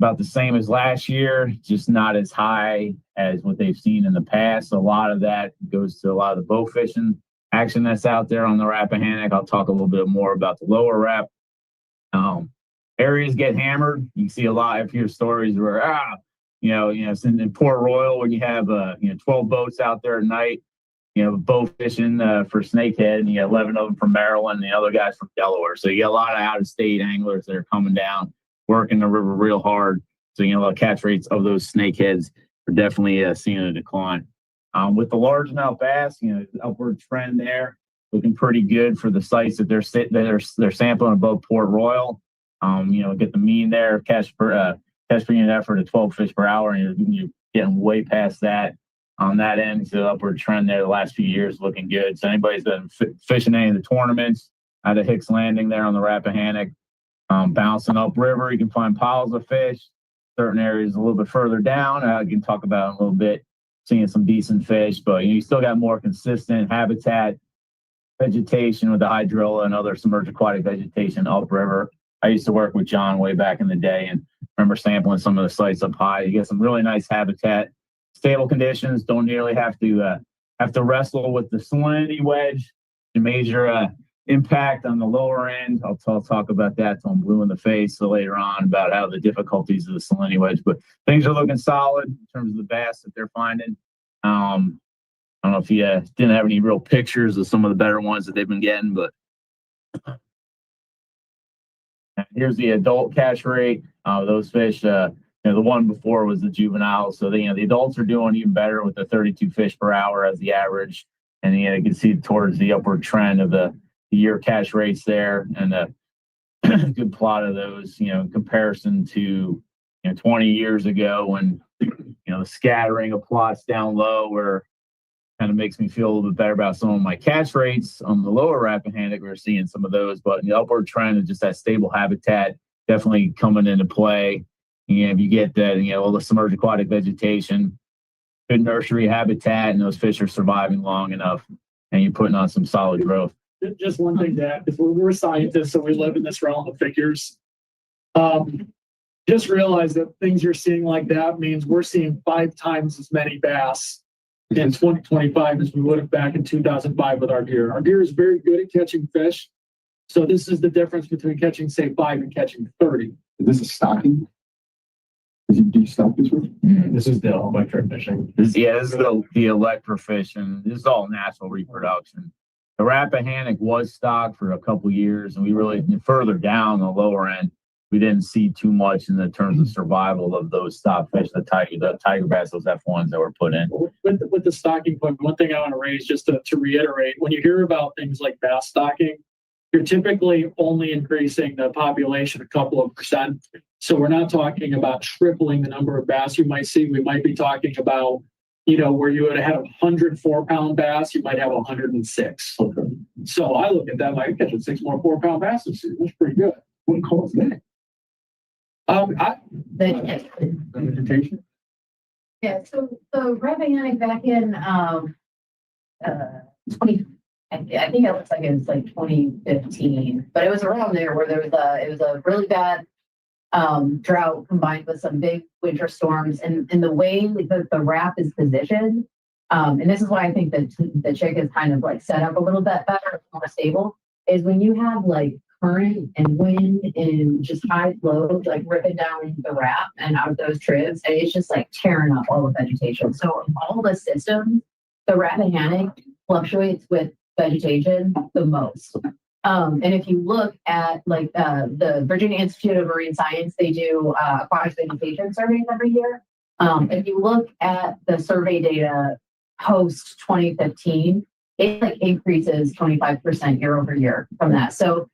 about the same as last year, just not as high as what they've seen in the past. A lot of that goes to a lot of the bow fishing action that's out there on the Rappahannock. I'll talk a little bit more about the lower Rapp. Areas get hammered. You see a lot of your stories where, it's in Port Royal when you have, 12 boats out there at night, boat fishing for snakehead, and you got 11 of them from Maryland and the other guys from Delaware. So you get a lot of out-of-state anglers that are coming down, working the river real hard. So, the catch rates of those snakeheads are definitely seeing a decline. With the largemouth bass, the upward trend there, looking pretty good for the sites that they're sampling above Port Royal. Get the mean there, catch per unit effort at 12 fish per hour, and you're getting way past that on that end. So the upward trend there the last few years looking good. So anybody's been fishing any of the tournaments out of Hicks Landing there on the Rappahannock, bouncing upriver, you can find piles of fish. Certain areas a little bit further down, you can talk about in a little bit, seeing some decent fish, but you still got more consistent habitat vegetation with the hydrilla and other submerged aquatic vegetation upriver. I used to work with John way back in the day and remember sampling some of the sites up high. You get some really nice habitat, stable conditions. Don't nearly have to wrestle with the salinity wedge, the major impact on the lower end. I'll talk about that till I'm blue in the face later on about how the difficulties of the salinity wedge. But things are looking solid in terms of the bass that they're finding. I don't know if you didn't have any real pictures of some of the better ones that they've been getting, but here's the adult catch rate. Those fish, the one before was the juvenile. So the adults are doing even better with the 32 fish per hour as the average. And you can see towards the upward trend of the year catch rates there, and a good plot of those, in comparison to 20 years ago when the scattering of plots down low where kind of makes me feel a little bit better about some of my catch rates on the lower Rappahannock. We're seeing some of those, but the upward trend of just that stable habitat definitely coming into play. If you get that, all the submerged aquatic vegetation, good nursery habitat, and those fish are surviving long enough, and you're putting on some solid growth. Just one thing to add, because we're scientists, so we live in this realm of figures. Just realize that things you're seeing like that means we're seeing 5 times as many bass in 2025 as we would have back in 2005 with our gear. Our gear is very good at catching fish. So this is the difference between catching, say, 5 and catching 30. Is this a stocking? Do you stock this with? This is the electric fishing. This is the electrofishing. This is all natural reproduction. The Rappahannock was stocked for a couple years, and we really further down the lower end, we didn't see too much in the terms of survival of those stock fish, the tiger bass, those F1s that were put in. With the stocking point, one thing I want to raise just to reiterate, when you hear about things like bass stocking, you're typically only increasing the population a couple of %. So we're not talking about tripling the number of bass you might see. We might be talking about, where you would have 100 4-pound bass, you might have 106. Okay. So I look at that like catching 6 more 4-pound bass this year. That's pretty good. What caused that? Vegetation? Yeah, so the Rappahannock back in 20, I think it looks like it was like 2015, but it was around there where it was a really bad drought combined with some big winter storms, and the way that the Rapp is positioned, and this is why I think that the Chick is kind of like set up a little bit better, more stable, is when you have like current and wind and just high flows like ripping down the Rapp and out of those tribs, and it's just like tearing up all the vegetation. So in all the systems, the Rappahannock fluctuates with vegetation the most. And if you look at like the Virginia Institute of Marine Science, they do aquatic vegetation surveys every year. If you look at the survey data post 2015, it like increases 25% year over year from that. So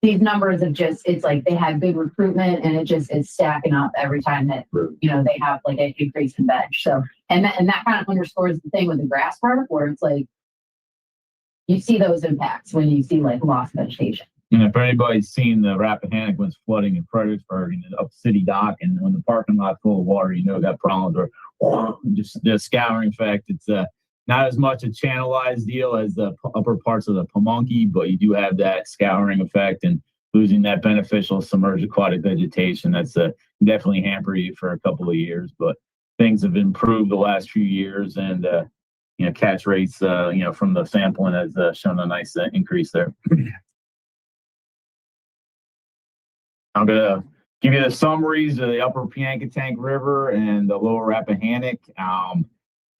these numbers of it's like they had good recruitment, and it's stacking up every time that they have like an increase in veg. So and that kind of underscores the thing with the grass park, where it's like you see those impacts when you see like lost vegetation. And if anybody's seen the Rappahannock when it's flooding in Fredericksburg and up City Dock, and when the parking lot's full of water, got problems, or just the scouring effect. It's not as much a channelized deal as the upper parts of the Pamunkey, but you do have that scouring effect and losing that beneficial submerged aquatic vegetation. That's definitely hamper you for a couple of years, but things have improved the last few years, and catch rates, from the sampling has shown a nice increase there. I'm gonna give you the summaries of the upper Piankatank River and the lower Rappahannock.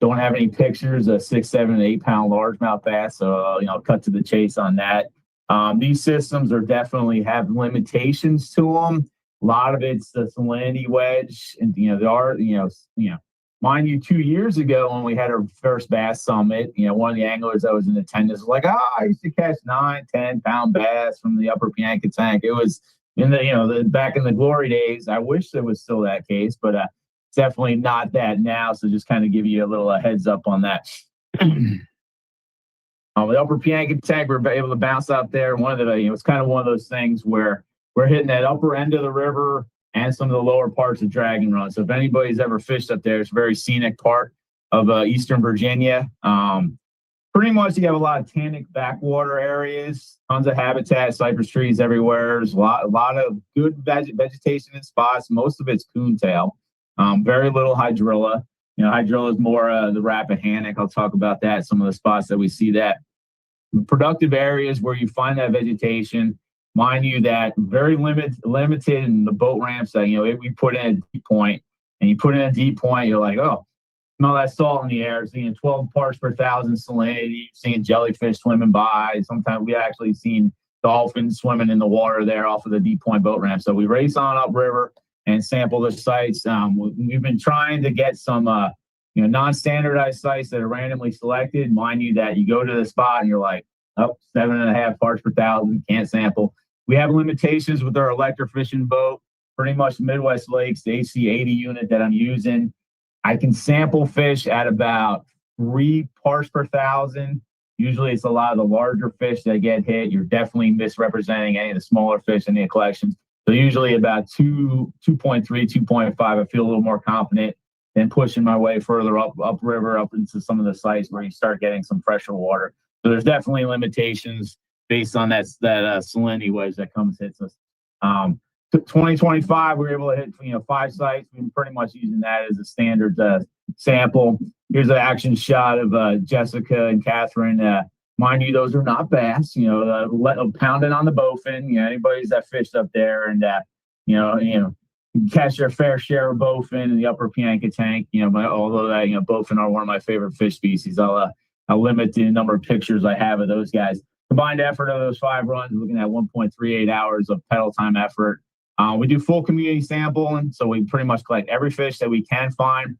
Don't have any pictures of 6, 7, and 8 pound largemouth bass, so I'll cut to the chase on that. These systems are definitely have limitations to them. A lot of it's the salinity wedge, and there are mind you, 2 years ago when we had our first bass summit, one of the anglers that was in attendance was like, I used to catch 9, 10 pound bass from the upper Piankatank. It was in the back in the glory days. I wish it was still that case, but it's definitely not that now. So just kind of give you a little heads up on that. The upper Piankatank, we're able to bounce out there. It's kind of one of those things where we're hitting that upper end of the river and some of the lower parts of Dragon Run. So if anybody's ever fished up there, it's a very scenic part of Eastern Virginia. Pretty much you have a lot of tannic backwater areas, tons of habitat, cypress trees everywhere. There's a lot of good vegetation in spots. Most of it's coontail. Very little hydrilla. Hydrilla is more the Rappahannock. I'll talk about that, some of the spots that we see that. Productive areas where you find that vegetation, mind you that very limited in the boat ramps that, we put in a deep point, and you put in a deep point, you're like, oh, smell that salt in the air, seeing 12 parts per thousand salinity, seeing jellyfish swimming by. Sometimes we actually seen dolphins swimming in the water there off of the deep point boat ramp. So we race on upriver and sample the sites. We've been trying to get some, non-standardized sites that are randomly selected. Mind you that you go to the spot and you're like, 7.5 parts per thousand, can't sample. We have limitations with our electric fishing boat. Pretty much Midwest Lakes, the AC80 unit that I'm using, I can sample fish at about 3 parts per thousand. Usually it's a lot of the larger fish that get hit. You're definitely misrepresenting any of the smaller fish in the collections. So usually about 2.3, 2.5, I feel a little more confident than pushing my way further upriver, up into some of the sites where you start getting some fresher water. So there's definitely limitations based on that salinity wedge that hits us. 2025, we were able to hit 5 sites. We've been pretty much using that as a standard sample. Here's an action shot of Jessica and Catherine. Mind you, those are not bass. Pounding on the bowfin. Anybody's that fished up there, and catch their fair share of bowfin in the upper Piankatank. Although that bowfin are one of my favorite fish species, I'll limit the number of pictures I have of those guys. Combined effort of those 5 runs, looking at 1.38 hours of pedal time effort. We do full community sampling, so we pretty much collect every fish that we can find.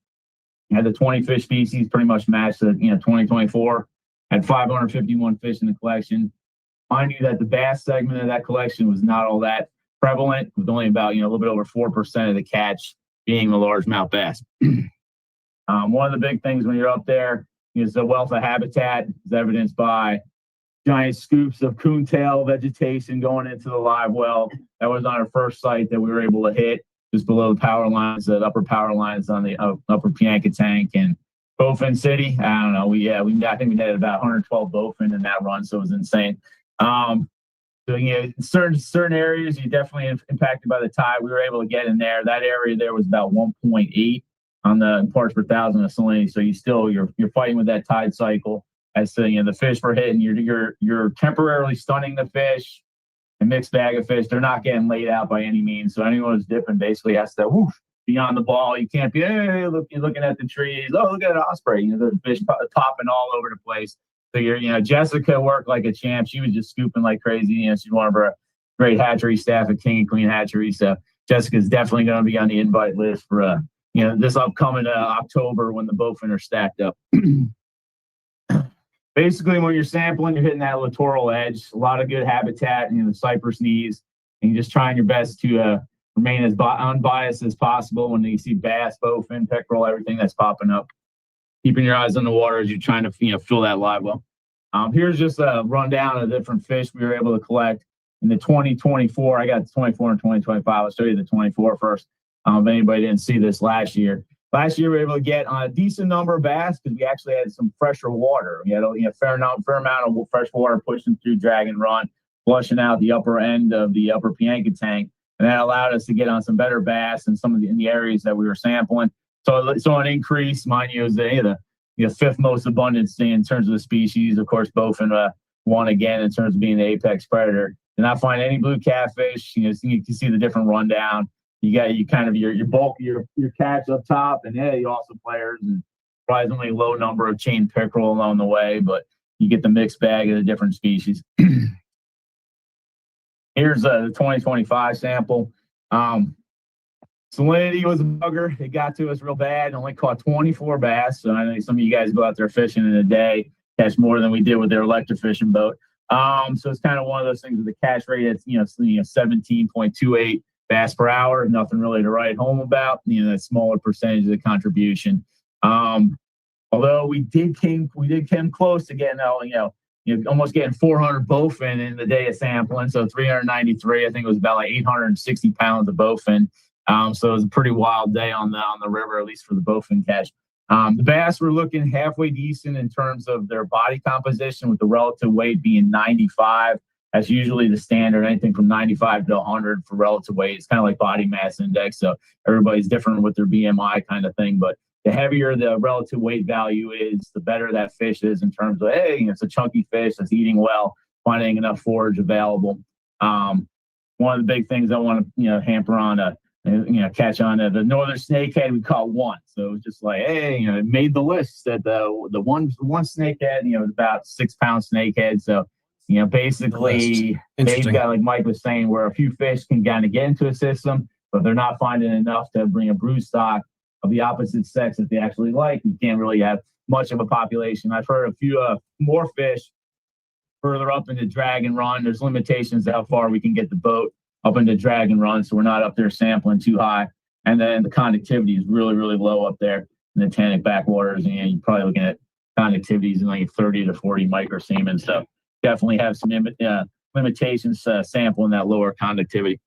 We had the 20 fish species pretty much matched the 2024. Had 551 fish in the collection. Mind you that the bass segment of that collection was not all that prevalent, with only about a little bit over 4% of the catch being the largemouth bass. One of the big things when you're up there is the wealth of habitat, is evidenced by giant scoops of coontail vegetation going into the live well. That was on our first site that we were able to hit just below the power lines, the upper power lines on the upper Piankatank and Bowfin City. I don't know. I think we had about 112 bowfin in that run, so it was insane. So certain areas you definitely impacted by the tide. We were able to get in there. That area there was about 1.8 on the parts per thousand of salinity. So you're fighting with that tide cycle. As to the fish we're hitting, you're temporarily stunning the fish. A mixed bag of fish, they're not getting laid out by any means. So anyone who's dipping basically has to be on the ball. You can't be you're looking at the trees. Oh, look at an osprey. There's fish popping all over the place. So Jessica worked like a champ. She was just scooping like crazy. She's one of our great hatchery staff at King and Queen Hatchery. So Jessica's definitely going to be on the invite list for this upcoming October when the bowfin are stacked up. Basically, when you're sampling, you're hitting that littoral edge. A lot of good habitat, the cypress knees, and you're just trying your best to remain as unbiased as possible when you see bass, bowfin, peckerel, everything that's popping up. Keeping your eyes on the water as you're trying to fill that live well. Here's just a rundown of different fish we were able to collect in the 2024. I got the 24 and 2025. I'll show you the 24 first. If anybody didn't see this last year. Last year, we were able to get a decent number of bass because we actually had some fresher water. We had a fair amount of fresh water pushing through Dragon Run, flushing out the upper end of the upper Piankatank, and that allowed us to get on some better bass in some of in the areas that we were sampling. So an increase, mind you, is the fifth most abundant in terms of the species. Of course, bowfin won again in terms of being the apex predator. Did not find any blue catfish. You can see the different rundown. You got your bulk, your catch up top, and you also players and surprisingly low number of chain pickerel along the way, but you get the mixed bag of the different species. Here's the 2025 sample. Salinity was a bugger. It got to us real bad. Only caught 24 bass. So I know some of you guys go out there fishing in a day, catch more than we did with their electric fishing boat. So it's kind of one of those things with the catch rate. It's 17.28 bass per hour. Nothing really to write home about. That smaller percentage of the contribution. Although we did come close to getting almost getting 400 bowfin in the day of sampling. So 393. I think it was about like 860 pounds of bowfin. So it was a pretty wild day on the river, at least for the bowfin catch. The bass were looking halfway decent in terms of their body composition, with the relative weight being 95. That's usually the standard, anything from 95 to 100 for relative weight. It's kind of like body mass index. So everybody's different with their BMI kind of thing. But the heavier the relative weight value is, the better that fish is in terms of, it's a chunky fish that's eating well, finding enough forage available. One of the big things I want to, hamper on catch on the northern snakehead, we caught one. So it was just like, it made the list that the one snakehead, about 6 pound snakehead. So, basically they've got, like Mike was saying, where a few fish can kind of get into a system, but they're not finding enough to bring a brood stock of the opposite sex that they actually like. You can't really have much of a population. I've heard a few more fish further up into drag and run. There's limitations to how far we can get the boat up into drag and run, so we're not up there sampling too high. And then the conductivity is really, really low up there in the Tannic backwaters, and you're probably looking at conductivities in like 30 to 40 microsiemens. So definitely have some limitations sampling that lower conductivity.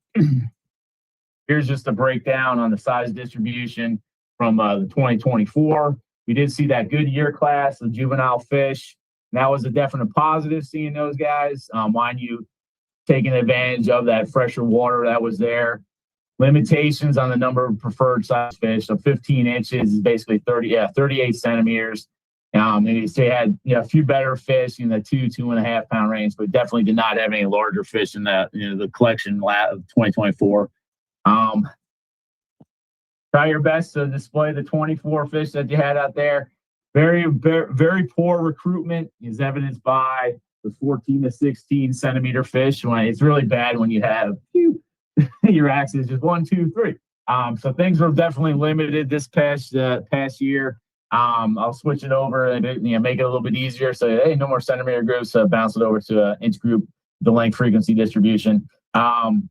Here's just a breakdown on the size distribution from the 2024. We did see that good year class of juvenile fish. And that was a definite positive, seeing those guys. Mind you, taking advantage of that fresher water that was there. Limitations on the number of preferred size fish. So 15 inches is basically 38 centimeters. Maybe they had a few better fish in the 2.5 pound range, but definitely did not have any larger fish in the collection of 2024. Try your best to display the 24 fish that you had out there. Very, very, very poor recruitment is evidenced by the 14 to 16 centimeter fish. It's really bad when you have your axe is just 1, 2, 3. So things were definitely limited this past year. I'll switch it over and make it a little bit easier. So no more centimeter groups. Bounce it over to inch group, the length frequency distribution. You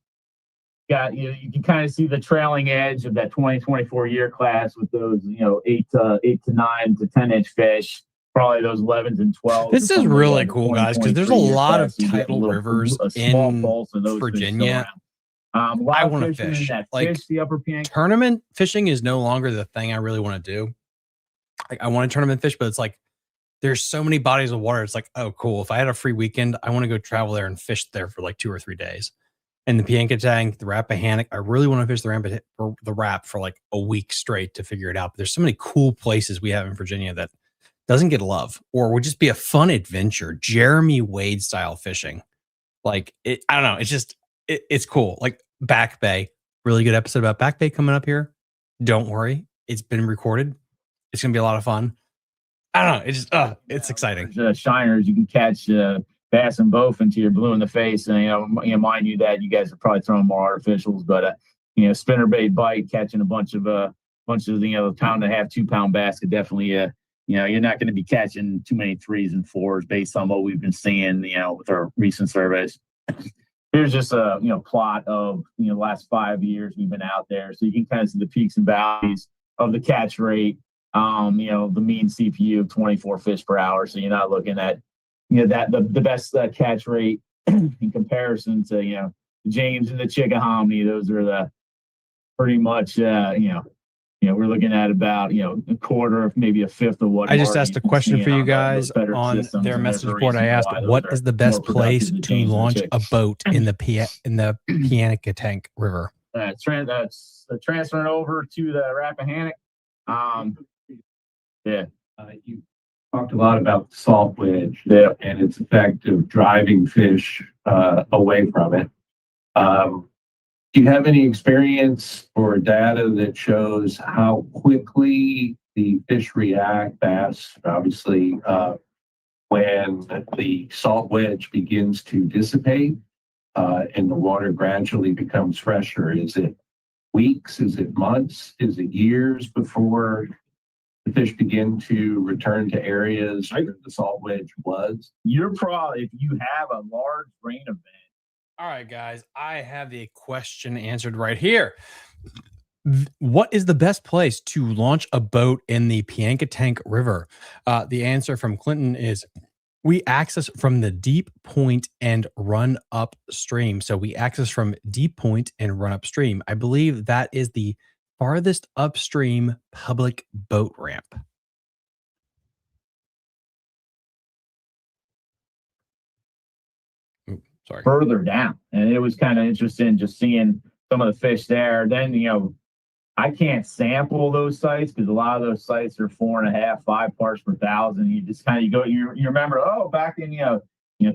can kind of see the trailing edge of that 2024 year class with those 8 to 9 to 10 inch fish. Probably those 11s and 12s. This is really cool, guys, because there's a lot of tidal rivers in Virginia. I want to fish. Like, tournament fishing is no longer the thing I really want to do. Like, I want to tournament fish, but it's like there's so many bodies of water. It's like, oh, cool. If I had a free weekend, I want to go travel there and fish there for like 2 or 3 days. And the Piankatank, the Rappahannock, I really want to fish the Rap for like a week straight to figure it out. But there's so many cool places we have in Virginia that doesn't get love, or would just be a fun adventure, Jeremy Wade style fishing. Like, I don't know. It's just, it's cool. Like Back Bay, really good episode about Back Bay coming up here. Don't worry. It's been recorded. It's going to be a lot of fun. I don't know. It's just, it's exciting. Shiners, you can catch bass and bowfin till you're blue in the face. And, mind you that you guys are probably throwing more artificials, but, spinnerbait bite, catching a bunch of pound and a half, 2 pound bass could definitely, you're not going to be catching too many 3s and 4s based on what we've been seeing, with our recent surveys. Here's just a, plot of, the last 5 years we've been out there. So you can kind of see the peaks and valleys of the catch rate, the mean CPU of 24 fish per hour. So you're not looking at, that the best catch rate in comparison to, the James and the Chickahominy. Those are the pretty much, we're looking at about, a quarter, if maybe a fifth of what. I just asked a question for you guys on their message board. I asked, what is the best place to launch a boat in the Piankatank River? That's transferring over to the Rappahannock. talked a lot about the salt wedge Yeah. and its effect of driving fish away from it. Do you have any experience or data that shows how quickly the fish react, bass, obviously, when the salt wedge begins to dissipate and the water gradually becomes fresher? Is it weeks? Is it months? Is it years before the fish begin to return to areas where the salt wedge was? You're probably, if you have a large rain event. All right, guys, I have the question answered right here. What is the best place to launch a boat in the Piankatank River? The answer from Clinton is we access from the deep point and run upstream. So we access from deep point and run upstream. I believe that is the farthest upstream public boat ramp. Sorry. Further down. And it was kind of interesting just seeing some of the fish there. Then, I can't sample those sites because a lot of those sites are 4.5, 5 parts per thousand. You just kind of you remember, back in,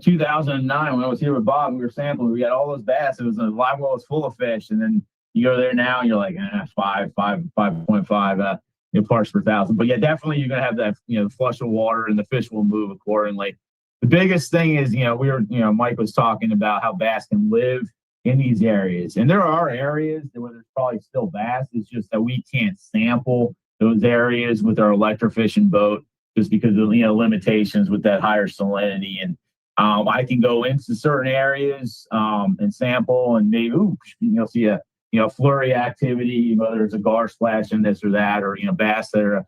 2009 when I was here with Bob, we were sampling, we got all those bass. It was a live well was full of fish. And then you go there now and you're like, 5.5 parts per thousand. But yeah, definitely you're going to have that, flush of water and the fish will move accordingly. The biggest thing is, Mike was talking about how bass can live in these areas. And there are areas where there's probably still bass. It's just that we can't sample those areas with our electrofishing boat just because of, limitations with that higher salinity. And I can go into certain areas and sample and maybe, you'll see a, flurry activity, whether it's a gar splash in this or that, or, bass that are,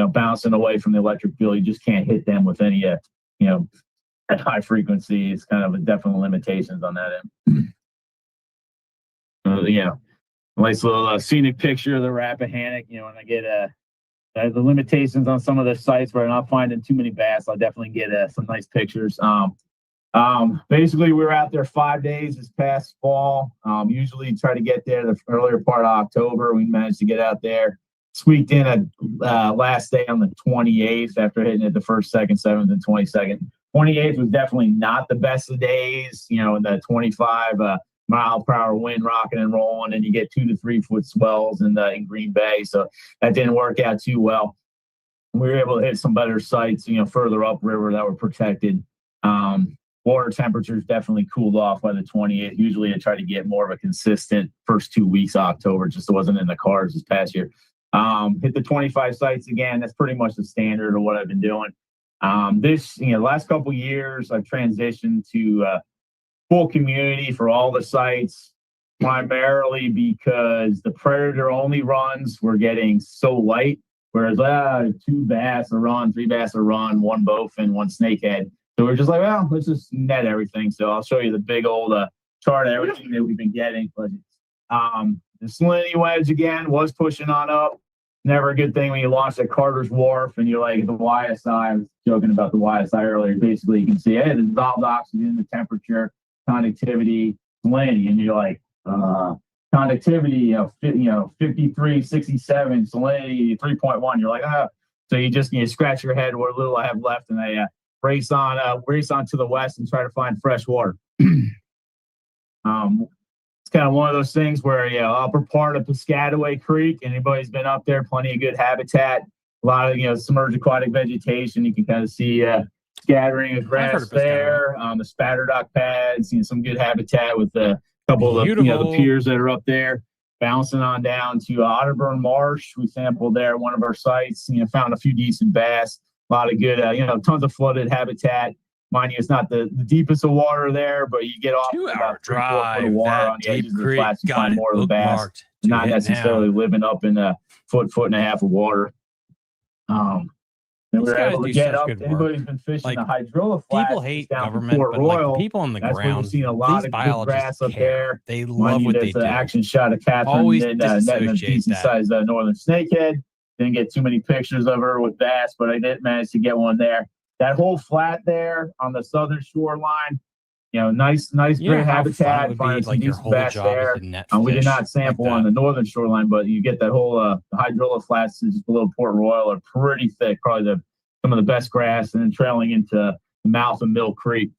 bouncing away from the electric field. You just can't hit them with any, at high frequency. It's kind of a definite limitations on that end. Nice little scenic picture of the Rappahannock. When I get the limitations on some of the sites where I'm not finding too many bass, I'll definitely get some nice pictures. Basically, we were out there 5 days this past fall. Usually try to get there the earlier part of October. We managed to get out there. Squeaked in a last day on the 28th after hitting it the 1st, 2nd, 7th, and 22nd. 28th was definitely not the best of days, in the 25 mile per hour wind rocking and rolling, and you get 2 to 3 foot swells in Green Bay. So that didn't work out too well. We were able to hit some better sites, further upriver that were protected. Water temperatures definitely cooled off by the 28th. Usually I try to get more of a consistent first 2 weeks of October, just it wasn't in the cards this past year. Hit the 25 sites again. That's pretty much the standard of what I've been doing. Last couple of years, I've transitioned to full community for all the sites, primarily because the predator only runs were getting so light, whereas 2 bass a run, 3 bass a run, 1 bowfin, 1 snakehead. So we're just like, well, let's just net everything. So I'll show you the big old chart of everything that we've been getting. But the salinity wedge again was pushing on up. Never a good thing when you launch at Carter's Wharf and you're like the YSI. I was joking about the YSI earlier. Basically, you can see, hey, the dissolved oxygen, the temperature, conductivity, salinity, and you're like, conductivity, 53, 67, salinity, 3.1. You're like, So you scratch your head what little I have left, and I race on to the west and try to find fresh water. It's kind of one of those things where, upper part of Piscataway Creek, anybody's been up there, plenty of good habitat, a lot of, submerged aquatic vegetation. You can kind of see scattering of grass there, the spatterdock pads, some good habitat with a couple of the piers that are up there. Bouncing on down to Otterburn Marsh. We sampled there at one of our sites, found a few decent bass, a lot of good, tons of flooded habitat. Mind you, it's not the deepest of water there, but you get off 2-hour about 3-4 foot of water on the edges of the flats, you find more of the bass, not necessarily living up in a foot and a half of water. And we were able to get up. Anybody's been fishing the hydrilla flats. People hate down government, Port but Royal, people on the that's ground, where we've seen a lot these of good grass biologists up there. They love what they do. An action shot of Catherine Always netting a disassociate decent sized northern snakehead. Didn't get too many pictures of her with bass, but I did manage to get one there. That whole flat there on the southern shoreline, nice great habitat. Finding some decent bass there. We did not sample on the northern shoreline, but you get that whole hydrilla flats just below Port Royal are pretty thick, probably some of the best grass, and then trailing into the mouth of Mill Creek.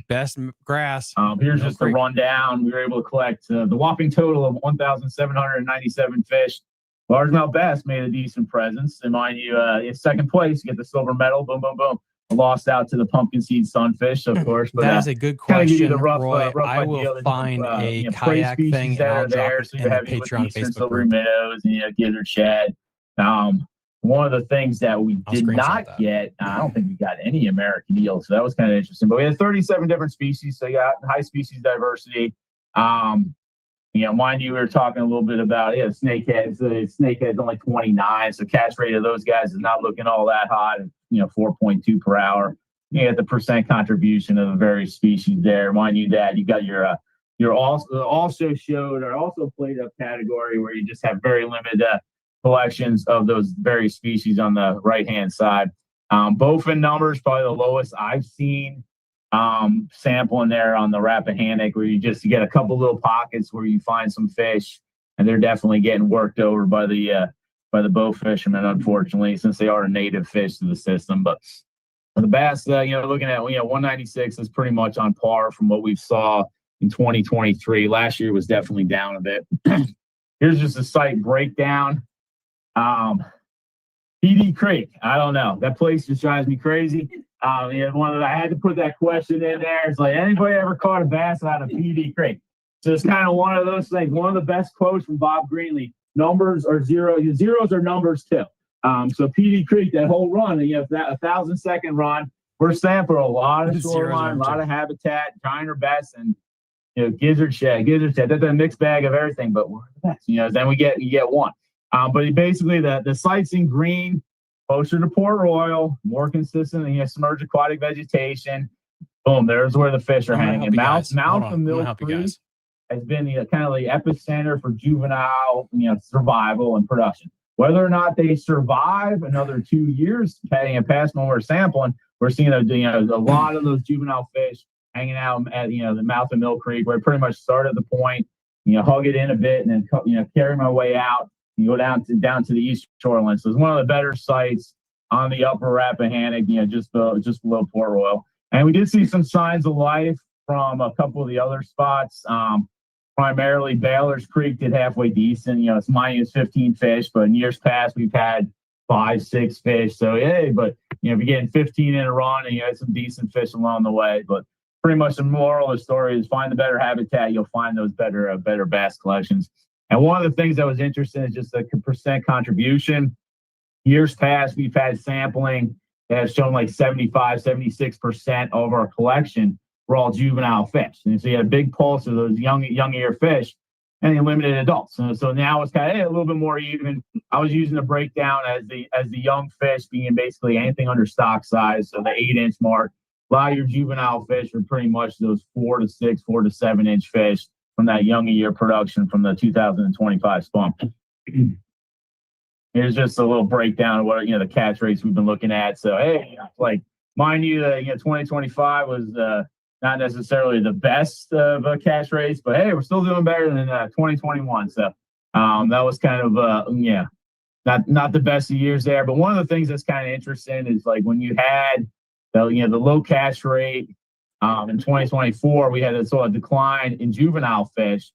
Best grass. Here's Mill just Creek. a rundown. We were able to collect the whopping total of 1,797 fish. Largemouth bass made a decent presence. And mind you, in second place, you get the silver medal. Boom, boom, boom. Lost out to the pumpkin seed sunfish, of course. But That is a good kind of give you question, the rough, Roy. rough I idea will of the find different, a prey kayak species thing and that I'll are drop there. it So in you the have your Patreon eastern Facebook silvery group. minnows and gizzard shad. One of the things that we I'll did screenshot not that. get, I don't think we got any American eels, so that was kind of interesting. But we had 37 different species, so you got high species diversity. Mind you, we were talking a little bit about snakeheads. The snakehead's only 29, so catch rate of those guys is not looking all that hot. 4.2 per hour. You get the percent contribution of the various species there. Mind you, that you got your also showed or also played up category where you just have very limited collections of those various species on the right hand side. Bowfin numbers probably the lowest I've seen. Sampling there on the Rappahannock, where you get a couple little pockets where you find some fish, and they're definitely getting worked over by the bow fishermen, unfortunately, since they are a native fish to the system. But the bass, looking at 196 is pretty much on par from what we saw in 2023. Last year was definitely down a bit. Here's just a site breakdown. PD Creek, I don't know. That place just drives me crazy. I had to put that question in there. It's like, anybody ever caught a bass out of PD Creek? So it's kind of one of those things. One of the best quotes from Bob Greenlee: numbers are zero. Zeros are numbers too. So PD Creek, that whole run, that 1,000-second run, we're sampling a lot of shoreline, a lot of habitat, giant or bass, and gizzard shad. That's a mixed bag of everything, but we're the best. Then you get one. But basically, the sites in green, closer to Port Royal, more consistent, submerged aquatic vegetation. Boom, there's where the fish are hanging. Mouth of Mill Creek has been kind of the epicenter for juvenile, survival and production. Whether or not they survive another 2 years, past when we're sampling, we're seeing a lot of those juvenile fish hanging out at the mouth of Mill Creek, where I pretty much start at the point, hug it in a bit, and then carry my way out. You go down to the east shoreline. So it's one of the better sites on the upper Rappahannock, just below Port Royal. And we did see some signs of life from a couple of the other spots. Primarily Baylor's Creek did halfway decent. It's minus 15 fish, but in years past we've had 5-6 fish. So but if you're getting 15 in a run, and you had some decent fish along the way. But pretty much the moral of the story is find the better habitat, you'll find those better bass collections. And one of the things that was interesting is just the percent contribution. Years past, we've had sampling that has shown like 75, 76% of our collection were all juvenile fish. And so you had a big pulse of those young-year fish and the limited adults. So now it's kind of a little bit more even. I was using the breakdown as the young fish being basically anything under stock size, so the 8-inch mark. A lot of your juvenile fish are pretty much those 4 to 6, 4 to 7-inch fish from that young-year production from the 2025 spawn. Here's just a little breakdown of what the catch rates we've been looking at. So mind you, 2025 was not necessarily the best of catch rates, but hey, we're still doing better than 2021. So that was kind of not the best of years there. But one of the things that's kind of interesting is like when you had the low catch rate in 2024, we had a sort of decline in juvenile fish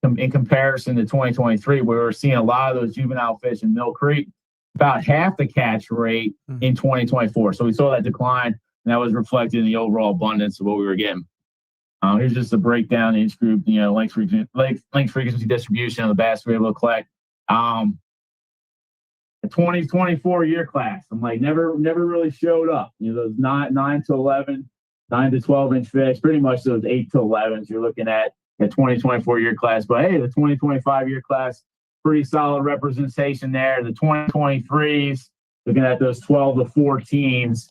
in comparison to 2023, where we were seeing a lot of those juvenile fish in Mill Creek, about half the catch rate in 2024. So we saw that decline, and that was reflected in the overall abundance of what we were getting. Here's just a breakdown in each group, length frequency distribution of the bass we were able to collect. The 2024 year class, I'm like, never really showed up. Those 9 to 11, 9 to 12-inch fish, pretty much those 8 to 11s you're looking at the 2024 year class. But hey, the 2025 year class, pretty solid representation there. The 2023s, looking at those 12 to 14s,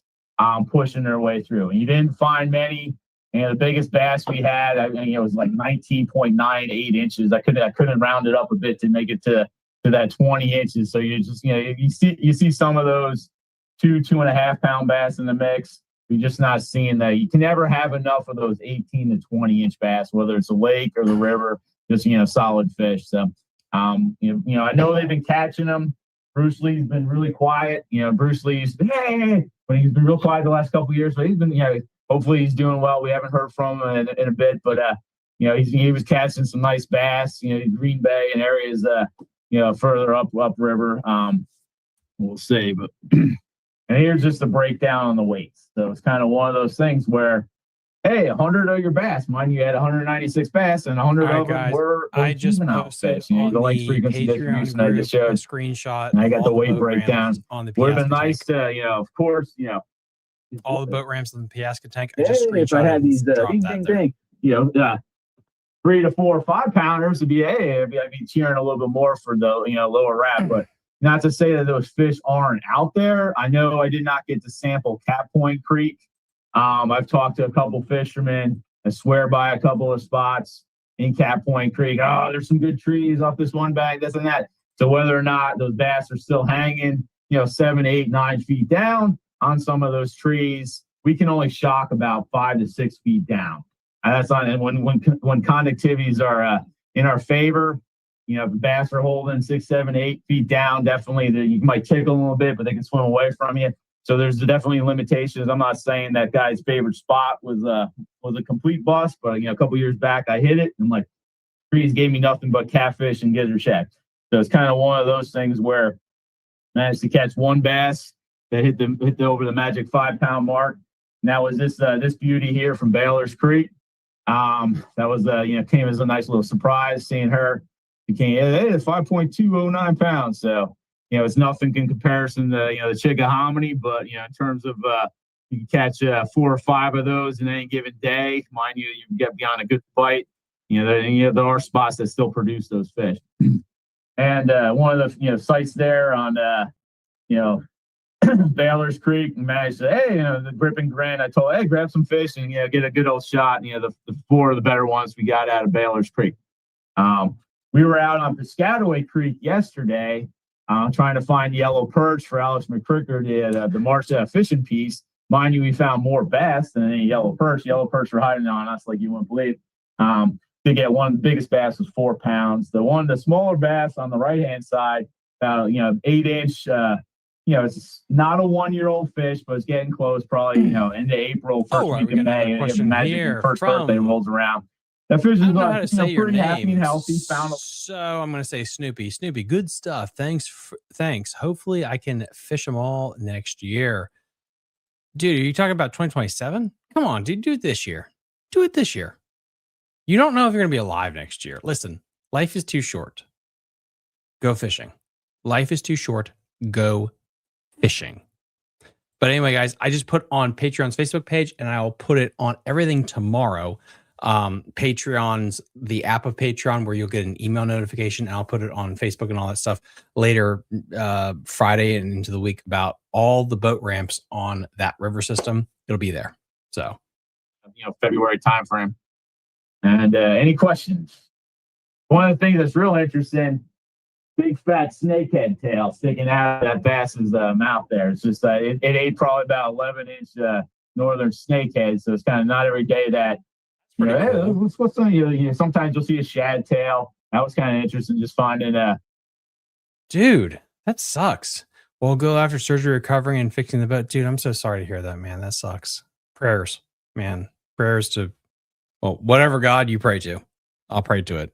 pushing their way through. And you didn't find many. The biggest bass we had, it was like 19.98 inches. I couldn't round it up a bit to make it to that 20 inches. So you just, you see some of those 2.5 pound bass in the mix. You're just not seeing that. You can never have enough of those 18 to 20 inch bass, whether it's a lake or the river, just, solid fish. So, I know they've been catching them. Bruce Lee's been really quiet. Bruce Lee's, hey, but he's been real quiet the last couple of years. But he's been, hopefully he's doing well. We haven't heard from him in a bit, but he was catching some nice bass, Green Bay and areas, further upriver. We'll see, but and here's just a breakdown on the weights. So it's kind of one of those things where, hey, 100 of your bass, mind you had 196 bass, and 100 of them were I just juvenile posted fish. on The lake the frequency Patreon distribution I group just a showed. screenshot. And I of got all the weight boat breakdown. ramps on the Would have been Piankatank. nice to, of course, all the boat ramps on the Piankatank. I hey, just if I had these dropped ding, that ding, there. ding, 3 to 4 or 5 pounders would be, I'd be cheering a little bit more for the, lower wrap, but not to say that those fish aren't out there. I know I did not get to sample Cat Point Creek. I've talked to a couple fishermen. I swear by a couple of spots in Cat Point Creek. Oh, there's some good trees off this one bank, this and that. So whether or not those bass are still hanging, 7, 8, 9 feet down on some of those trees, we can only shock about 5 to 6 feet down. And that's on. And when conductivities are in our favor, if the bass are holding 6, 7, 8 feet down, definitely you might tickle a little bit, but they can swim away from you. So there's definitely limitations. I'm not saying that guy's favorite spot was a complete bust, but a couple years back I hit it and trees gave me nothing but catfish and gizzard shad. So it's kind of one of those things where I managed to catch one bass that hit over the magic 5-pound mark. And that was this beauty here from Baylor's Creek. That was came as a nice little surprise seeing her. It's 5.209 pounds. So it's nothing in comparison to the Chickahominy, but in terms of you can catch 4 or 5 of those in any given day. Mind you, you can get beyond a good bite. There are spots that still produce those fish. And one of the sites there on Baylor's Creek, managed to the grip and grin. I told, hey, grab some fish and get a good old shot. The 4 of the better ones we got out of Baylor's Creek. We were out on Piscataway Creek yesterday, trying to find yellow perch for Alex McCricker, the March fishing piece. Mind you, we found more bass than any yellow perch. Yellow perch were hiding on us like you wouldn't believe. To get one, the biggest bass was 4 pounds. The smaller bass on the right hand side, about 8-inch. It's not a 1-year-old fish, but it's getting close. Probably into April, first week of May. Magic first birthday rolls around. That fish is pretty happy and healthy. So I'm going to say Snoopy. Snoopy, good stuff. Thanks. Hopefully I can fish them all next year. Dude, are you talking about 2027? Come on, dude, do it this year. Do it this year. You don't know if you're going to be alive next year. Listen, life is too short. Go fishing. Life is too short. Go fishing. But anyway, guys, I just put on Patreon's Facebook page, and I will put it on everything tomorrow. Patreon's the app of Patreon where you'll get an email notification. I'll put it on Facebook and all that stuff later Friday and into the week about all the boat ramps on that river system. It'll be there. So, February timeframe. And any questions? One of the things that's real interesting, big fat snakehead tail sticking out of that bass's mouth there. It's just it ate probably about 11-inch northern snakehead. So it's kind of not every day that what's on sometimes you'll see a shad tail. That was kind of interesting, just finding dude, that sucks. We'll go after surgery, recovering, and fixing the boat. Dude, I'm so sorry to hear that, man. That sucks. Prayers, man. Prayers to whatever God you pray to. I'll pray to it.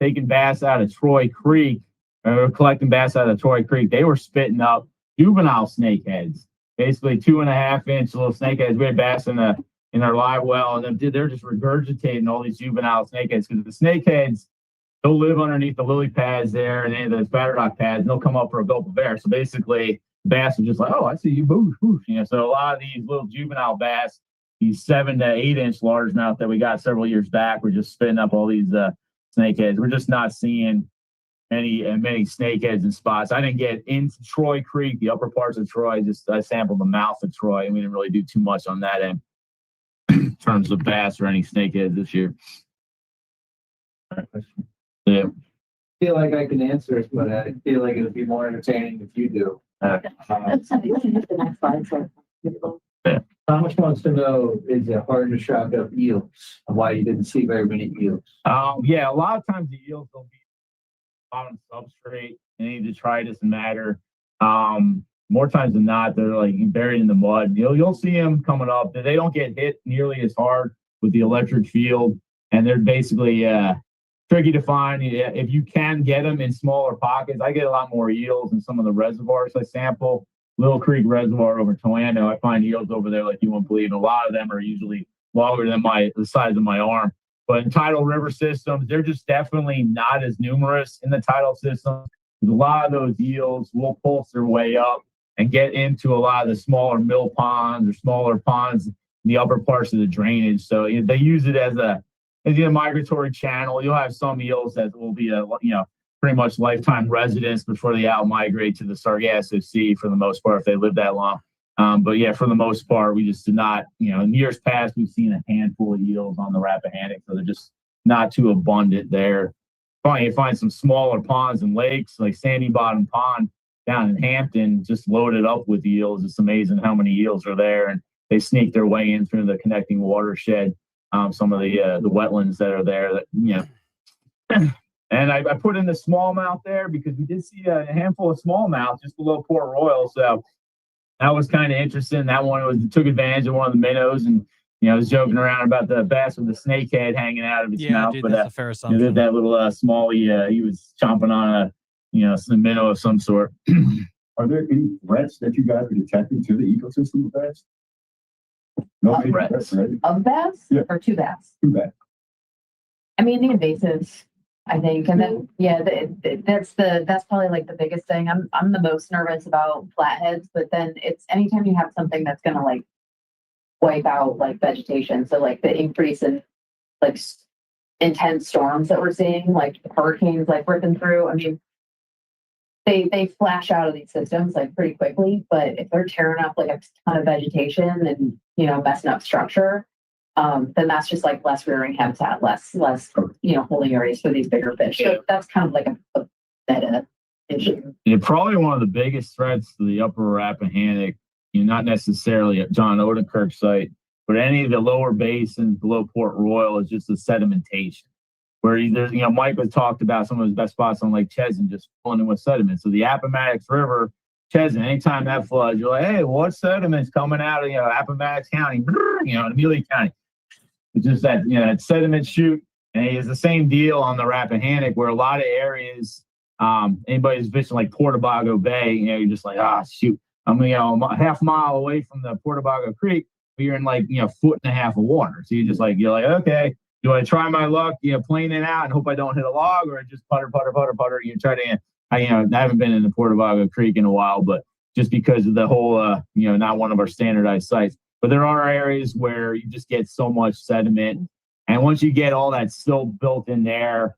Taking bass out of Troy Creek, collecting bass out of Troy Creek, they were spitting up juvenile snakeheads. Basically 2.5-inch little snakeheads. We had bass in our live well, and they're just regurgitating all these juvenile snakeheads because the snakeheads, they'll live underneath the lily pads there and any of those batterdock pads, and they'll come up for a gulp of air. So basically, bass are just like, oh, I see you, boosh, boosh. So a lot of these little juvenile bass, these 7 to 8-inch largemouth that we got several years back, we're just spitting up all these snakeheads. We're just not seeing many snakeheads in spots. I didn't get into Troy Creek, the upper parts of Troy. I sampled the mouth of Troy, and we didn't really do too much on that end in terms of bass or any snakeheads this year. Yeah. I feel like I can answer it, but I feel like it'll be more entertaining if you do. Thomas wants to know, is it hard to shock up eels? And why you didn't see very many eels? Yeah, a lot of times the eels will be bottom substrate, any detritus and matter. More times than not, they're like buried in the mud. You'll see them coming up. They don't get hit nearly as hard with the electric field, and they're basically tricky to find. If you can get them in smaller pockets, I get a lot more eels in some of the reservoirs I sample. Little Creek Reservoir over Toano, I find eels over there like you won't believe. A lot of them are usually longer than the size of my arm. But in tidal river systems, they're just definitely not as numerous in the tidal system. A lot of those eels will pulse their way up and get into a lot of the smaller mill ponds or smaller ponds in the upper parts of the drainage. So they use it as a migratory channel. You'll have some eels that will be pretty much lifetime residents before they out migrate to the Sargasso Sea for the most part if they live that long. But yeah, for the most part, we just did not. In years past, we've seen a handful of eels on the Rappahannock, so they're just not too abundant there. Finally, you find some smaller ponds and lakes like Sandy Bottom Pond down in Hampton, just loaded up with eels. It's amazing how many eels are there, and they sneak their way in through the connecting watershed. Some of the wetlands that are there, and I put in the smallmouth there because we did see a handful of smallmouth just below Port Royal, so that was kind of interesting. That one took advantage of one of the minnows, and I was joking around about the bass with the snakehead hanging out of its mouth. Dude, but that's a fair assumption. that little smallie, he was chomping on some minnow of some sort. Are there any threats that you guys are detecting to the ecosystem of bass? No threats, right? Of bass? Yeah. Or to bass? Too bad. I mean, the invasives, I think, and then that's probably like the biggest thing. I'm the most nervous about flatheads, but then it's anytime you have something that's gonna like wipe out like vegetation. So like the increase in like intense storms that we're seeing, like hurricanes like ripping through. I mean, they flash out of these systems like pretty quickly, but if they're tearing up like a ton of vegetation and messing up structure, then that's just like less rearing habitat, less holding areas for these bigger fish. So that's kind of like a meta issue. Yeah, probably one of the biggest threats to the upper Rappahannock, not necessarily at John Odenkirk's site, but any of the lower basins below Port Royal is just the sedimentation. Where there's, Mike has talked about some of his best spots on Lake Chesin just filling in with sediment. So the Appomattox River, Chesin, anytime that floods, you're like, hey, what sediment's coming out of, Appomattox County, Amelia County? It's just that, that sediment chute. And it's the same deal on the Rappahannock where a lot of areas, anybody who's fishing like Portabago Bay, you're just like, shoot, I'm, a half mile away from the Portabago Creek, but you're in like, foot and a half of water. So you're like, okay. Do I try my luck, planing out and hope I don't hit a log, or just putter? You try to, I haven't been in the Portabago Creek in a while, but just because of the whole, not one of our standardized sites. But there are areas where you just get so much sediment. And once you get all that silt built in there,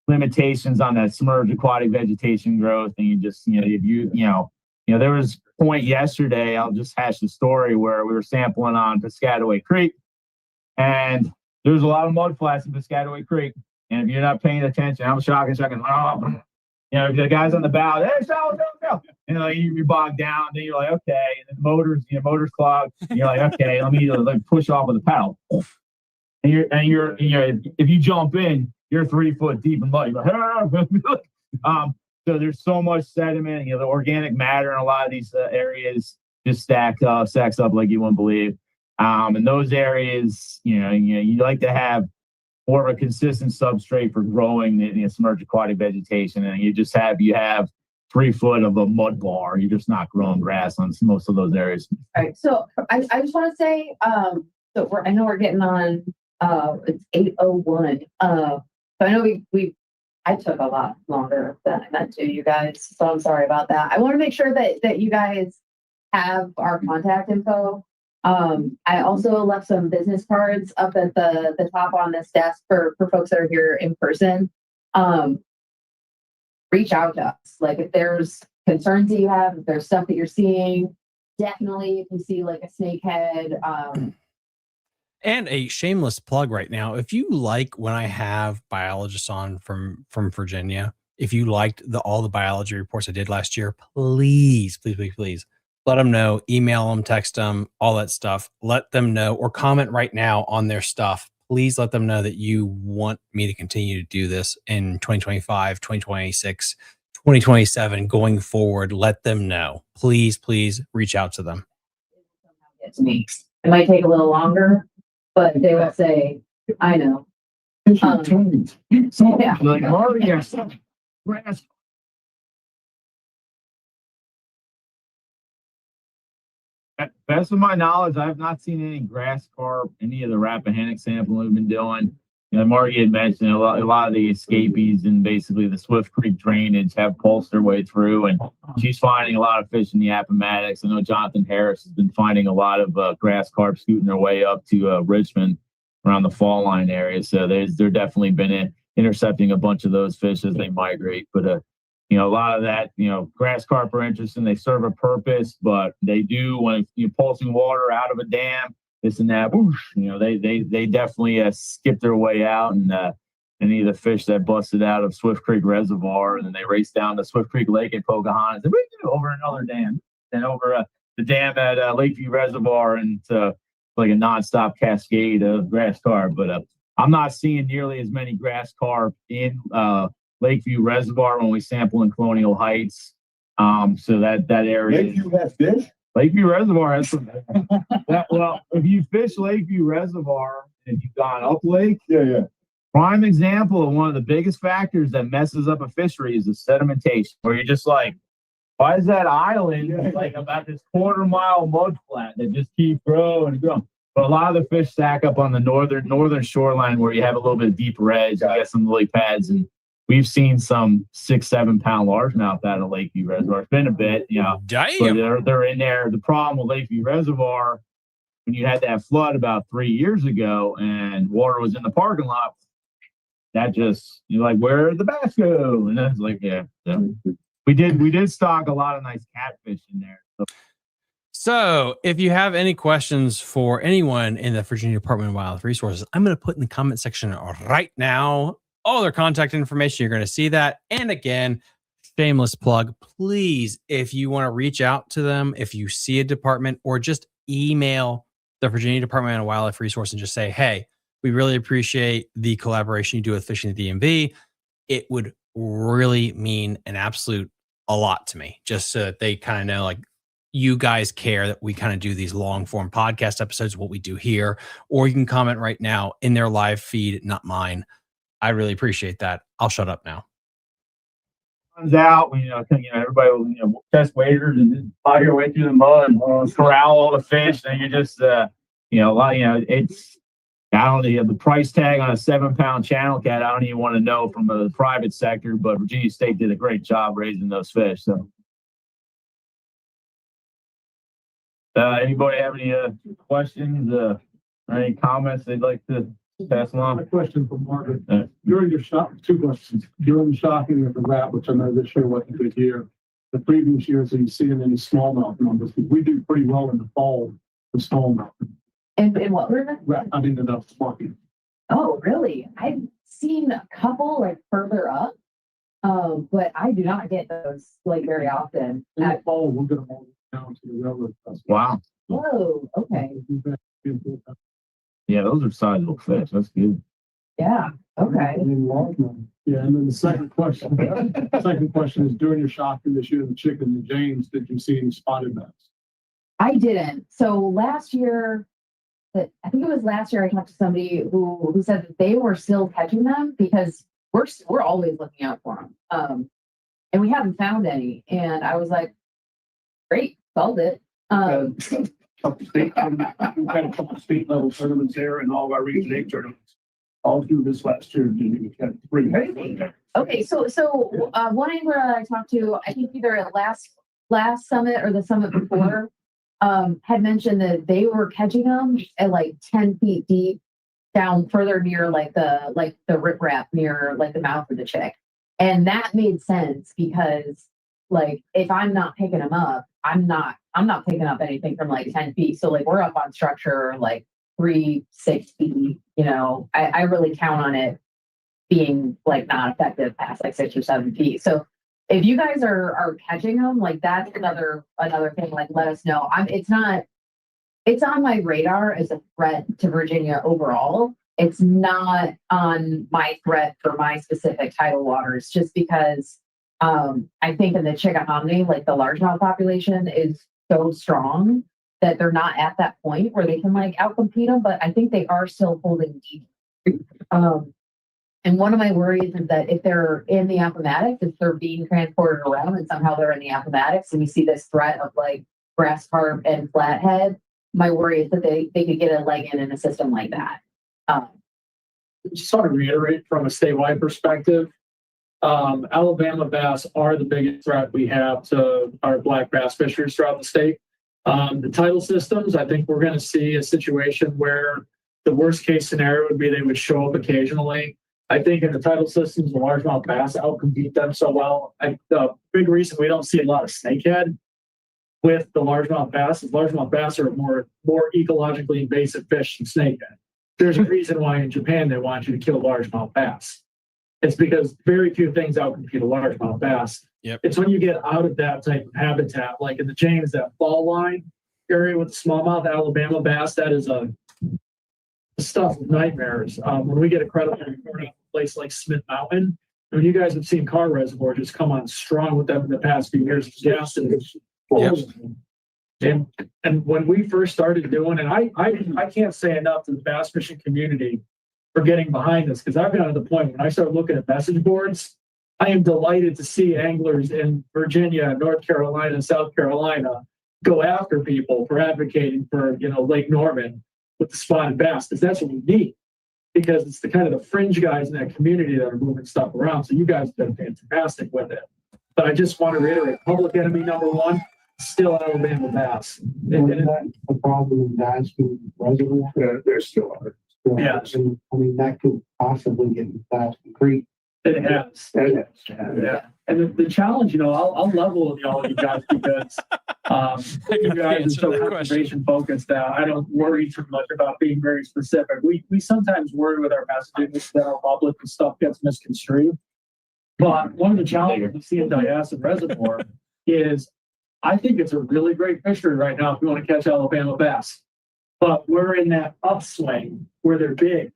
limitations on that submerged aquatic vegetation growth, and you just, there was a point yesterday, I'll just hash the story, where we were sampling on Piscataway Creek, and there's a lot of mud flats in Piscataway Creek, and if you're not paying attention, I'm shocking. The guys on the bow, hey, shallow. You bog down, then you're like, okay, and the motor's clogged. And you're like, okay, let me push off with the paddle. And you're if you jump in, you're 3 foot deep in mud. You're like, so there's so much sediment. The organic matter in a lot of these areas just stacks up like you wouldn't believe. In those areas, you like to have more of a consistent substrate for growing the submerged aquatic vegetation, and you have 3 foot of a mud bar. You're just not growing grass on most of those areas. All right. So I just want to say, I know we're getting on. It's 8:01. So I know I took a lot longer than I meant to, you guys. So I'm sorry about that. I want to make sure that you guys have our contact info. I also left some business cards up at the top on this desk for folks that are here in person. Reach out to us. Like if there's concerns that you have, if there's stuff that you're seeing, definitely if you see like a snakehead. And a shameless plug right now. If you like when I have biologists on from Virginia, if you liked all the biology reports I did last year, please let them know, email them, text them, all that stuff. Let them know, or comment right now on their stuff. Please let them know that you want me to continue to do this in 2025, 2026, 2027 going forward, let them know. Please, please reach out to them. Get to me. It might take a little longer, but they will say, I know. Yeah. Like, oh, yes. Grass. Best of my knowledge, I've not seen any grass carp, any of the Rappahannock sampling we've been doing. You know, Margie had mentioned a lot of the escapees and basically the Swift Creek drainage have pulsed their way through, and she's finding a lot of fish in the Appomattox. I know Jonathan Harris has been finding a lot of grass carp scooting their way up to Richmond around the fall line area. So they're definitely been intercepting a bunch of those fish as they migrate. But you know, a lot of that, you know, grass carp are interesting. They serve a purpose, but they do when you're pulsing water out of a dam, this and that. Whoosh, you know, they definitely skip their way out, and any of the fish that busted out of Swift Creek Reservoir, and then they race down to Swift Creek Lake at Pocahontas, and over another dam, then over the dam at Lakeview Reservoir, and like a nonstop cascade of grass carp. But I'm not seeing nearly as many grass carp in Lakeview Reservoir when we sample in Colonial Heights. So that area. Lakeview has fish? Lakeview Reservoir has some. Well, if you fish Lakeview Reservoir and you've gone up lake, Yeah. prime example of one of the biggest factors that messes up a fishery is the sedimentation, where you're just like, why is that island like about this quarter-mile mud flat that just keeps growing and growing? But a lot of the fish stack up on the northern shoreline where you have a little bit of deeper edge. You get some lily pads, and we've seen some 6-7 pound largemouth out of Lakeview Reservoir. It's been a bit, you know. Damn. But they're in there. The problem with Lakeview Reservoir, when you had that flood about 3 years ago and water was in the parking lot, that just, you're like, where did the bass go? And then it's like, yeah. So we did stock a lot of nice catfish in there. So if you have any questions for anyone in the Virginia Department of Wildlife Resources, I'm going to put in the comment section right now all their contact information. You're going to see that. And again, shameless plug, please, if you want to reach out to them, if you see a department, or just email the Virginia Department of Wildlife Resources and just say, hey, we really appreciate the collaboration you do with Fishing the DMV. It would really mean a lot to me, just so that they kind of know, like, you guys care that we kind of do these long form podcast episodes, what we do here. Or you can comment right now in their live feed, not mine. I really appreciate that. I'll shut up now. Comes out, everybody will, test waders and just plow your way through the mud and corral all the fish. And you're just, it's, I don't know, the price tag on a 7-pound channel cat. I don't even want to know from the private sector, but Virginia State did a great job raising those fish. So, anybody have any questions or any comments they'd like to pass along? A question from Margaret. During the shock, 2 questions. During the shocking of the rat, which I know this year wasn't good year, the previous years, are you seeing any smallmouth numbers? Because we do pretty well in the fall with smallmouth. And what river? I mean, enough market. Oh, really? I've seen a couple like further up, but I do not get those like very often. In the fall, we're going to move down to the railroad. Wow. Whoa, okay. Yeah, those are sizable fish. That's good. Yeah, okay. Yeah, and then the second question is, during your shocking this year, the chicken and James, did you see any spotted bass? I didn't. So last year, I think it was last year, I talked to somebody who said that they were still catching them because we're always looking out for them. And we haven't found any. And I was like, great, solved it. We've had a couple of state level tournaments there, and all of our Region 8 tournaments. All through this last year, we've had 3. Okay, so one angler I talked to, I think either at last summit or the summit before, had mentioned that they were catching them at like 10 feet deep, down further near like the riprap near like the mouth of the Chick, and that made sense because like if I'm not picking them up, I'm not picking up anything from like 10 feet. So like we're up on structure like 3-6 feet. You know, I really count on it being like not effective past like 6 or 7 feet. So if you guys are catching them, like that's another thing. Like let us know. It's on my radar as a threat to Virginia overall. It's not on my threat for my specific tidal waters, just because I think in the Chickahominy, like the largemouth population is so strong that they're not at that point where they can like outcompete them, but I think they are still holding deep. And one of my worries is that if they're in the Appomattox, if they're being transported around and somehow they're in the Appomattox and we see this threat of like grass carp and flathead, my worry is that they could get a leg in a system like that. Just want to reiterate from a statewide perspective, Alabama bass are the biggest threat we have to our black bass fisheries throughout the state. The tidal systems, I think we're going to see a situation where the worst case scenario would be they would show up occasionally. I think in the tidal systems, the largemouth bass outcompete them so well. The big reason we don't see a lot of snakehead with the largemouth bass is largemouth bass are more ecologically invasive fish than snakehead. There's a reason why in Japan they want you to kill largemouth bass. It's because very few things outcompete a largemouth bass. Yep. It's when you get out of that type of habitat, like in the James, that fall line area with the smallmouth Alabama bass, that is a stuff of nightmares. When we get a credible report of a place like Smith Mountain, I mean, you guys have seen Car Reservoir just come on strong with them in the past few years. Gas and when we first started doing it, I can't say enough to the bass fishing community for getting behind this, because I've gotten to the point when I start looking at message boards, I am delighted to see anglers in Virginia, North Carolina, South Carolina go after people for advocating for, Lake Norman with the spotted bass, because that's what we need. Because it's the kind of the fringe guys in that community that are moving stuff around. So you guys have been fantastic with it. But I just want to reiterate, public enemy number one, still Alabama bass. And that's the problem in Daskin Reservoir. There still are. Yeah. And, I mean, that could possibly get into Daskin Creek. It has. Yeah. And the challenge, I'll level with all you guys because you guys are so conservation focused that I don't worry too much about being very specific. We sometimes worry with our messaging that our public and stuff gets misconstrued. But one of the challenges we see in Diasin Reservoir is I think it's a really great fishery right now if you want to catch Alabama bass. But we're in that upswing where they're big.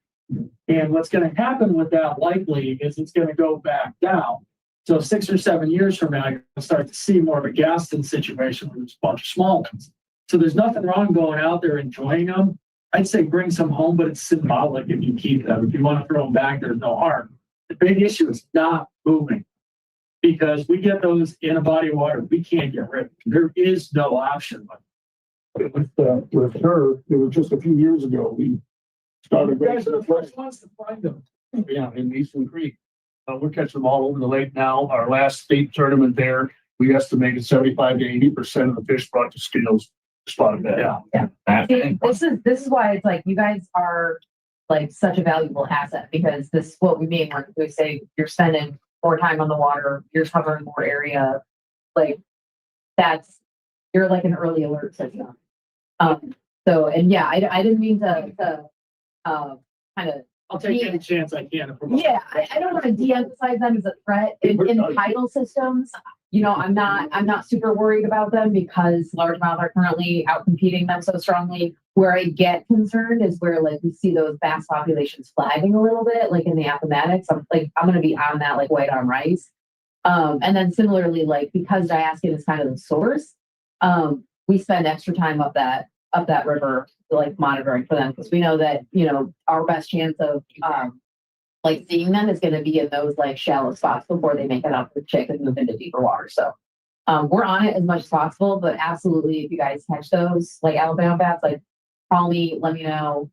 And what's going to happen with that likely is it's going to go back down. So 6 or 7 years from now, you're going to start to see more of a Gaston situation where there's a bunch of small ones. So there's nothing wrong going out there enjoying them. I'd say bring some home, but it's symbolic if you keep them. If you want to throw them back, there's no harm. The big issue is not moving, because we get those in a body of water. We can't get rid of them. There is no option. With her, it was just a few years ago, we started. You guys are the first ones to find them. Yeah, in Eastern Creek. We're catching them all over the lake now. Our last state tournament there, we estimated 75 to 80% of the fish brought to scales spotted that. Yeah. See, this is why it's like you guys are like such a valuable asset, because this is what we mean when we say you're spending more time on the water, you're covering more area. Like you're like an early alert system. So, and yeah, I didn't mean to kind of. I'll take any chance I can. Yeah, I don't want to de-emphasize them as a threat in tidal systems. I'm not super worried about them because largemouth are currently outcompeting them so strongly. Where I get concerned is where like we see those bass populations flagging a little bit, like in the Appomattox. I'm going to be on that like white on rice. And then similarly, like because Diaskin is kind of the source, we spend extra time up that river, like monitoring for them, because we know that our best chance of like seeing them is going to be in those like shallow spots before they make it up with chick and move into deeper water. So we're on it as much as possible, but absolutely, if you guys catch those like Alabama bats, like call me, let me know.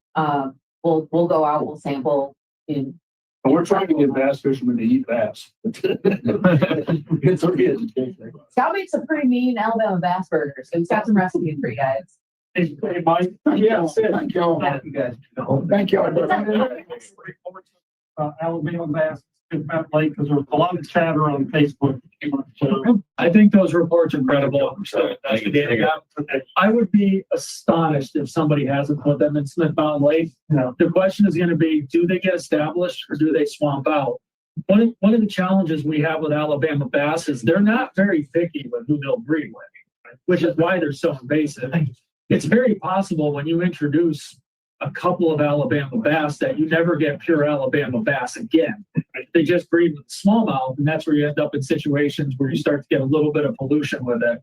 We'll go out, we'll sample. And we're trying to get bass fishermen to eat bass. It's okay. Scout makes a pretty mean Alabama bass burger, so he's got some recipes for you guys. Hey, Mike. Yeah, Thank you. You guys. Thank you. Alabama bass in Mount Lake, because there was a lot of chatter on Facebook. So I think those reports are credible. I would be astonished if somebody hasn't put them in Smith Mountain Lake. The question is going to be, do they get established or do they swamp out? One of the challenges we have with Alabama bass is they're not very picky with who they'll breed with, which is why they're so invasive. It's very possible when you introduce a couple of Alabama bass that you never get pure Alabama bass again. they just breed with smallmouth, and that's where you end up in situations where you start to get a little bit of pollution with it.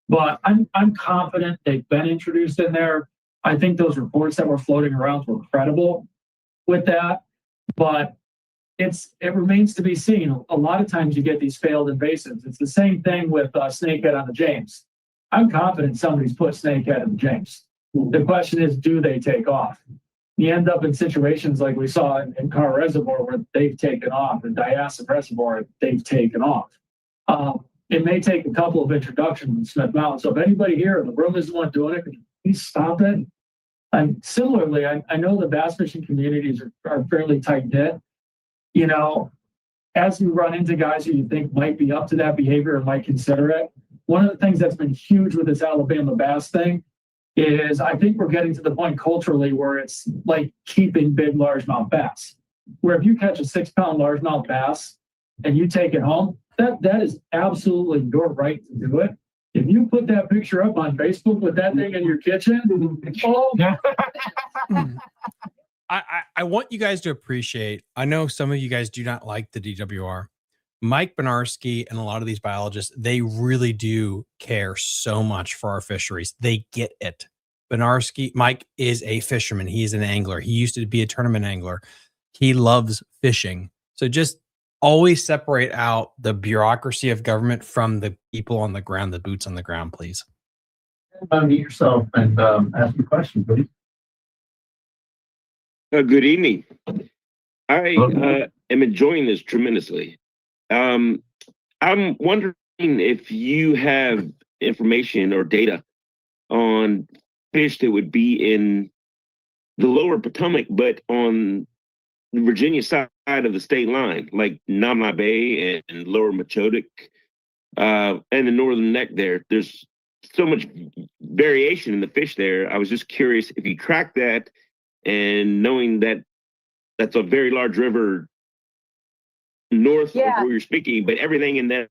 But I'm confident they've been introduced in there. I think those reports that were floating around were credible with that, but it remains to be seen. A lot of times you get these failed invasives. It's the same thing with snakehead on the James. I'm confident somebody's put snakehead in the James. The question is, do they take off? You end up in situations like we saw in Carr Reservoir where they've taken off, and Diasim Reservoir, they've taken off. It may take a couple of introductions in Smith Mountain. So if anybody here in the room is the one doing it, can you please stop it? And similarly, I know the bass fishing communities are fairly tight knit. You know, as you run into guys who you think might be up to that behavior or might consider it, one of the things that's been huge with this Alabama bass thing is I think we're getting to the point culturally where it's like keeping big largemouth bass, where if you catch a 6-pound largemouth bass and you take it home, that is absolutely your right to do it. If you put that picture up on Facebook with that thing in your kitchen, oh, I want you guys to appreciate, I know some of you guys do not like the DWR. Mike Benarski and a lot of these biologists, they really do care so much for our fisheries. They get it. Mike is a fisherman. He is an angler. He used to be a tournament angler. He loves fishing. So just always separate out the bureaucracy of government from the people on the ground, the boots on the ground, please. Unmute yourself and ask your question, please. Good evening. I am enjoying this tremendously. I'm wondering if you have information or data on fish that would be in the lower Potomac, but on the Virginia side of the state line, like Namla Bay and lower Machotic, and the northern neck there. There's so much variation in the fish there. I was just curious if you track that, and knowing that that's a very large river north of where you're speaking, but everything in that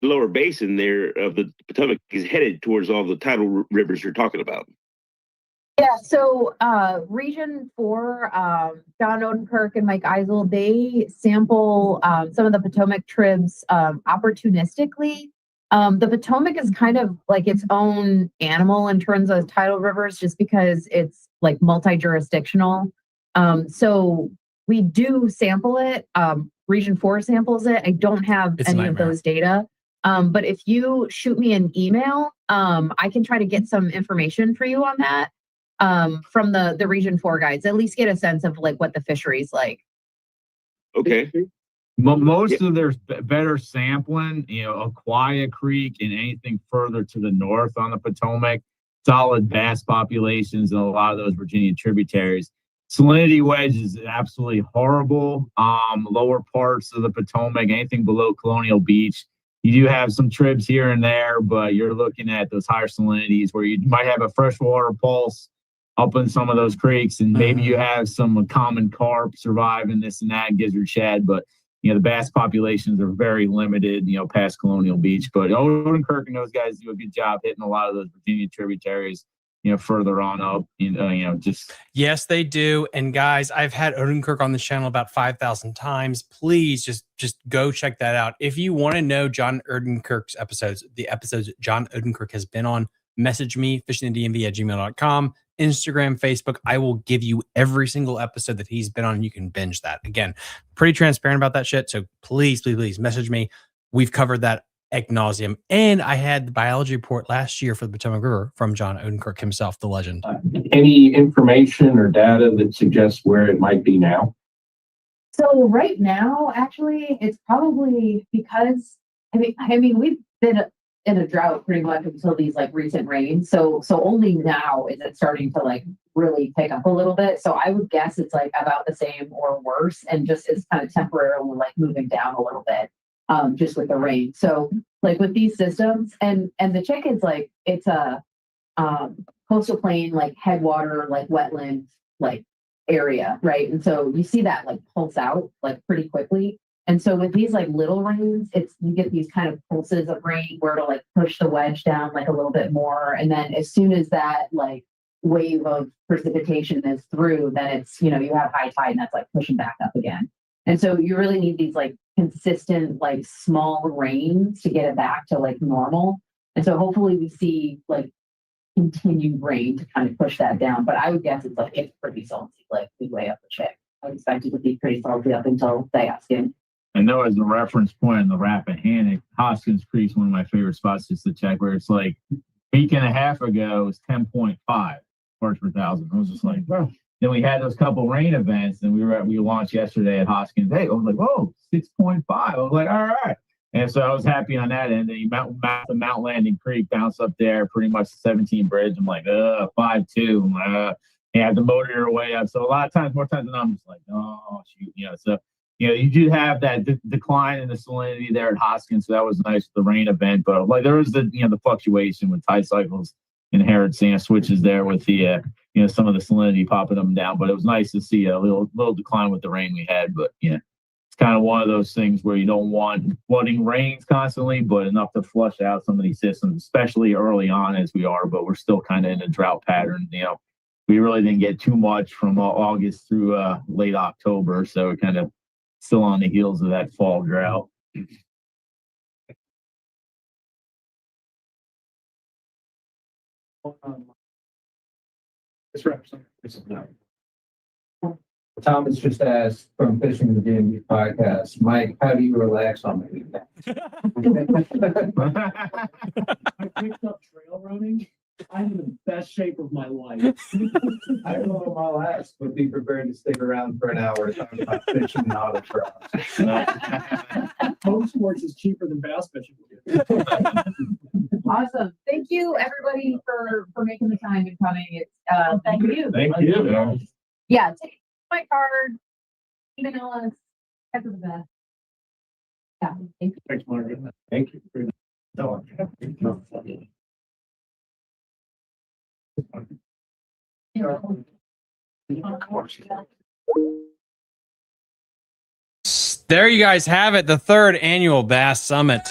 lower basin there of the Potomac is headed towards all the tidal rivers you're talking about. Yeah, so Region 4, John Odenkirk and Mike Eisel, they sample some of the Potomac tribs opportunistically. The Potomac is kind of like its own animal in terms of tidal rivers, just because it's like multi-jurisdictional. So we do sample it. Region 4 samples it. I don't have any of those data. But if you shoot me an email, I can try to get some information for you on that. From the Region 4 guides, at least get a sense of like what the fishery's like. Okay. Most of their better sampling, Aquia Creek and anything further to the north on the Potomac, solid bass populations and a lot of those Virginia tributaries. Salinity wedge is absolutely horrible. Lower parts of the Potomac, anything below Colonial Beach. You do have some tribs here and there, but you're looking at those higher salinities where you might have a freshwater pulse up in some of those creeks, and maybe you have some common carp surviving this and that, gizzard shad, but the bass populations are very limited, past Colonial Beach. But Odenkirk and those guys do a good job hitting a lot of those Virginia tributaries, further on up, just. Yes, they do. And guys, I've had Odenkirk on the channel about 5,000 times. Please just go check that out. If you want to know John Odenkirk's episodes, the episodes John Odenkirk has been on, message me, fishingthedmv@gmail.com, Instagram, Facebook. I will give you every single episode that he's been on. You can binge that. Again, pretty transparent about that shit. So please, please, please message me. We've covered that ad nauseum. And I had the biology report last year for the Potomac River from John Odenkirk himself, the legend. Any information or data that suggests where it might be now? So right now, actually, it's probably because, I mean, we've been in a drought pretty much until these like recent rains. So only now is it starting to like really pick up a little bit. So I would guess it's like about the same or worse, and just is kind of temporarily like moving down a little bit, just with the rain. So like with these systems and the chickens, like it's a coastal plain, like headwater, like wetland, like area, right? And so you see that like pulse out like pretty quickly. And so with these like little rains, you get these kind of pulses of rain where it'll like push the wedge down like a little bit more. And then as soon as that like wave of precipitation is through, then it's, you have high tide and that's like pushing back up again. And so you really need these like consistent, like small rains to get it back to like normal. And so hopefully we see like continued rain to kind of push that down. But I would guess it's pretty salty, like way up the check. I would expect it to be pretty salty up until Thanksgiving. I know as a reference point in the Rappahannock, Hoskins Creek is one of my favorite spots just to check, where it's like a week and a half ago, it was 10.5 parts per thousand. I was just like, bro. Then we had those couple rain events, and we launched yesterday at Hoskins. Hey, I was like, whoa, 6.5. I was like, all right. And so I was happy on that end. And Mount Landing Creek bounced up there, pretty much 17 bridge. I'm like, 5.2. I'm like, you have to motor your way up. So a lot of times, more times than I'm just like, oh, shoot. So, you do have that decline in the salinity there at Hoskins. So that was nice, the rain event. But like there was the fluctuation with tide cycles, inherent sand switches there with the, some of the salinity popping them down. But it was nice to see a little decline with the rain we had. But, it's kind of one of those things where you don't want flooding rains constantly, but enough to flush out some of these systems, especially early on as we are. But we're still kind of in a drought pattern. We really didn't get too much from August through late October. So we're kind of still on the heels of that fall drought. Thomas just asked from Fishing the DMV podcast, Mike, how do you relax on the weekend? I picked up trail running. I'm in the best shape of my life. I don't know if I'll ask, but be prepared to stick around for an hour to talk about fishing and auto trout. Home sports is cheaper than bass fishing. Awesome. Thank you everybody for making the time and coming. It's thank you. Thank you. Yeah, take my card, email us, after the best. Yeah, thank you. Thanks, Margaret. Thank you. There you guys have it, the third annual Bass Summit.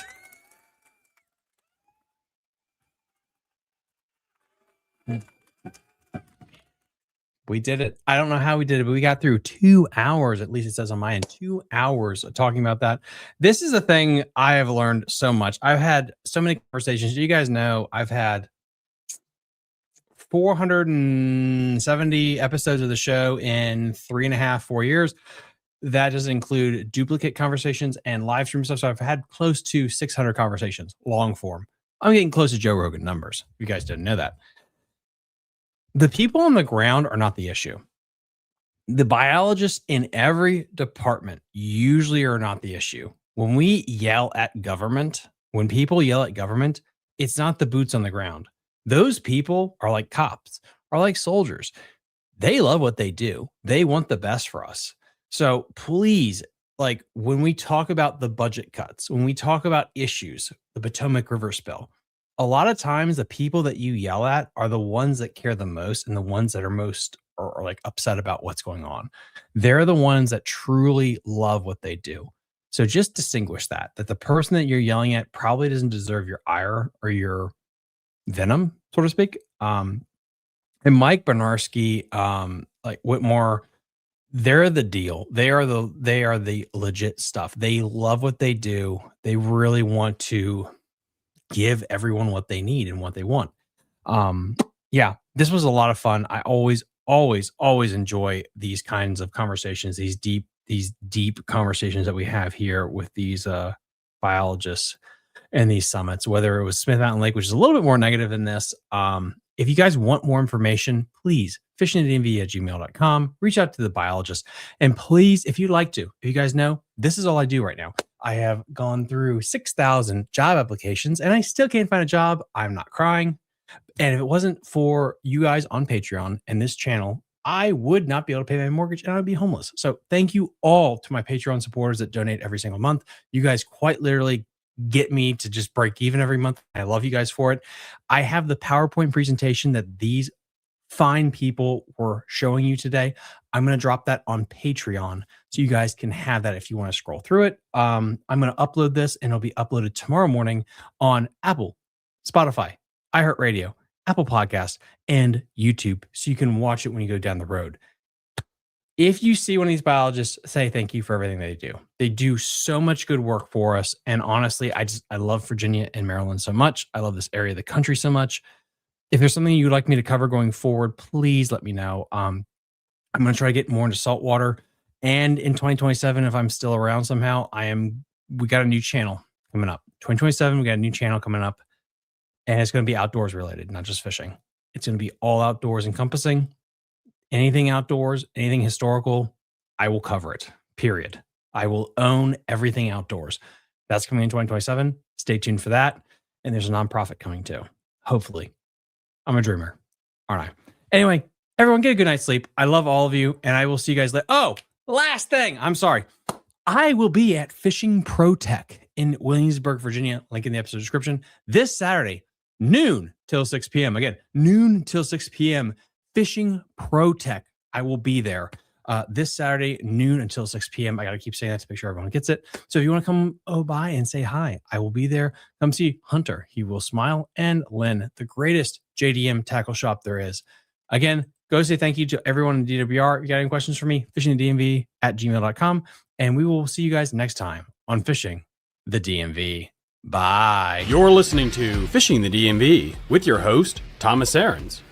We did it. I don't know how we did it, but we got through 2 hours, at least it says on my end, 2 hours of talking about that. This is a thing I have learned so much. I've had so many conversations. You guys know I've had 470 episodes of the show in 3.5, 4 years. That doesn't include duplicate conversations and live stream stuff. So I've had close to 600 conversations, long form. I'm getting close to Joe Rogan numbers. You guys didn't know that. The people on the ground are not the issue. The biologists in every department usually are not the issue. When we yell at government, when people yell at government, it's not the boots on the ground. Those people are like cops, are like soldiers. They love what they do. They want the best for us. So please, like when we talk about the budget cuts, when we talk about issues, the Potomac River spill, a lot of times the people that you yell at are the ones that care the most and the ones that are most or like upset about what's going on. They're the ones that truly love what they do. So just distinguish that the person that you're yelling at probably doesn't deserve your ire or your venom, so to speak. And Mike Bernarski, like Whitmore, they're the deal. They are the legit stuff. They love what they do. They really want to give everyone what they need and what they want. Yeah, this was a lot of fun. I always enjoy these kinds of conversations, these deep conversations that we have here with these biologists and these summits, whether it was Smith Mountain Lake, which is a little bit more negative than this. If you guys want more information, please fishingthedmv@gmail.com, reach out to the biologist. And please, if you'd like to, if you guys know, this is all I do right now. I have gone through 6,000 job applications and I still can't find a job. I'm not crying. And if it wasn't for you guys on Patreon and this channel, I would not be able to pay my mortgage and I would be homeless. So thank you all to my Patreon supporters that donate every single month. You guys quite literally get me to just break even every month. I love you guys for it. I have the PowerPoint presentation that these fine people were showing you today. I'm going to drop that on Patreon so you guys can have that if you want to scroll through it. I'm going to upload this and it'll be uploaded tomorrow morning on Apple, Spotify, iHeartRadio, Apple Podcasts, and YouTube so you can watch it when you go down the road. if you see one of these biologists, say thank you for everything they do. They do so much good work for us. And honestly, I love Virginia and Maryland so much. I love this area of the country so much. If there's something you'd like me to cover going forward, please let me know. I'm going to try to get more into saltwater. And in 2027, if I'm still around somehow, we got a new channel coming up. 2027, we got a new channel coming up. And it's going to be outdoors related, not just fishing. It's going to be all outdoors encompassing. Anything outdoors, anything historical, I will cover it, period. I will own everything outdoors. That's coming in 2027. Stay tuned for that. And there's a nonprofit coming too. Hopefully. I'm a dreamer, aren't I? Anyway, everyone get a good night's sleep. I love all of you, and I will see you guys later. Oh, last thing. I'm sorry. I will be at Fishing Pro Tech in Williamsburg, Virginia. Link in the episode description. This Saturday, noon till 6 p.m. Again, noon till 6 p.m. Fishing Pro Tech. I will be there this Saturday, noon until 6 p.m. I got to keep saying that to make sure everyone gets it. So if you want to come by and say hi, I will be there. Come see Hunter. He will smile. And Lynn, the greatest JDM tackle shop there is. Again, go say thank you to everyone in DWR. If you got any questions for me, fishingthedmv@gmail.com. And we will see you guys next time on Fishing the DMV. Bye. You're listening to Fishing the DMV with your host, Thomas Ahrens.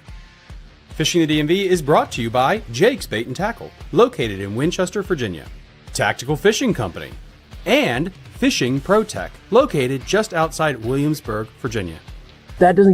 Fishing the DMV is brought to you by Jake's Bait and Tackle, located in Winchester, Virginia, Tactical Fishing Company, and Fishing Pro Tech, located just outside Williamsburg, Virginia. That doesn't